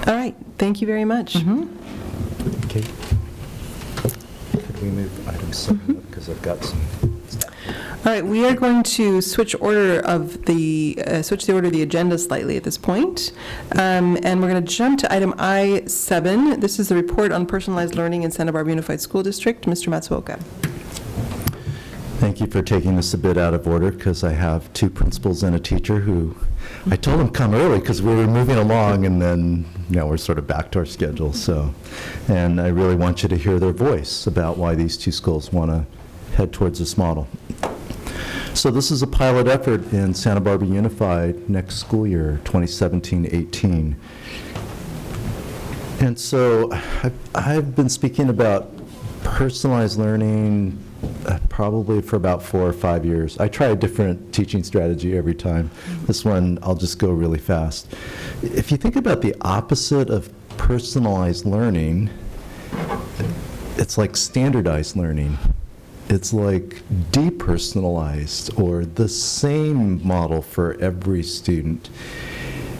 All right, thank you very much. Okay. Could we move item 7 up, because I've got some stuff. All right, we are going to switch the order of the agenda slightly at this point, and we're going to jump to item I-7. This is the report on personalized learning in Santa Barbara Unified School District. Mr. Matsuoka. Thank you for taking this a bit out of order, because I have 2 principals and a teacher who I told them come early because we were moving along, and then now we're sort of back to our schedule. So, and I really want you to hear their voice about why these 2 schools want to head towards this model. So this is a pilot effort in Santa Barbara Unified next school year, 2017-18. And so I've been speaking about personalized learning probably for about 4 or 5 years. I try a different teaching strategy every time. This one, I'll just go really fast. If you think about the opposite of personalized learning, it's like standardized learning. It's like depersonalized, or the same model for every student.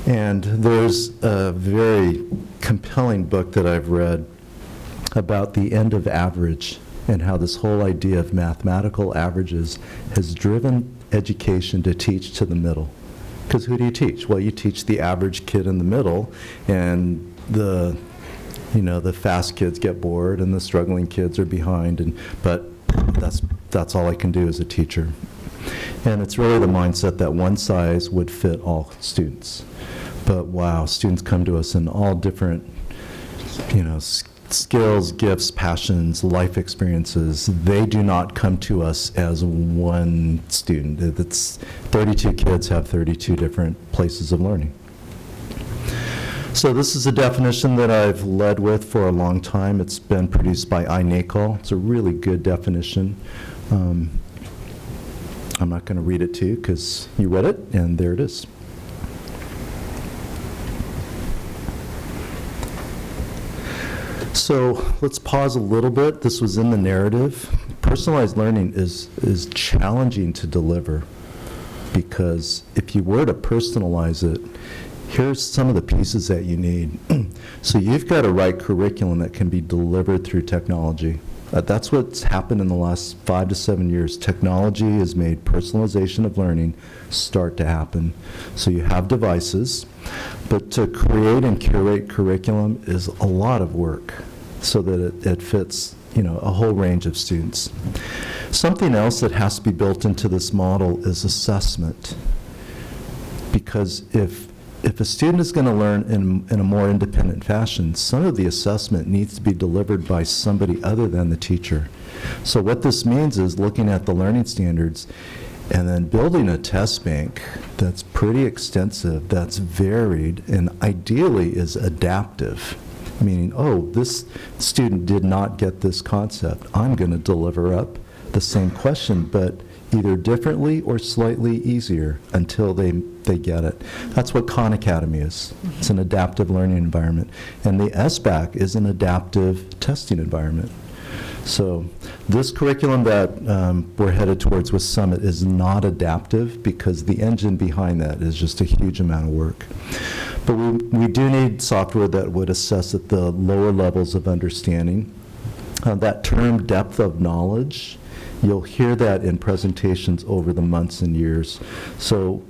And there's a very compelling book that I've read about the end of average, and how this whole idea of mathematical averages has driven education to teach to the middle. Because who do you teach? Well, you teach the average kid in the middle, and the fast kids get bored, and the struggling kids are behind. But that's all I can do as a teacher. And it's really the mindset that one size would fit all students. But wow, students come to us in all different, skills, gifts, passions, life experiences. They do not come to us as one student. It's 32 kids have 32 different places of learning. So this is a definition that I've led with for a long time. It's been produced by iNACOL. It's a really good definition. I'm not going to read it to you because you read it, and there it is. So let's pause a little bit. This was in the narrative. Personalized learning is challenging to deliver, because if you were to personalize it, here's some of the pieces that you need. So you've got to write curriculum that can be delivered through technology. That's what's happened in the last 5 to 7 years. Technology has made personalization of learning start to happen. So you have devices, but to create and curate curriculum is a lot of work so that it fits, a whole range of students. Something else that has to be built into this model is assessment. Because if a student is going to learn in a more independent fashion, some of the assessment needs to be delivered by somebody other than the teacher. So what this means is looking at the learning standards and then building a test bank that's pretty extensive, that's varied, and ideally is adaptive. meaning, oh, this student did not get this concept. I'm going to deliver up the same question, but either differently or slightly easier until they get it. That's what Khan Academy is. It's an adaptive learning environment. And the SBAC is an adaptive testing environment. So this curriculum that we're headed towards with Summit is not adaptive because the engine behind that is just a huge amount of work. But we do need software that would assess at the lower levels of understanding. That term, depth of knowledge, you'll hear that in presentations over the months and years. So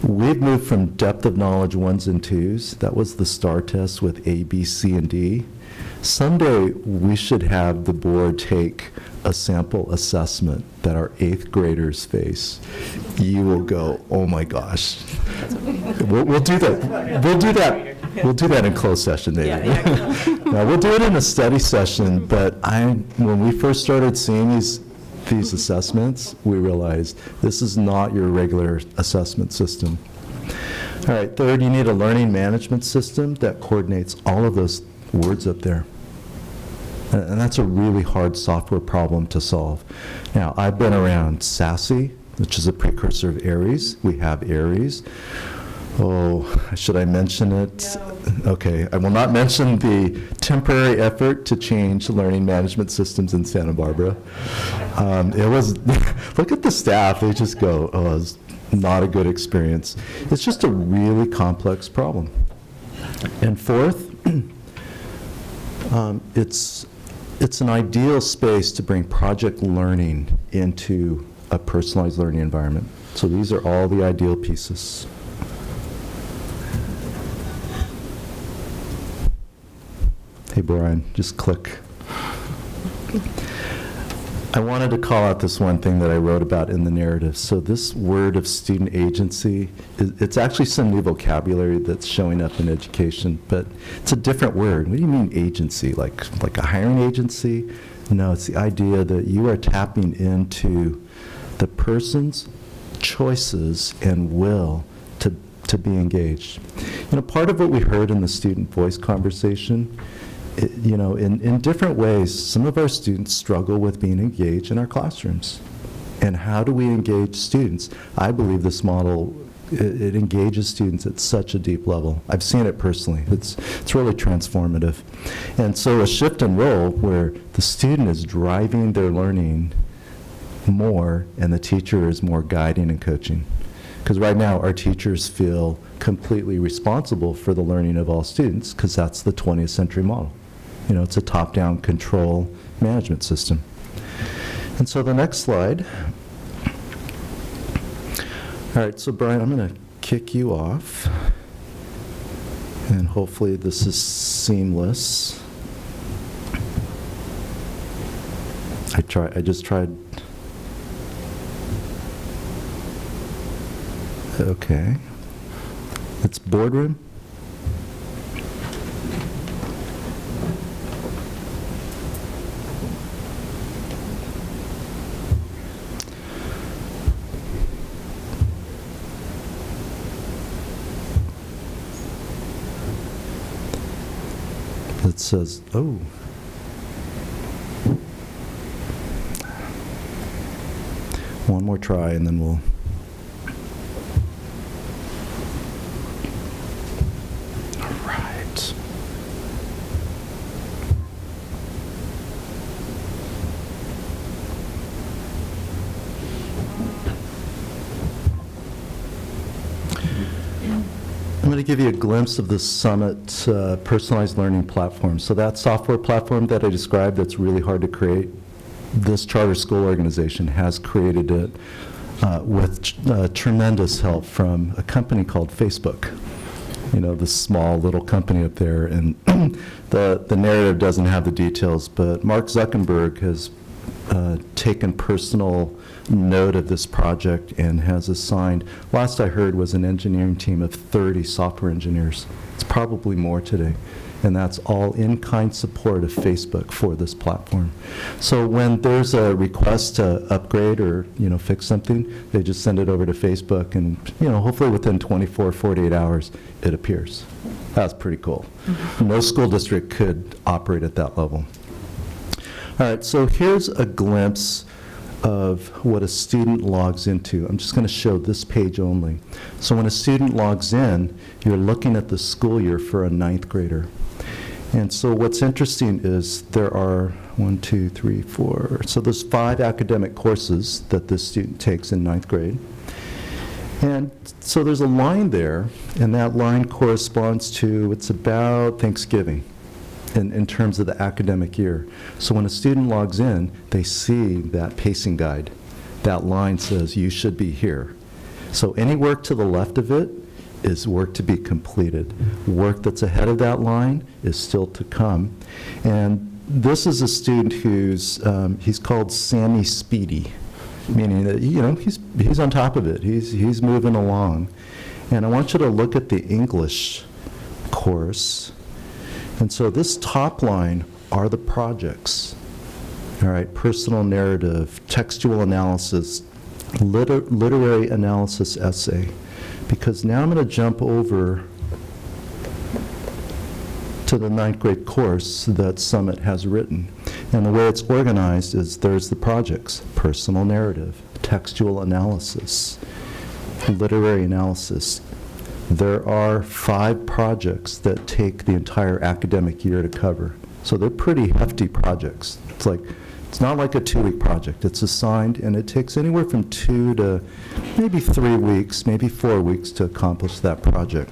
we've moved from depth of knowledge 1s and 2s. That was the STAR test with A, B, C, and D. Someday, we should have the board take a sample assessment that our 8th graders face. You will go, oh my gosh. We'll do that. We'll do that in closed session, maybe. No, we'll do it in a study session, but when we first started seeing these assessments, we realized this is not your regular assessment system. All right, third, you need a learning management system that coordinates all of those words up there. And that's a really hard software problem to solve. Now, I've been around SASE, which is a precursor of ARIES. We have ARIES. Oh, should I mention it? No. Okay, I will not mention the temporary effort to change learning management systems in Santa Barbara. It was, look at the staff, they just go, oh, it's not a good experience. It's just a really complex problem. And fourth, it's an ideal space to bring project learning into a personalized learning environment. So these are all the ideal pieces. Hey, Brian, just click. I wanted to call out this one thing that I wrote about in the narrative. So this word of student agency, it's actually some new vocabulary that's showing up in education, but it's a different word. What do you mean agency? Like a hiring agency? No, it's the idea that you are tapping into the person's choices and will to be engaged. You know, part of what we heard in the student voice conversation, you know, in different ways, some of our students struggle with being engaged in our classrooms. And how do we engage students? I believe this model, it engages students at such a deep level. I've seen it personally. It's really transformative. And so a shift in role where the student is driving their learning more and the teacher is more guiding and coaching. Because right now, our teachers feel completely responsible for the learning of all students because that's the 20th century model. You know, it's a top-down control management system. And so the next slide. All right, so Brian, I'm going to kick you off. And hopefully this is seamless. I just tried. Okay. It's boardroom. It says, oh. One more try and then we'll. All right. I'm going to give you a glimpse of the Summit personalized learning platform. So that software platform that I described that's really hard to create, this charter school organization has created it with tremendous help from a company called Facebook. You know, this small little company up there. And the narrative doesn't have the details, but Mark Zuckerberg has taken personal note of this project and has assigned, last I heard was an engineering team of 30 software engineers. It's probably more today. And that's all in-kind support of Facebook for this platform. So when there's a request to upgrade or, fix something, they just send it over to Facebook, and, hopefully within 24, 48 hours, it appears. That's pretty cool. No school district could operate at that level. All right, so here's a glimpse of what a student logs into. I'm just going to show this page only. So when a student logs in, you're looking at the school year for a 9th grader. And so what's interesting is there are 1, 2, 3, 4, so there's 5 academic courses that this student takes in 9th grade. And so there's a line there, and that line corresponds to, it's about Thanksgiving in terms of the academic year. So when a student logs in, they see that pacing guide. That line says, you should be here. So any work to the left of it is work to be completed. Work that's ahead of that line is still to come. And this is a student who's, he's called Sammy Speedy, meaning that, he's on top of it. He's moving along. And I want you to look at the English course. And so this top line are the projects. All right, personal narrative, textual analysis, literary analysis essay. Because now I'm going to jump over to the 9th grade course that Summit has written. And the way it's organized is there's the projects: personal narrative, textual analysis, literary analysis. There are 5 projects that take the entire academic year to cover. So they're pretty hefty projects. It's not like a 2-week project. It's assigned, and it takes anywhere from 2 to maybe 3 weeks, maybe 4 weeks to accomplish that project.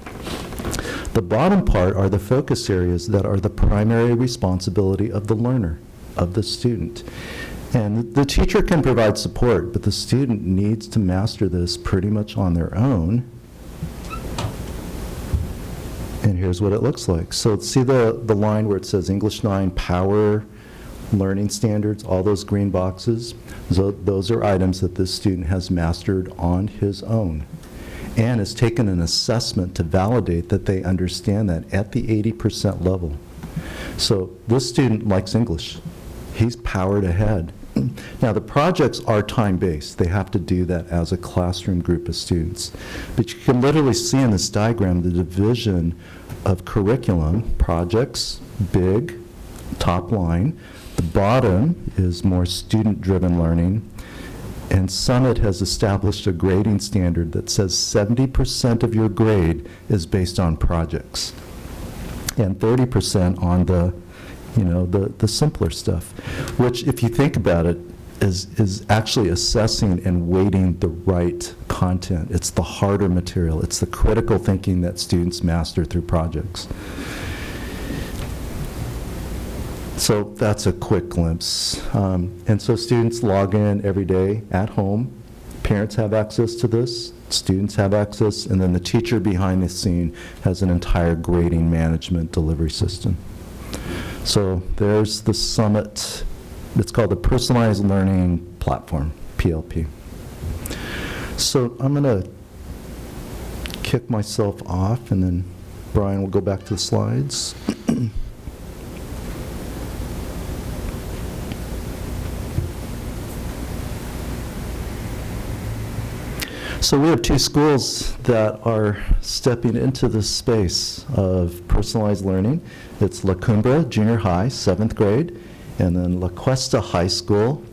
The bottom part are the focus areas that are the primary responsibility of the learner, of the student. And the teacher can provide support, but the student needs to master this pretty much on their own. And here's what it looks like. So see the line where it says English 9 Power Learning Standards, all those green boxes? So those are items that this student has mastered on his own and has taken an assessment to validate that they understand that at the 80% level. So this student likes English. He's powered ahead. Now, the projects are time-based. They have to do that as a classroom group of students. But you can literally see in this diagram the division of curriculum. Projects, big, top line. The bottom is more student-driven learning. And Summit has established a grading standard that says 70% of your grade is based on projects and 30% on the simpler stuff, which, if you think about it, is actually assessing and weighting the right content. It's the harder material. It's the critical thinking that students master through projects. So that's a quick glimpse. And so students log in every day at home. Parents have access to this. Students have access. And then the teacher behind the scene has an entire grading management delivery system. So there's the Summit. It's called the Personalized Learning Platform, PLP. So I'm going to kick myself off, and then Brian will go back to the slides. So we have 2 schools that are stepping into this space of personalized learning. It's La Cumbre Junior High, 7th grade, and then La Cuesta High School.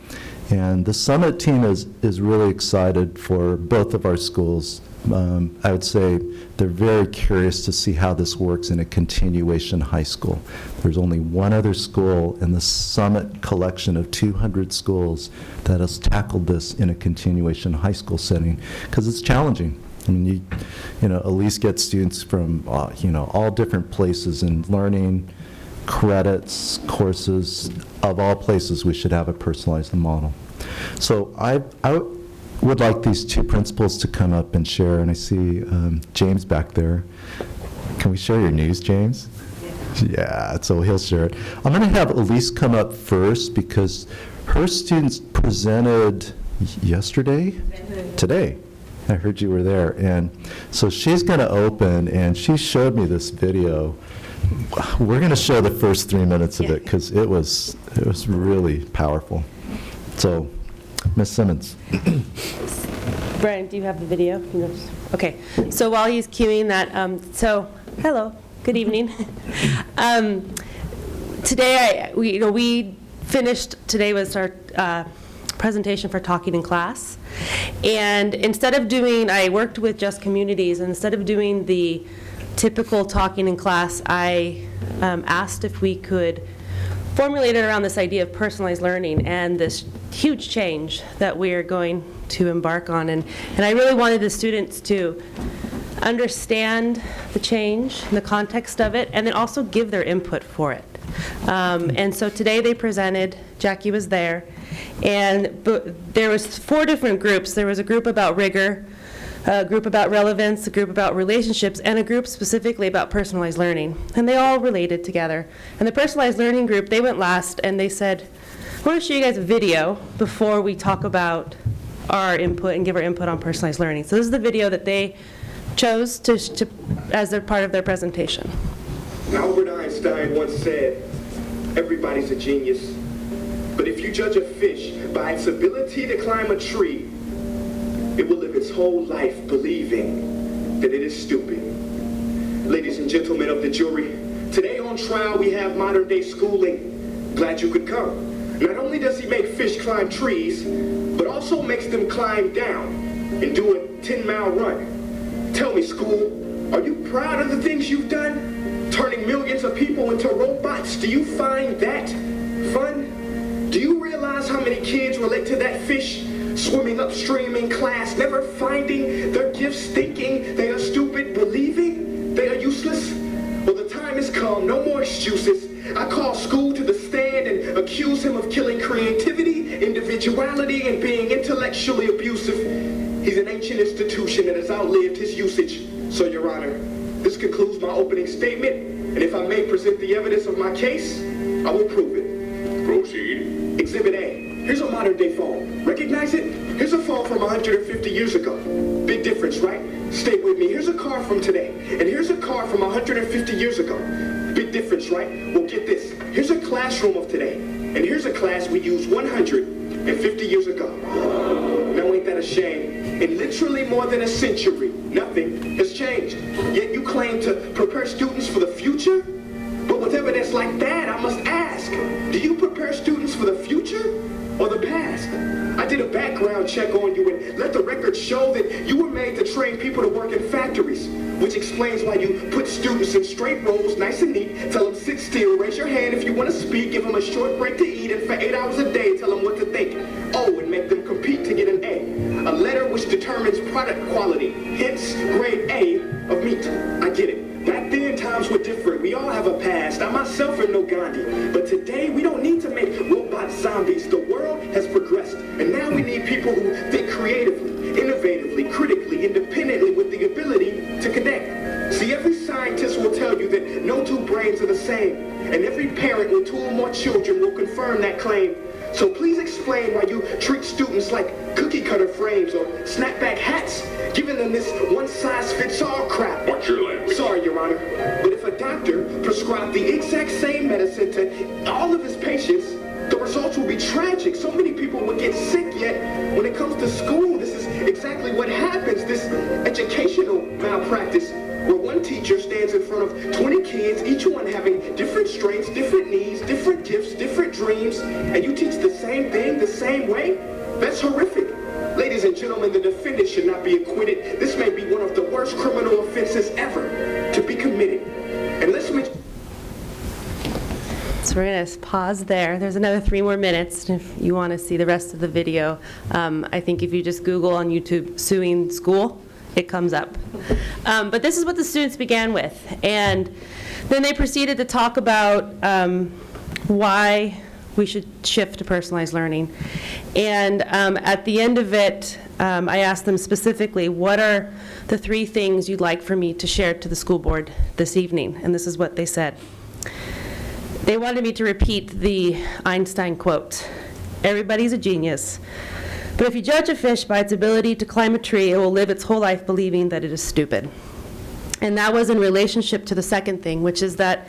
And the Summit team is really excited for both of our schools. I would say they're very curious to see how this works in a continuation high school. There's only one other school in the Summit collection of 200 schools that has tackled this in a continuation high school setting, because it's challenging. I mean, you at least get students from, all different places in learning, credits, courses. Of all places, we should have a personalized model. So I would like these 2 principals to come up and share, and I see James back there. Can we share your news, James? Yeah, so he'll share it. I'm going to have Elise come up first because her students presented yesterday? Today. I heard you were there. And so she's going to open, and she showed me this video We're going to show the first 3 minutes of it because it was really powerful. So, Ms. Simmons. Brian, do you have the video? Okay. So while he's cueing that, hello, good evening. Today, we finished. Today was our presentation for talking in class, and instead of doing, I worked with Just Communities, and instead of doing the typical talking in class, I asked if we could formulate it around this idea of personalized learning and this huge change that we're going to embark on. And I really wanted the students to understand the change, the context of it, and then also give their input for it. And so today they presented, Jackie was there, and there was 4 different groups. There was a group about rigor, a group about relevance, a group about relationships, and a group specifically about personalized learning. And they all related together. And the personalized learning group, they went last, and they said, I want to show you guys a video before we talk about our input and give our input on personalized learning. So this is the video that they chose as their part of their presentation. Albert Einstein once said, everybody's a genius, but if you judge a fish by its ability to climb a tree, it will live its whole life believing that it is stupid. Ladies and gentlemen of the jury, today on trial we have modern day schooling. Glad you could come. Not only does he make fish climb trees, but also makes them climb down and do a 10-mile run. Tell me, school, are you proud of the things you've done? Turning millions of people into robots, do you find that fun? Do you realize how many kids relate to that fish swimming upstream in class, never finding their gifts, thinking they are stupid, believing they are useless? Well, the time has come, no more excuses. I call school to the stand and accuse him of killing creativity, individuality, and being intellectually abusive. He's an ancient institution that has outlived his usage. So, Your Honor, this concludes my opening statement, and if I may present the evidence of my case, I will prove it. Proceed. Exhibit A. Here's a modern-day phone. Recognize it? Here's a phone from 150 years ago. Big difference, right? Stay with me. Here's a car from today, and here's a car from 150 years ago. Big difference, right? Well, get this. Here's a classroom of today, and here's a class we used 150 years ago. Now, ain't that a shame? In literally more than a century, nothing has changed. Yet you claim to prepare students for the future? But with evidence like that, I must ask, do you prepare students for the future or the past? I did a background check on you and let the record show that you were made to train people to work in factories, which explains why you put students in straight rows, nice and neat, tell them sit still, raise your hand if you want to speak, give them a short break to eat, and for 8 hours a day, tell them what to think. Oh, and make them compete to get an A. A letter which determines product quality, hence grade A of meat. I get it. Back then, times were different. We all have a past. I myself am no Gandhi. But today, we don't need to make robot zombies. The world has progressed. And now we need people who think creatively, innovatively, critically, independently, with the ability to connect. See, every scientist will tell you that no two brains are the same. And every parent with 2 or more children will confirm that claim. So please explain why you treat students like cookie-cutter frames or snapback hats, giving them this one-size-fits-all crap. Watch your language. Sorry, Your Honor, but if a doctor prescribed the exact same medicine to all of his patients, the results will be tragic. So many people would get sick, yet when it comes to school, this is exactly what happens, this educational malpractice, where one teacher stands in front of 20 kids, each one having different strengths, different needs, different gifts, different dreams, and you teach the same thing the same way? That's horrific. Ladies and gentlemen, the defendant should not be acquitted. This may be one of the worst criminal offenses ever to be committed. And let's make... So we're going to pause there. There's another 3 more minutes. If you want to see the rest of the video, I think if you just Google on YouTube "suing school," it comes up. But this is what the students began with. And then they proceeded to talk about why we should shift to personalized learning. And at the end of it, I asked them specifically, what are the 3 things you'd like for me to share to the school board this evening? And this is what they said. They wanted me to repeat the Einstein quote, "Everybody's a genius. But if you judge a fish by its ability to climb a tree, it will live its whole life believing that it is stupid." And that was in relationship to the second thing, which is that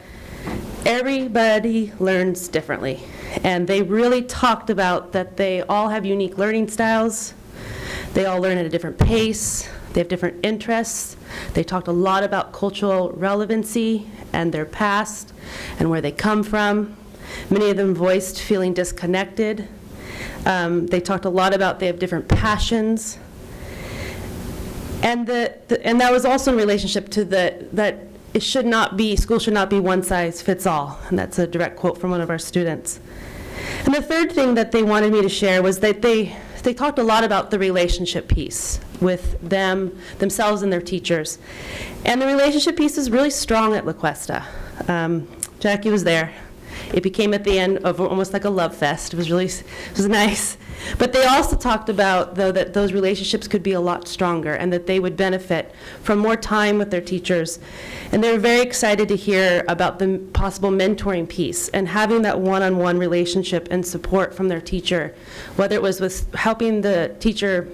everybody learns differently. And they really talked about that they all have unique learning styles. They all learn at a different pace. They have different interests. They talked a lot about cultural relevancy and their past and where they come from. Many of them voiced feeling disconnected. They talked a lot about they have different passions. And that was also in relationship to that it should not be, school should not be one size fits all. And that's a direct quote from one of our students. And the third thing that they wanted me to share was that they talked a lot about the relationship piece with themselves and their teachers. And the relationship piece is really strong at La Cuesta. Jackie was there. It became at the end of almost like a love fest. It was nice. But they also talked about, though, that those relationships could be a lot stronger and that they would benefit from more time with their teachers. And they were very excited to hear about the possible mentoring piece and having that one-on-one relationship and support from their teacher, whether it was with helping the teacher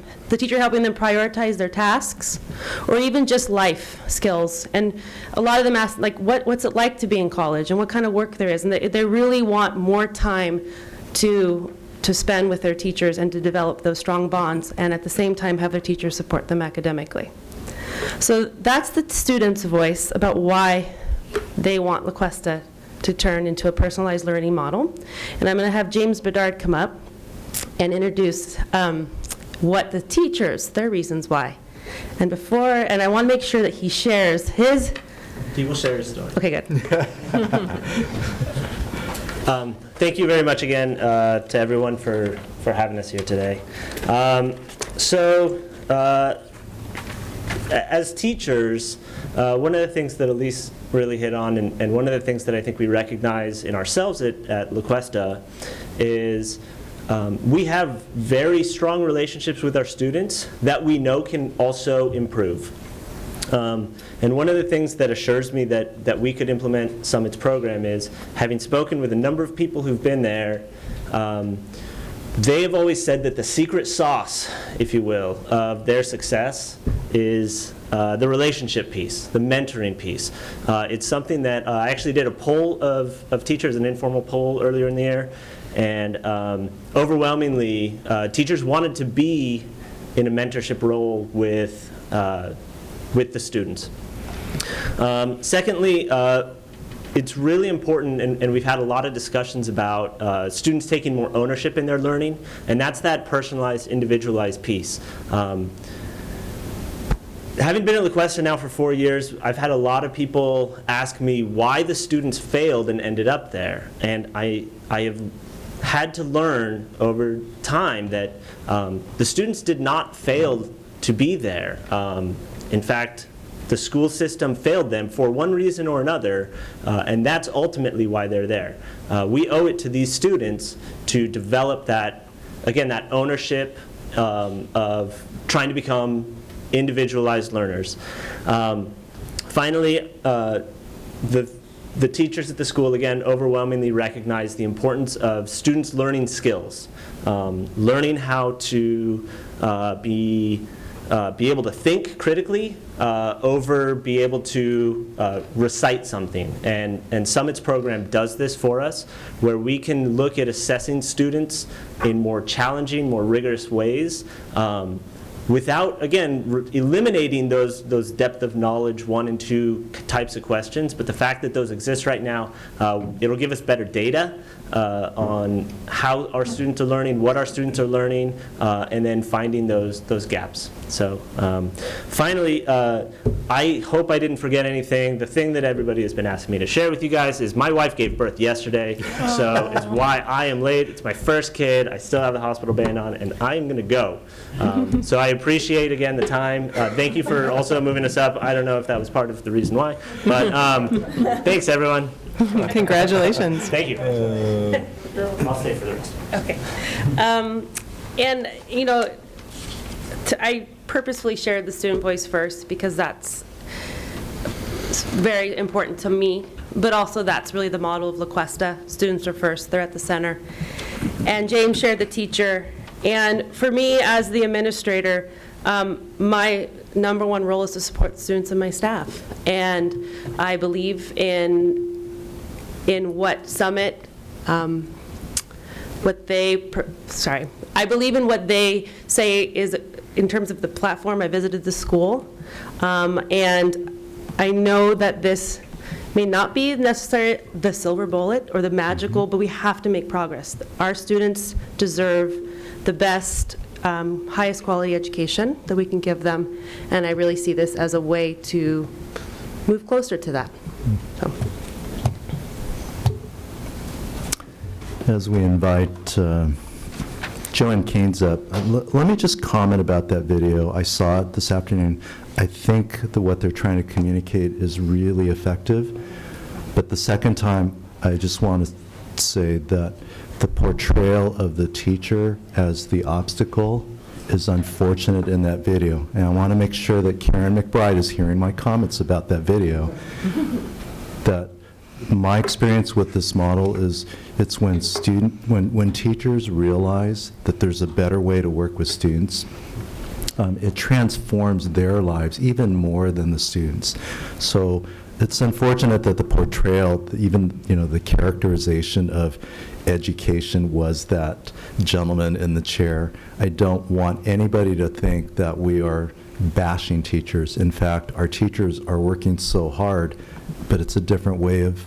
helping them prioritize their tasks, or even just life skills. And a lot of them asked, like, what's it like to be in college and what kind of work there is. And they really want more time to spend with their teachers and to develop those strong bonds, and at the same time have their teachers support them academically. So that's the students' voice about why they want La Cuesta to turn into a personalized learning model. And I'm going to have James Bedard come up and introduce what the teachers, their reasons why. And I want to make sure that he shares his... He will share his story. Okay, good. Thank you very much again to everyone for having us here today. As teachers, one of the things that Elise really hit on, and one of the things that I think we recognize in ourselves at La Cuesta is we have very strong relationships with our students that we know can also improve. And one of the things that assures me that we could implement Summit's program is, having spoken with a number of people who've been there, they have always said that the secret sauce, if you will, of their success is the relationship piece, the mentoring piece. It's something that I actually did a poll of teachers, an informal poll earlier in the year, and overwhelmingly, teachers wanted to be in a mentorship role with the students. Secondly, it's really important, and we've had a lot of discussions about students taking more ownership in their learning, and that's that personalized, individualized piece. Having been at La Cuesta now for 4 years, I've had a lot of people ask me why the students failed and ended up there, and I have had to learn over time that the students did not fail to be there. In fact, the school system failed them for one reason or another, and that's ultimately why they're there. We owe it to these students to develop that, again, that ownership of trying to become individualized learners. Finally, the teachers at the school, again, overwhelmingly recognize the importance of students learning skills, learning how to be able to think critically over be able to recite something. And Summit's program does this for us, where we can look at assessing students in more challenging, more rigorous ways, without, again, eliminating those depth of knowledge 1 and 2 types of questions. But the fact that those exist right now, it'll give us better data on how our students are learning, what our students are learning, and then finding those gaps. So finally, I hope I didn't forget anything. The thing that everybody has been asking me to share with you guys is my wife gave birth yesterday, so it's why I am late. It's my first kid. I still have the hospital band on, and I am going to go. So I appreciate, again, the time. Thank you for also moving us up. I don't know if that was part of the reason why, but thanks, everyone. Congratulations. Thank you. I'll stay for the rest. Okay. And, you know, I purposefully shared the student voice first because that's very important to me, but also that's really the model of La Cuesta. Students are first, they're at the center. And James shared the teacher. And for me, as the administrator, my number one role is to support the students and my staff. And I believe in in what Summit, I believe in what they say is, in terms of the platform. I visited the school, and I know that this may not be necessarily the silver bullet or the magical, but we have to make progress. Our students deserve the best, highest quality education that we can give them, and I really see this as a way to move closer to that. So. As we invite Joanne Keynes up, let me just comment about that video. I saw it this afternoon. I think that what they're trying to communicate is really effective. But the second time, I just want to say that the portrayal of the teacher as the obstacle is unfortunate in that video. And I want to make sure that Karen McBride is hearing my comments about that video. That my experience with this model is it's when teachers realize that there's a better way to work with students, it transforms their lives even more than the students. So it's unfortunate that the portrayal, even the characterization of education was that gentleman in the chair. I don't want anybody to think that we are bashing teachers. In fact, our teachers are working so hard, but it's a different way of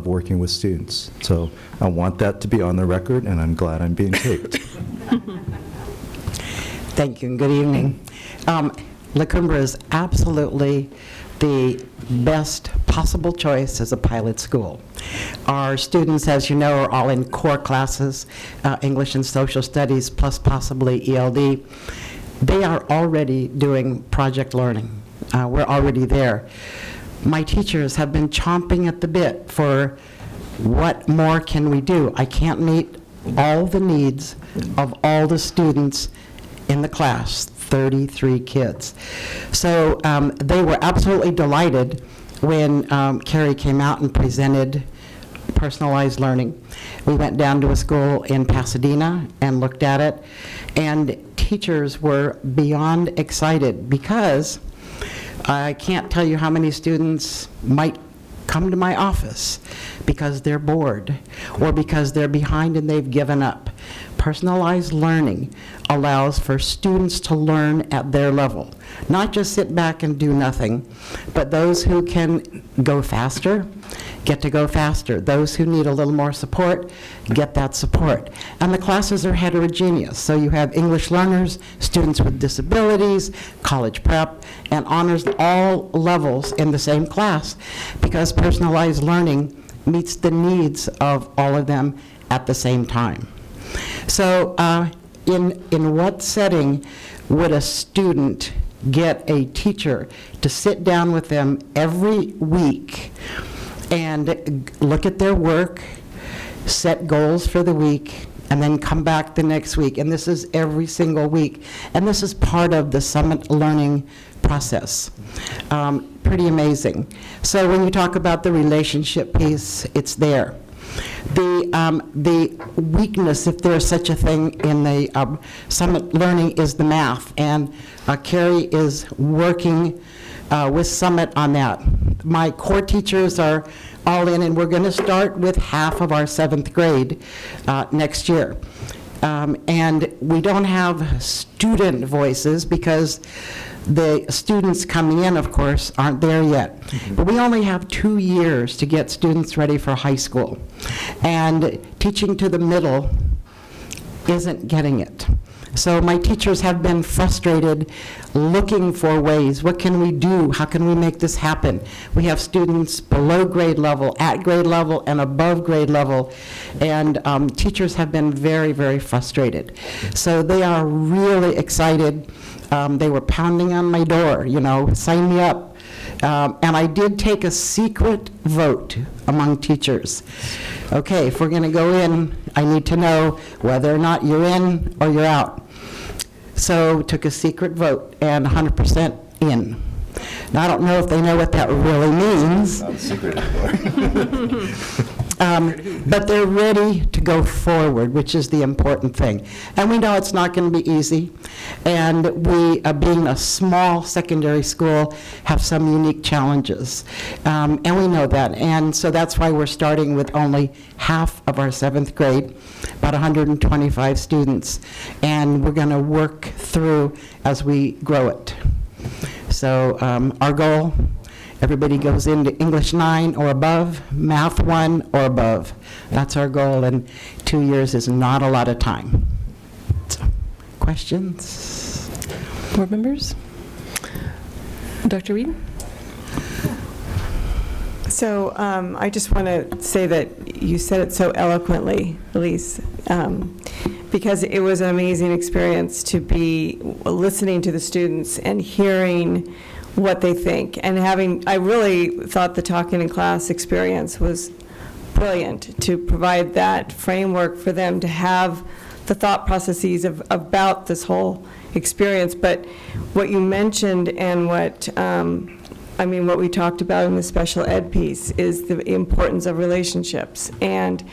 working with students. So I want that to be on the record, and I'm glad I'm being taped. Thank you, and good evening. La Cumbre is absolutely the best possible choice as a pilot school. Our students, as you know, are all in core classes, English and Social Studies, plus possibly ELD. They are already doing project learning. We're already there. My teachers have been chomping at the bit for what more can we do. I can't meet all the needs of all the students in the class, 33 kids. So they were absolutely delighted when Carrie came out and presented personalized learning. We went down to a school in Pasadena and looked at it, and teachers were beyond excited because I can't tell you how many students might come to my office because they're bored or because they're behind and they've given up. Personalized learning allows for students to learn at their level, not just sit back and do nothing, but those who can go faster get to go faster. Those who need a little more support get that support. And the classes are heterogeneous, so you have English learners, students with disabilities, college prep, and honors, all levels in the same class, because personalized learning meets the needs of all of them at the same time. So in what setting would a student get a teacher to sit down with them every week and look at their work, set goals for the week, and then come back the next week? And this is every single week. And this is part of the Summit learning process. Pretty amazing. So when you talk about the relationship piece, it's there. The weakness, if there's such a thing in the Summit learning, is the math. And Carrie is working with Summit on that. My core teachers are all in, and we're going to start with half of our 7th grade next year. And we don't have student voices because the students coming in, of course, aren't there yet. But we only have 2 years to get students ready for high school. And teaching to the middle isn't getting it. So my teachers have been frustrated looking for ways. What can we do? How can we make this happen? We have students below grade level, at grade level, and above grade level. And teachers have been very, very frustrated. So they are really excited. They were pounding on my door, sign me up. And I did take a secret vote among teachers. Okay, if we're going to go in, I need to know whether or not you're in or you're out. So took a secret vote, and 100% in. Now, I don't know if they know what that really means. Not a secret anymore. But they're ready to go forward, which is the important thing. And we know it's not going to be easy. And we, being a small secondary school, have some unique challenges. And we know that. And so that's why we're starting with only half of our 7th grade, about 125 students. And we're going to work through as we grow it. So our goal, everybody goes into English 9 or above, Math 1 or above. That's our goal, and 2 years is not a lot of time. So, questions? Board members? Dr. Reed? So I just want to say that you said it so eloquently, Elise, because it was an amazing experience to be listening to the students and hearing what they think. And I really thought the talking in class experience was brilliant to provide that framework for them to have the thought processes about this whole experience. But what you mentioned and what we talked about in the special ed piece is the importance of relationships, and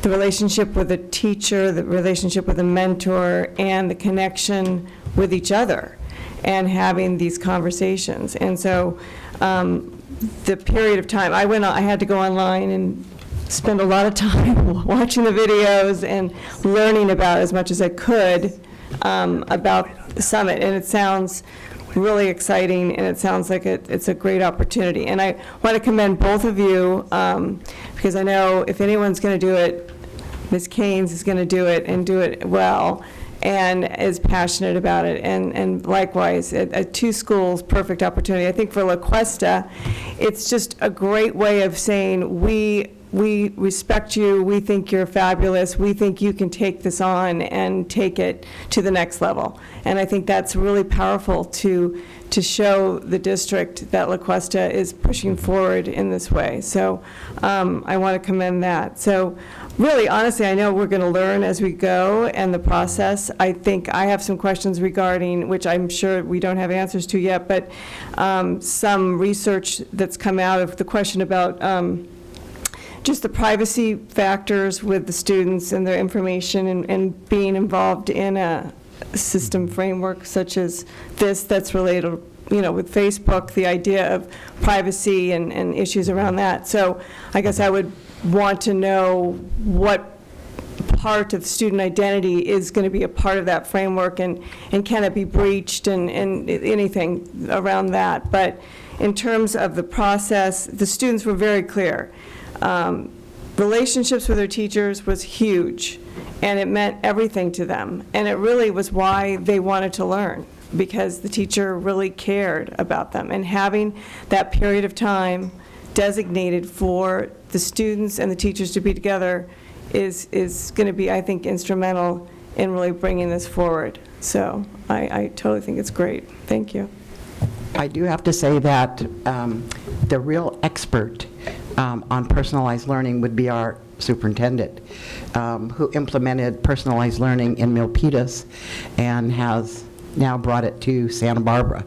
the relationship with a teacher, the relationship with a mentor, and the connection with each other, and having these conversations. And so the period of time, I had to go online and spend a lot of time watching the videos and learning about as much as I could about the summit, and it sounds really exciting, and it sounds like it's a great opportunity. And I want to commend both of you, because I know if anyone's going to do it, Ms. Keynes is going to do it and do it well, and is passionate about it. And likewise, at 2 schools, perfect opportunity. I think for La Cuesta, it's just a great way of saying, we respect you, we think you're fabulous, we think you can take this on and take it to the next level. And I think that's really powerful to show the district that La Cuesta is pushing forward in this way. So I want to commend that. So really, honestly, I know we're going to learn as we go, and the process. I think I have some questions regarding, which I'm sure we don't have answers to yet, but some research that's come out of the question about just the privacy factors with the students and their information, and being involved in a system framework such as this that's related, with Facebook, the idea of privacy and issues around that. So I guess I would want to know what part of student identity is going to be a part of that framework, and can it be breached, and anything around that. But in terms of the process, the students were very clear. Relationships with their teachers was huge, and it meant everything to them. And it really was why they wanted to learn, because the teacher really cared about them. And having that period of time designated for the students and the teachers to be together is going to be, I think, instrumental in really bringing this forward. So I totally think it's great. Thank you. I do have to say that the real expert on personalized learning would be our superintendent, who implemented personalized learning in Milpitas and has now brought it to Santa Barbara.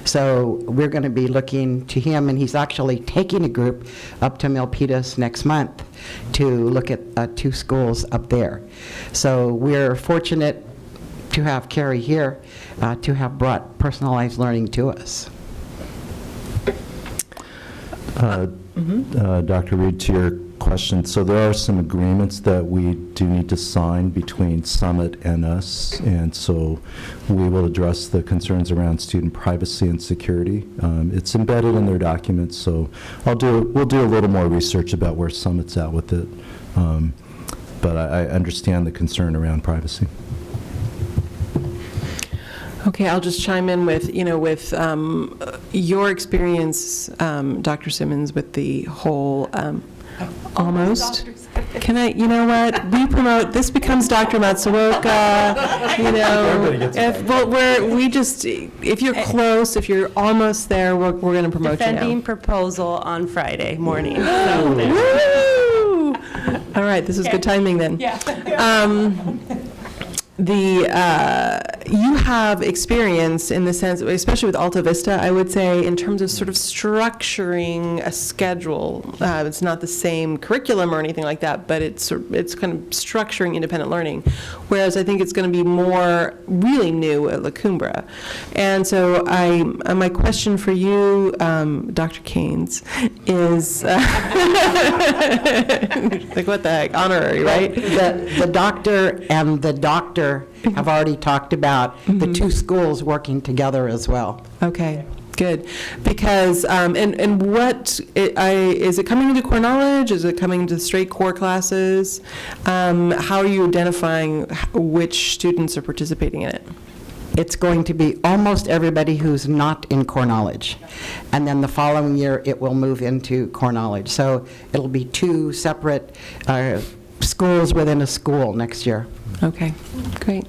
So we're going to be looking to him, and he's actually taking a group up to Milpitas next month to look at 2 schools up there. So we're fortunate to have Carrie here to have brought personalized learning to us. Dr. Reed, to your question, so there are some agreements that we do need to sign between Summit and us, and so we will address the concerns around student privacy and security. It's embedded in their documents, so we'll do a little more research about where Summit's at with it, but I understand the concern around privacy. Okay, I'll just chime in with, with your experience, Dr. Simmons, with the whole almost. Can I, you know what? We promote, this becomes Dr. Matsuoka, if you're close, if you're almost there, we're going to promote you now. Defending proposal on Friday morning. Woo! All right, this is good timing then. Yeah. you have experience in the sense, especially with Alta Vista, I would say, in terms of sort of structuring a schedule. It's not the same curriculum or anything like that, but it's kind of structuring independent learning. Whereas I think it's going to be more really new at La Cumbra. And so my question for you, Dr. Keynes, is, like what the heck, honorary, right? The doctor and the doctor have already talked about the two schools working together as well. Okay, good. Because, and what, is it coming into core knowledge? Is it coming into straight core classes? How are you identifying which students are participating in it? It's going to be almost everybody who's not in core knowledge. And then the following year, it will move into core knowledge. So it'll be two separate schools within a school next year. Okay, great.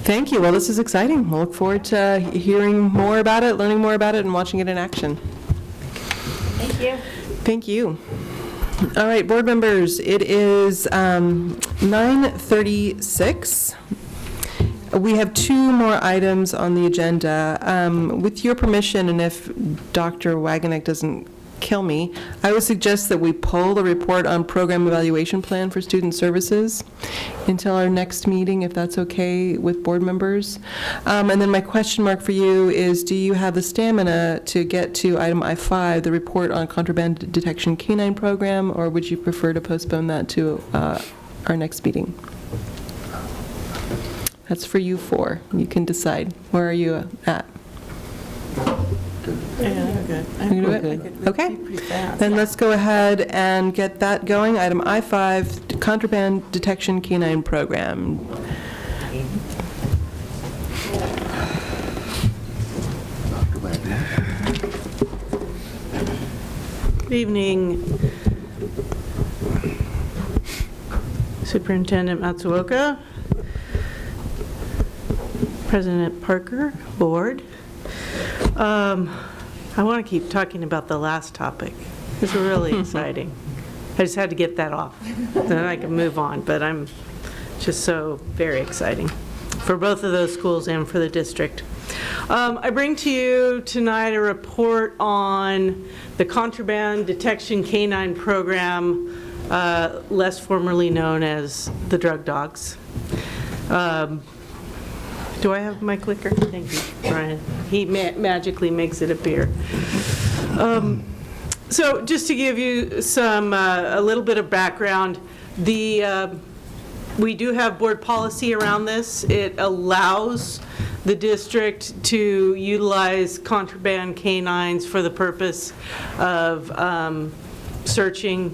Thank you. Well, this is exciting. We'll look forward to hearing more about it, learning more about it, and watching it in action. Thank you. Thank you. All right, board members, it is 9:36. We have two more items on the agenda. With your permission, and if Dr. Wagenknecht doesn't kill me, I would suggest that we pull the report on program evaluation plan for student services until our next meeting, if that's okay with board members. And then my question mark for you is, do you have the stamina to get to item I-5, the report on contraband detection canine program, or would you prefer to postpone that to our next meeting? That's for you four. You can decide. Where are you at? Yeah, I'm good. You do it? Okay. Then let's go ahead and get that going. Item I-5, contraband detection canine program. Good evening, Superintendent Matsuoka, President Parker, Board. I want to keep talking about the last topic. It's really exciting. I just had to get that off. Then I can move on, but I'm just so very exciting for both of those schools and for the district. I bring to you tonight a report on the contraband detection canine program, less formerly known as the drug dogs. Do I have my clicker? Thank you, Brian. He magically makes it appear. So just to give you some, a little bit of background, we do have board policy around this. It allows the district to utilize contraband canines for the purpose of searching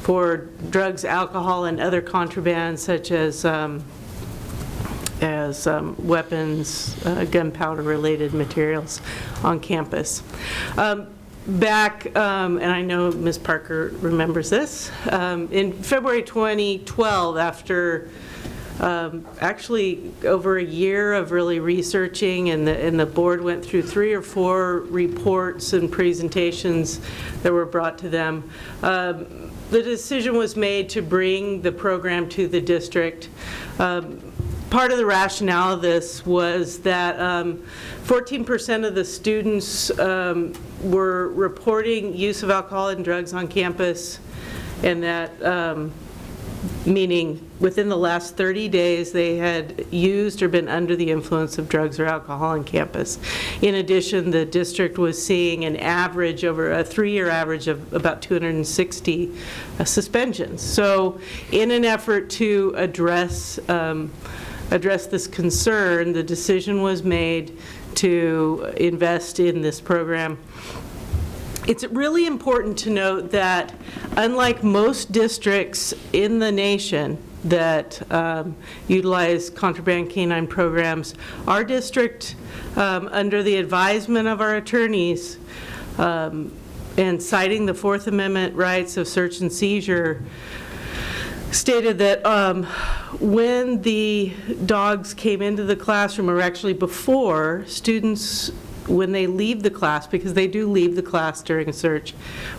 for drugs, alcohol, and other contraband such as weapons, gunpowder-related materials on campus. Back, and I know Ms. Parker remembers this, in February 2012, after actually over a year of really researching, and the board went through 3 or 4 reports and presentations that were brought to them, the decision was made to bring the program to the district. Part of the rationale of this was that 14% of the students were reporting use of alcohol and drugs on campus, and that meaning within the last 30 days they had used or been under the influence of drugs or alcohol on campus. In addition, the district was seeing an average, over a 3-year average, of about 260 suspensions. So in an effort to address this concern, the decision was made to invest in this program. It's really important to note that unlike most districts in the nation that utilize contraband canine programs, our district, under the advisement of our attorneys and citing the Fourth Amendment rights of search and seizure, stated that when the dogs came into the classroom, or actually before, students, when they leave the class, because they do leave the class during a search,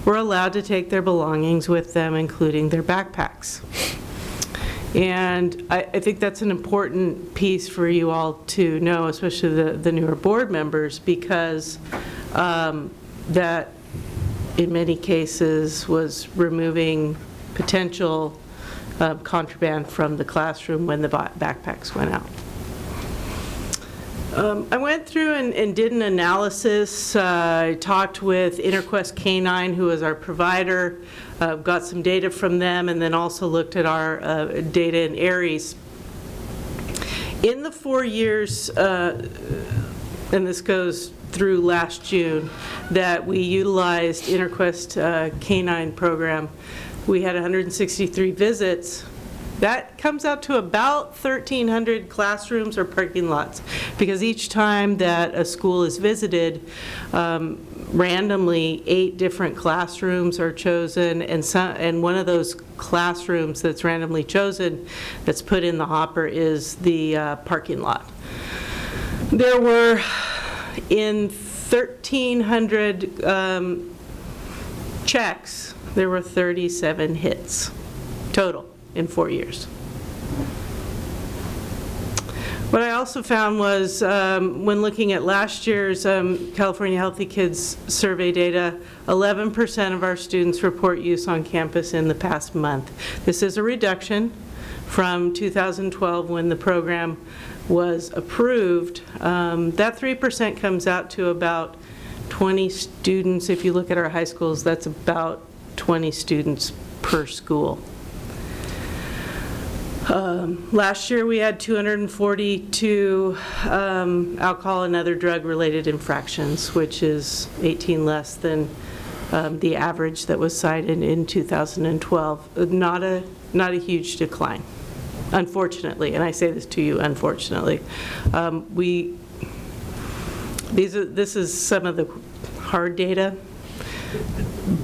were allowed to take their belongings with them, including their backpacks. And I think that's an important piece for you all to know, especially the newer board members, because that in many cases was removing potential contraband from the classroom when the backpacks went out. I went through and did an analysis. I talked with InterQuest K-9, who is our provider, got some data from them, and then also looked at our data in ARIES. In the 4 years, and this goes through last June, that we utilized InterQuest K-9 program, we had 163 visits. That comes out to about 1,300 classrooms or parking lots, because each time that a school is visited, randomly 8 different classrooms are chosen, and one of those classrooms that's randomly chosen that's put in the hopper is the parking lot. There were, in 1,300 checks, there were 37 hits total in 4 years. What I also found was, when looking at last year's California Healthy Kids survey data, 11% of our students report use on campus in the past month. This is a reduction from 2012 when the program was approved. That 3% comes out to about 20 students. If you look at our high schools, that's about 20 students per school. Last year we had 242 alcohol and other drug-related infractions, which is 18 less than the average that was cited in 2012. Not a huge decline, unfortunately, and I say this to you, unfortunately. This is some of the hard data,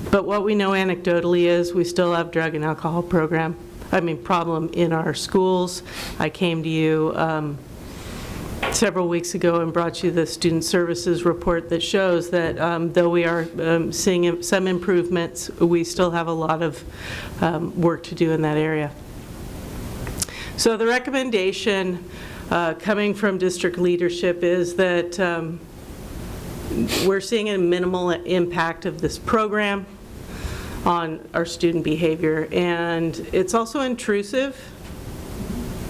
but what we know anecdotally is we still have drug and alcohol problem in our schools. I came to you several weeks ago and brought you the student services report that shows that though we are seeing some improvements, we still have a lot of work to do in that area. So the recommendation coming from district leadership is that we're seeing a minimal impact of this program on our student behavior, and it's also intrusive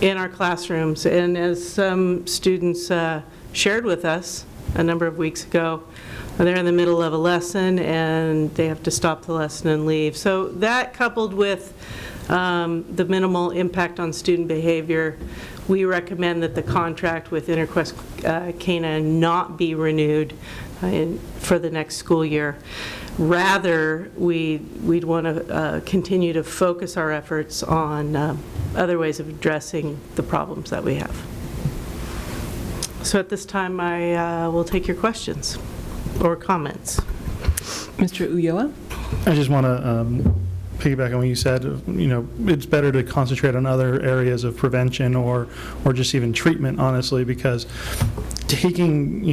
in our classrooms. And as some students shared with us a number of weeks ago, they're in the middle of a lesson and they have to stop the lesson and leave. So that, coupled with the minimal impact on student behavior, we recommend that the contract with InterQuest K-9 not be renewed for the next school year. Rather, we'd want to continue to focus our efforts on other ways of addressing the problems that we have. So at this time, I will take your questions or comments. Mr. Ulloa? I just want to piggyback on what you said. It's better to concentrate on other areas of prevention or just even treatment, honestly, because taking,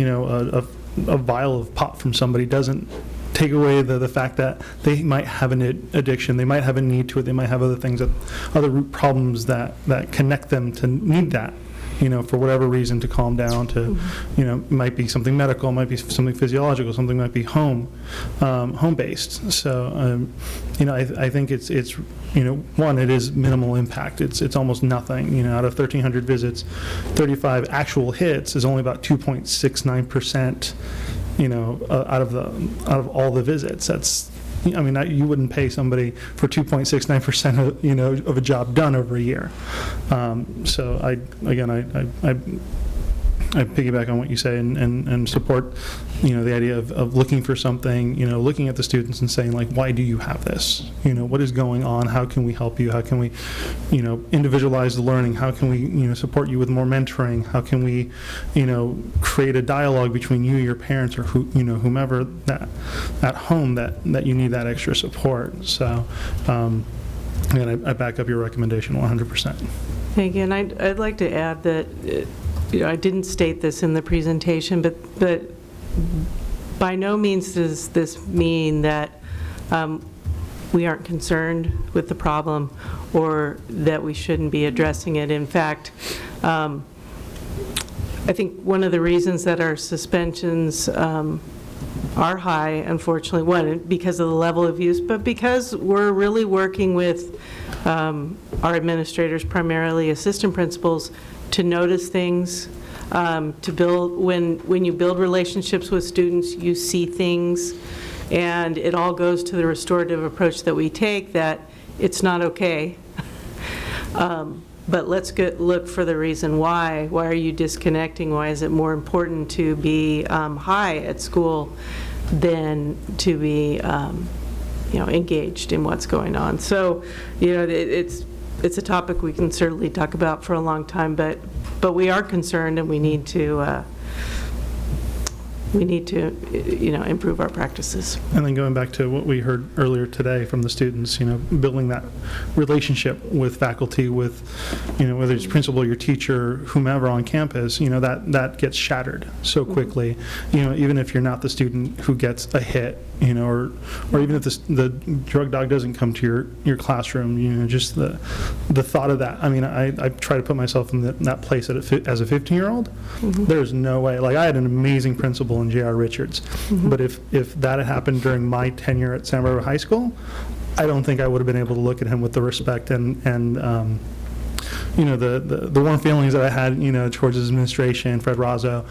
a vial of pot from somebody doesn't take away the fact that they might have an addiction, they might have a need to it, they might have other things, other root problems that connect them to need that, for whatever reason, to calm down, to, it might be something medical, it might be something physiological, something might be home-based. So, I think it's one, it is minimal impact. It's almost nothing. Out of 1,300 visits, 35 actual hits is only about 2.69%. Out of all the visits. That's, you wouldn't pay somebody for 2.69% of a job done over a year. So I piggyback on what you say and support, the idea of looking for something, looking at the students and saying, like, why do you have this? What is going on? How can we help you? How can we, individualize the learning? How can we, support you with more mentoring? How can we, create a dialogue between you, your parents, or whomever that at home that you need that extra support. So, again, I back up your recommendation 100%. Thank you, and I'd like to add that I didn't state this in the presentation, but by no means does this mean that we aren't concerned with the problem or that we shouldn't be addressing it. In fact, I think one of the reasons that our suspensions are high, unfortunately, one, because of the level of use, but because we're really working with our administrators, primarily assistant principals, to notice things, to build, when you build relationships with students, you see things, and it all goes to the restorative approach that we take, that it's not okay. But let's look for the reason why. Why are you disconnecting? Why is it more important to be high at school than to be engaged in what's going on? So, it's a topic we can certainly talk about for a long time, but we are concerned, and we need to improve our practices. And then going back to what we heard earlier today from the students, building that relationship with faculty, with, whether it's principal, your teacher, whomever on campus, that gets shattered so quickly. Even if you're not the student who gets a hit, or even if the drug dog doesn't come to your classroom, just the thought of that. I mean, I try to put myself in that place as a 15-year-old. There's no way. Like, I had an amazing principal in J.R. Richards, but if that had happened during my tenure at Santa Barbara High School, I don't think I would have been able to look at him with the respect and the warm feelings that I had, towards his administration, Fred Razzo,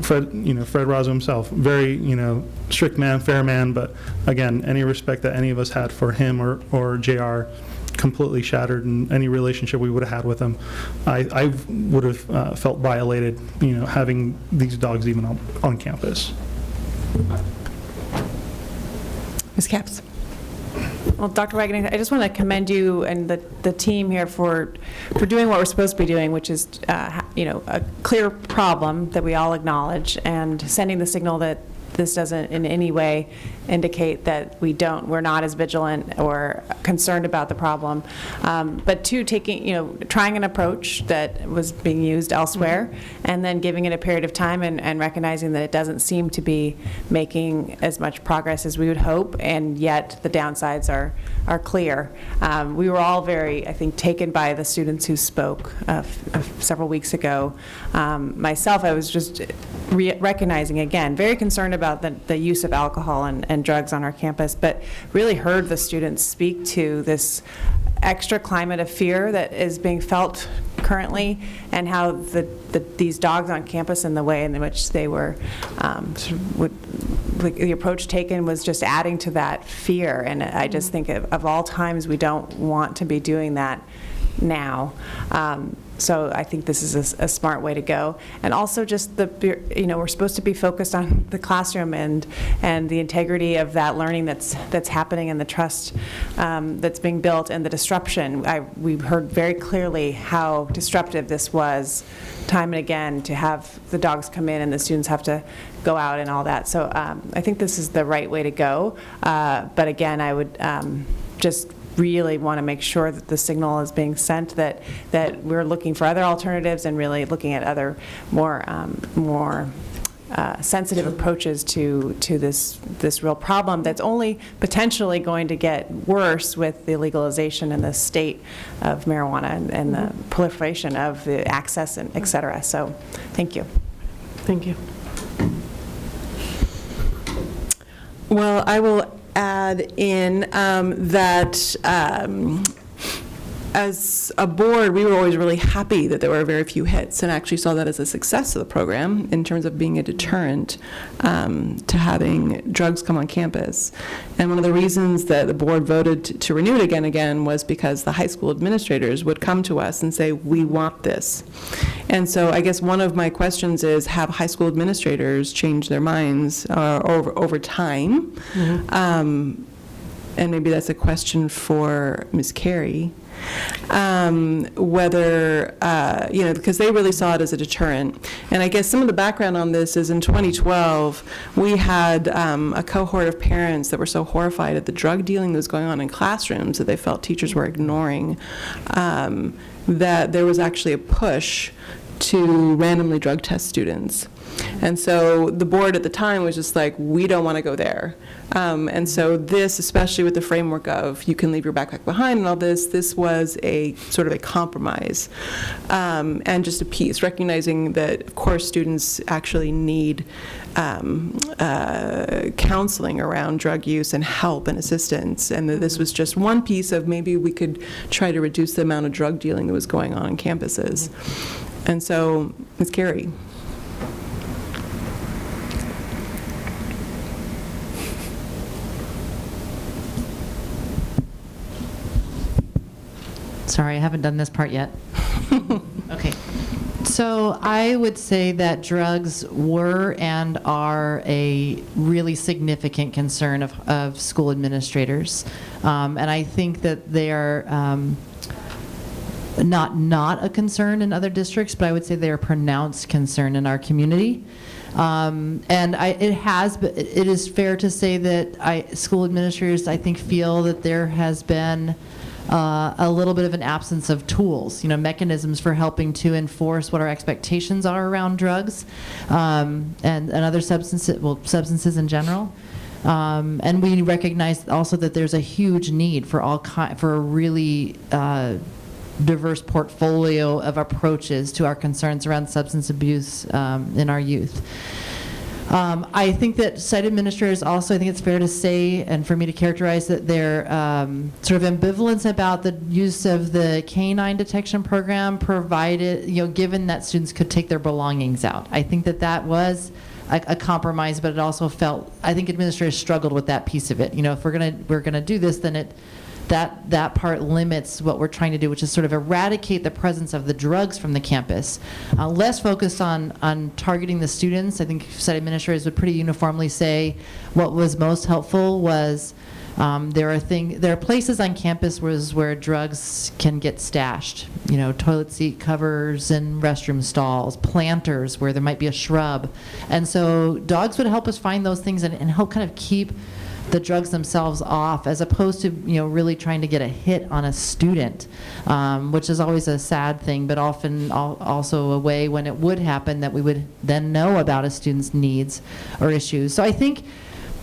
Fred Razzo himself, very, strict man, fair man, but again, any respect that any of us had for him or JR completely shattered, and any relationship we would have had with him, I would have felt violated, having these dogs even on campus. Ms. Capps. Well, Dr. Wagner, I just want to commend you and the team here for doing what we're supposed to be doing, which is, a clear problem that we all acknowledge, and sending the signal that this doesn't in any way indicate that we're not as vigilant or concerned about the problem. But two, trying an approach that was being used elsewhere, and then giving it a period of time and recognizing that it doesn't seem to be making as much progress as we would hope, and yet the downsides are clear. We were all very, I think, taken by the students who spoke several weeks ago. Myself, I was just recognizing, again, very concerned about the use of alcohol and drugs on our campus, but really heard the students speak to this extra climate of fear that is being felt currently, and how these dogs on campus and the way in which they were, the approach taken was just adding to that fear. And I just think of all times, we don't want to be doing that now. So I think this is a smart way to go. And also just we're supposed to be focused on the classroom and the integrity of that learning that's happening, and the trust that's being built, and the disruption. We heard very clearly how disruptive this was, time and again, to have the dogs come in and the students have to go out and all that. So I think this is the right way to go. But again, I would just really want to make sure that the signal is being sent that we're looking for other alternatives, and really looking at other more sensitive approaches to this real problem that's only potentially going to get worse with the legalization and the state of marijuana and the proliferation of the access and et cetera. So thank you. Thank you. Well, I will add in that as a board, we were always really happy that there were very few hits, and actually saw that as a success of the program in terms of being a deterrent to having drugs come on campus. And one of the reasons that the board voted to renew it again was because the high school administrators would come to us and say, we want this. And so I guess one of my questions is, have high school administrators changed their minds over time? And maybe that's a question for Ms. Carey. Whether, because they really saw it as a deterrent. And I guess some of the background on this is in 2012, we had a cohort of parents that were so horrified at the drug dealing that was going on in classrooms that they felt teachers were ignoring, that there was actually a push to randomly drug test students. And so the board at the time was just like, we don't want to go there. And so this, especially with the framework of you can leave your backpack behind and all this was a sort of a compromise, and just a piece, recognizing that, of course, students actually need counseling around drug use and help and assistance, and that this was just one piece of maybe we could try to reduce the amount of drug dealing that was going on campuses. And so, Ms. Carey. Sorry, I haven't done this part yet. Okay. So I would say that drugs were and are a really significant concern of school administrators. And I think that they are not a concern in other districts, but I would say they are a pronounced concern in our community. And it is fair to say that school administrators, I think, feel that there has been a little bit of an absence of tools, mechanisms for helping to enforce what our expectations are around drugs and other substances in general. And we recognize also that there's a huge need for a really diverse portfolio of approaches to our concerns around substance abuse in our youth. I think that site administrators also, I think it's fair to say, and for me to characterize, that they're sort of ambivalent about the use of the canine detection program, provided, given that students could take their belongings out. I think that was a compromise, but it also I think administrators struggled with that piece of it. If we're gonna do this, then that part limits what we're trying to do, which is sort of eradicate the presence of the drugs from the campus. Less focused on targeting the students. I think site administrators would pretty uniformly say what was most helpful was there are places on campus where drugs can get stashed. Toilet seat covers and restroom stalls, planters where there might be a shrub. And so dogs would help us find those things and help kind of keep the drugs themselves off, as opposed to really trying to get a hit on a student, which is always a sad thing, but often also a way when it would happen that we would then know about a student's needs or issues. So I think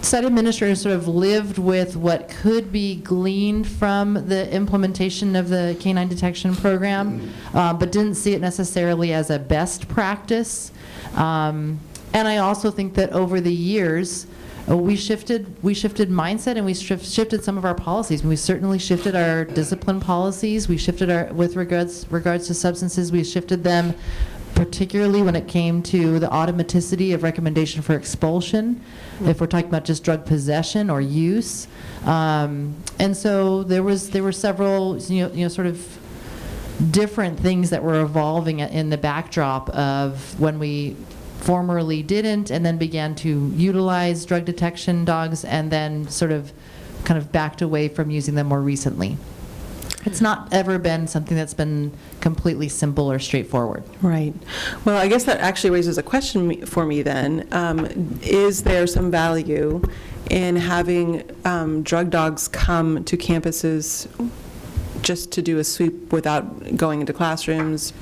site administrators sort of lived with what could be gleaned from the implementation of the canine detection program, but didn't see it necessarily as a best practice. And I also think that over the years, we shifted mindset, and we shifted some of our policies. We certainly shifted our discipline policies. We shifted with regards to substances. We shifted them, particularly when it came to the automaticity of recommendation for expulsion, if we're talking about just drug possession or use. And so there were several sort of different things that were evolving in the backdrop of when we formerly didn't, and then began to utilize drug detection dogs, and then sort of kind of backed away from using them more recently. It's not ever been something that's been completely simple or straightforward. Right. Well, I guess that actually raises a question for me then. Is there some value in having drug dogs come to campuses just to do a sweep without going into classrooms?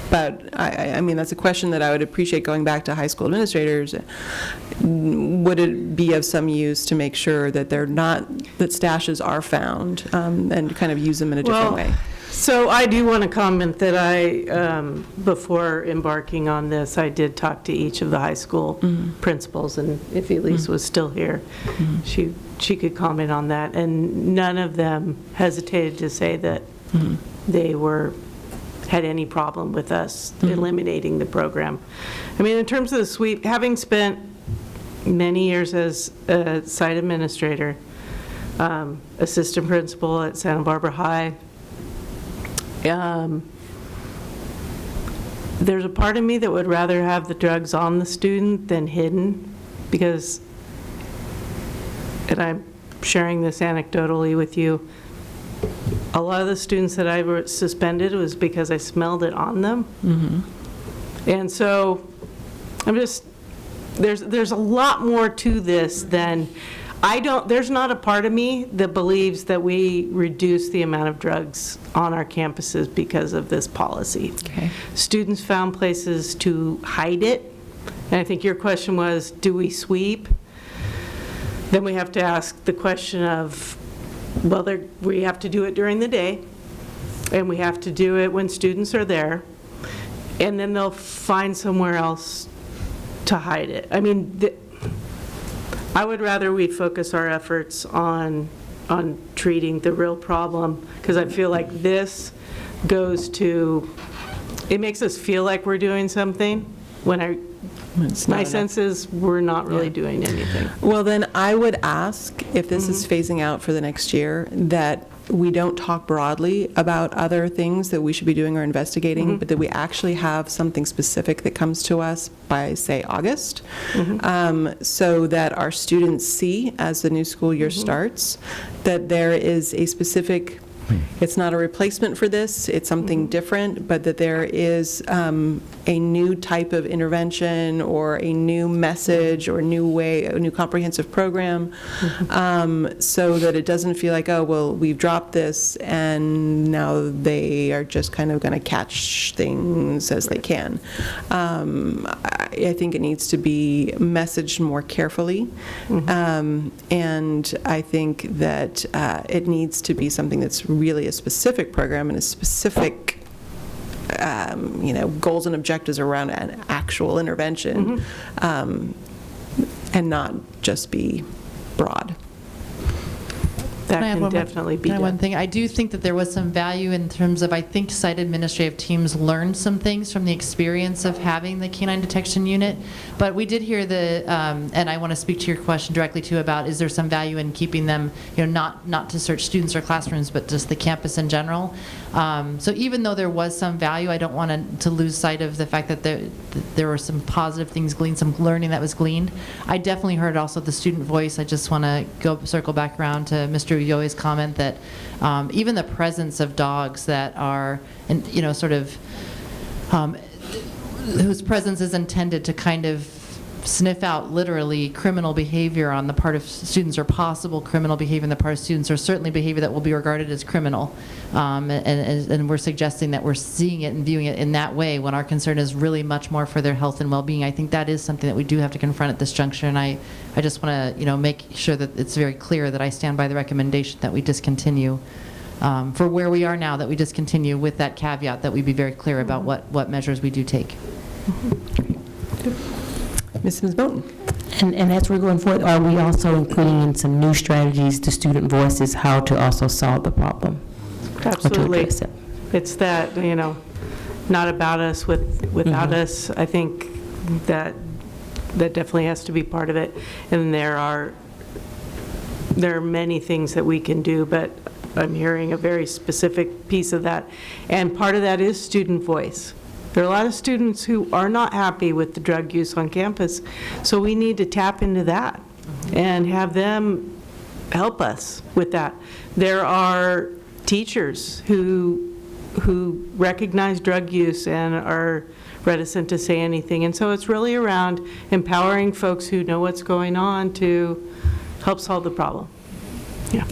But I mean, that's a question that I would appreciate going back to high school administrators. Would it be of some use to make sure that that stashes are found and kind of use them in a different way? So I do want to comment that before embarking on this, I did talk to each of the high school principals, and if Elise was still here, she could comment on that. And none of them hesitated to say that they had any problem with us eliminating the program. I mean, in terms of the sweep, having spent many years as a site administrator, assistant principal at Santa Barbara High, there's a part of me that would rather have the drugs on the student than hidden, because, and I'm sharing this anecdotally with you, a lot of the students that I were suspended was because I smelled it on them. And so there's a lot more to this than, there's not a part of me that believes that we reduce the amount of drugs on our campuses because of this policy. Students found places to hide it And I think your question was, do we sweep? Then we have to ask the question of, well, we have to do it during the day, and we have to do it when students are there, and then they'll find somewhere else to hide it. I mean, I would rather we focus our efforts on treating the real problem, because I feel like this goes to, it makes us feel like we're doing something, when my sense is we're not really doing anything. Well, then I would ask, if this is phasing out for the next year, that we don't talk broadly about other things that we should be doing or investigating, but that we actually have something specific that comes to us by, say, August, so that our students see, as the new school year starts, that there is a specific, it's not a replacement for this, it's something different, but that there is a new type of intervention or a new message or a new way, a new comprehensive program, so that it doesn't feel like, oh, well, we've dropped this and now they are just kind of going to catch things as they can. I think it needs to be messaged more carefully, and I think that it needs to be something that's really a specific program and a specific goals and objectives around an actual intervention, and not just be broad. That Can I have can one more- definitely be can I have one done. thing? I do think that there was some value in terms of, I think site administrative teams learned some things from the experience of having the canine detection unit, but we did hear and I want to speak to your question directly too about, is there some value in keeping them, not to search students or classrooms, but just the campus in general? So even though there was some value, I don't want to lose sight of the fact that there were some positive things gleaned, some learning that was gleaned. I definitely heard also the student voice. I just want to circle back around to Mr. Uyoe's comment that even the presence of dogs that are, whose presence is intended to kind of sniff out literally criminal behavior on the part of students, or possible criminal behavior on the part of students, or certainly behavior that will be regarded as criminal. And we're suggesting that we're seeing it and viewing it in that way when our concern is really much more for their health and well-being. I think that is something that we do have to confront at this juncture, and I just want to make sure that it's very clear that I stand by the recommendation that we discontinue for where we are now, that we discontinue with that caveat that we be very clear about what measures we do take. Ms. Bowden. And as we're going forward, are we also including in some new strategies to student voices, how to also solve the problem? Absolutely. Or to address it? It's that, not about us without us. I think that definitely has to be part of it. And there are many things that we can do, but I'm hearing a very specific piece of that. And part of that is student voice. There are a lot of students who are not happy with the drug use on campus, so we need to tap into that and have them help us with that. There are teachers who recognize drug use and are reticent to say anything, and so it's really around empowering folks who know what's going on to help solve the problem. Yeah.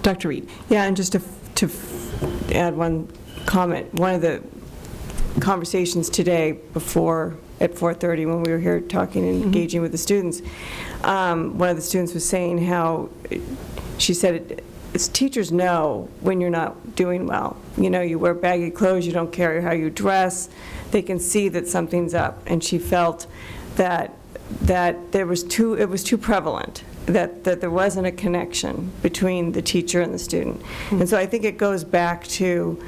Dr. Reed. Yeah, and just to add one comment, one of the conversations today before at 4:30 when we were here talking and engaging with the students, one of the students was saying how she said teachers know when you're not doing well. You wear baggy clothes, you don't care how you dress, they can see that something's up. And she felt that it was too prevalent, that there wasn't a connection between the teacher and the student. And so I think it goes back to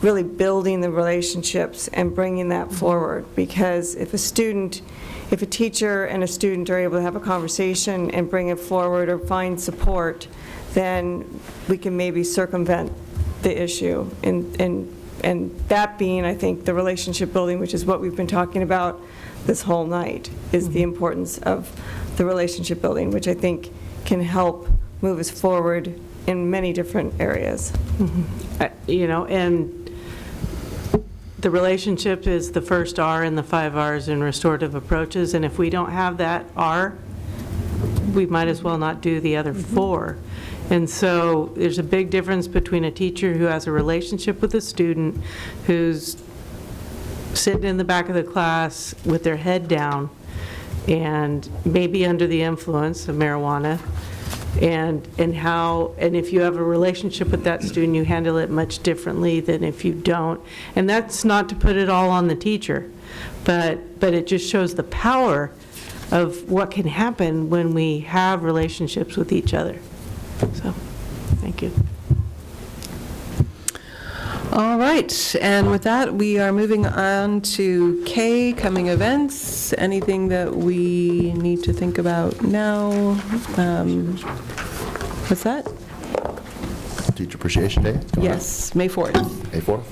really building the relationships and bringing that forward, because if a teacher and a student are able to have a conversation and bring it forward or find support, then we can maybe circumvent the issue. And that being, I think, the relationship building, which is what we've been talking about this whole night, is the importance of the relationship building, which I think can help move us forward in many different areas. And the relationship is the first R in the 5 R's in restorative approaches, and if we don't have that R, we might as well not do the other 4. And so there's a big difference between a teacher who has a relationship with a student, who's sitting in the back of the class with their head down and maybe under the influence of marijuana, and if you have a relationship with that student, you handle it much differently than if you don't. And that's not to put it all on the teacher, but it just shows the power of what can happen when we have relationships with each other. So, thank you. All right, and with that, we are moving on to K, coming events. Anything that we need to think about now? What's that? Teacher Appreciation Day? Yes, May 4th. May 4th.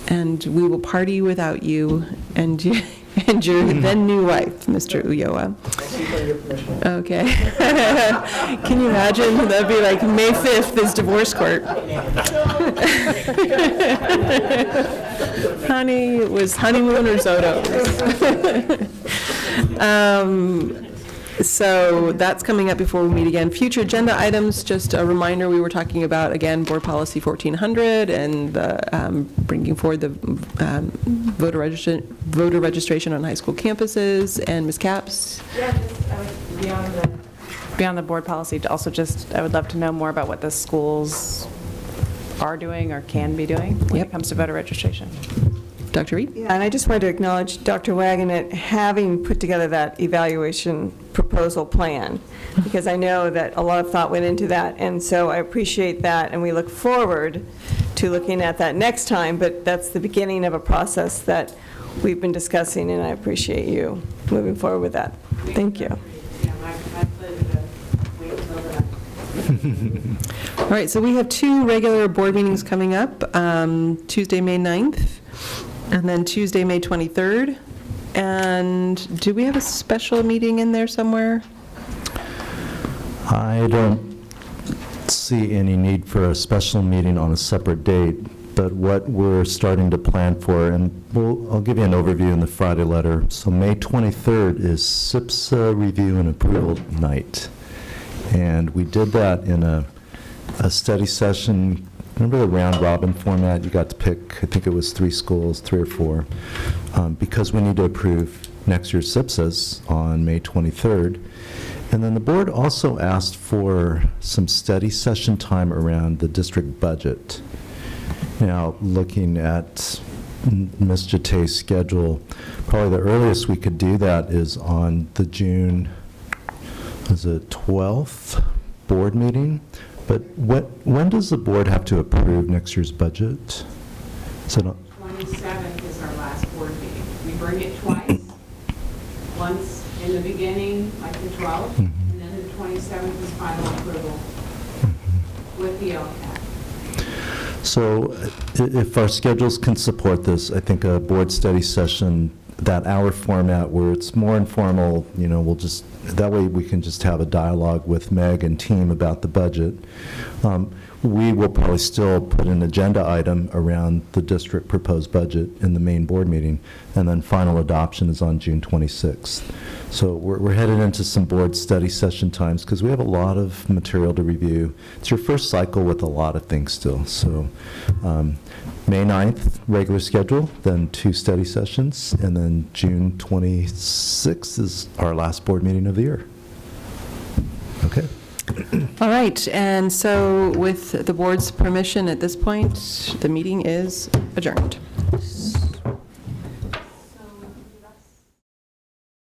And we will party without you and your then new wife, Mr. Ulloa. Okay. Can you imagine? That'd be like May 5th is divorce court. Honey, it was honeymoon risotto. So that's coming up before we meet again. Future agenda items, just a reminder, we were talking about, again, Board Policy 1400 and bringing forward the voter registration on high school campuses. And Ms. Capps? Yeah, just beyond the board policy, also just, I would love to know more about what the schools are doing or can be doing when it comes to voter registration. Dr. Reed? Yeah, and I just wanted to acknowledge Dr. Wagenet having put together that evaluation proposal plan, because I know that a lot of thought went into that, and so I appreciate that, and we look forward to looking at that next time, but that's the beginning of a process that we've been discussing, and I appreciate you moving forward with that. Thank you. All right, so we have 2 regular board meetings coming up, Tuesday, May 9th, and then Tuesday, May 23rd. And do we have a special meeting in there somewhere? I don't see any need for a special meeting on a separate date, but what we're starting to plan for, and I'll give you an overview in the Friday letter. So May 23rd is SIPSA review and approval night. And we did that in a study session. Remember the round robin format? You got to pick, I think it was 3 schools, 3 or 4, because we need to approve next year's SIPSAs on May 23rd. And then the board also asked for some study session time around the district budget. Now, looking at Ms. Jatay's schedule, probably the earliest we could do that is on the June, was it 12th board meeting? But when does the board have to approve next year's budget? Is it 27th is our last board meeting. We bring it twice. Once in the beginning, like the 12th, and then the 27th is final approval with the LCAP. So if our schedules can support this, I think a board study session, that hour format where it's more informal, we'll just, that way we can just have a dialogue with Meg and team about the budget. We will probably still put an agenda item around the district proposed budget in the main board meeting, and then final adoption is on June 26th. So we're headed into some board study session times because we have a lot of material to review. It's your first cycle with a lot of things still. So May 9th, regular schedule, then 2 study sessions, and then June 26th is our last board meeting of the year. Okay. All right, and so with the board's permission at this point, the meeting is adjourned.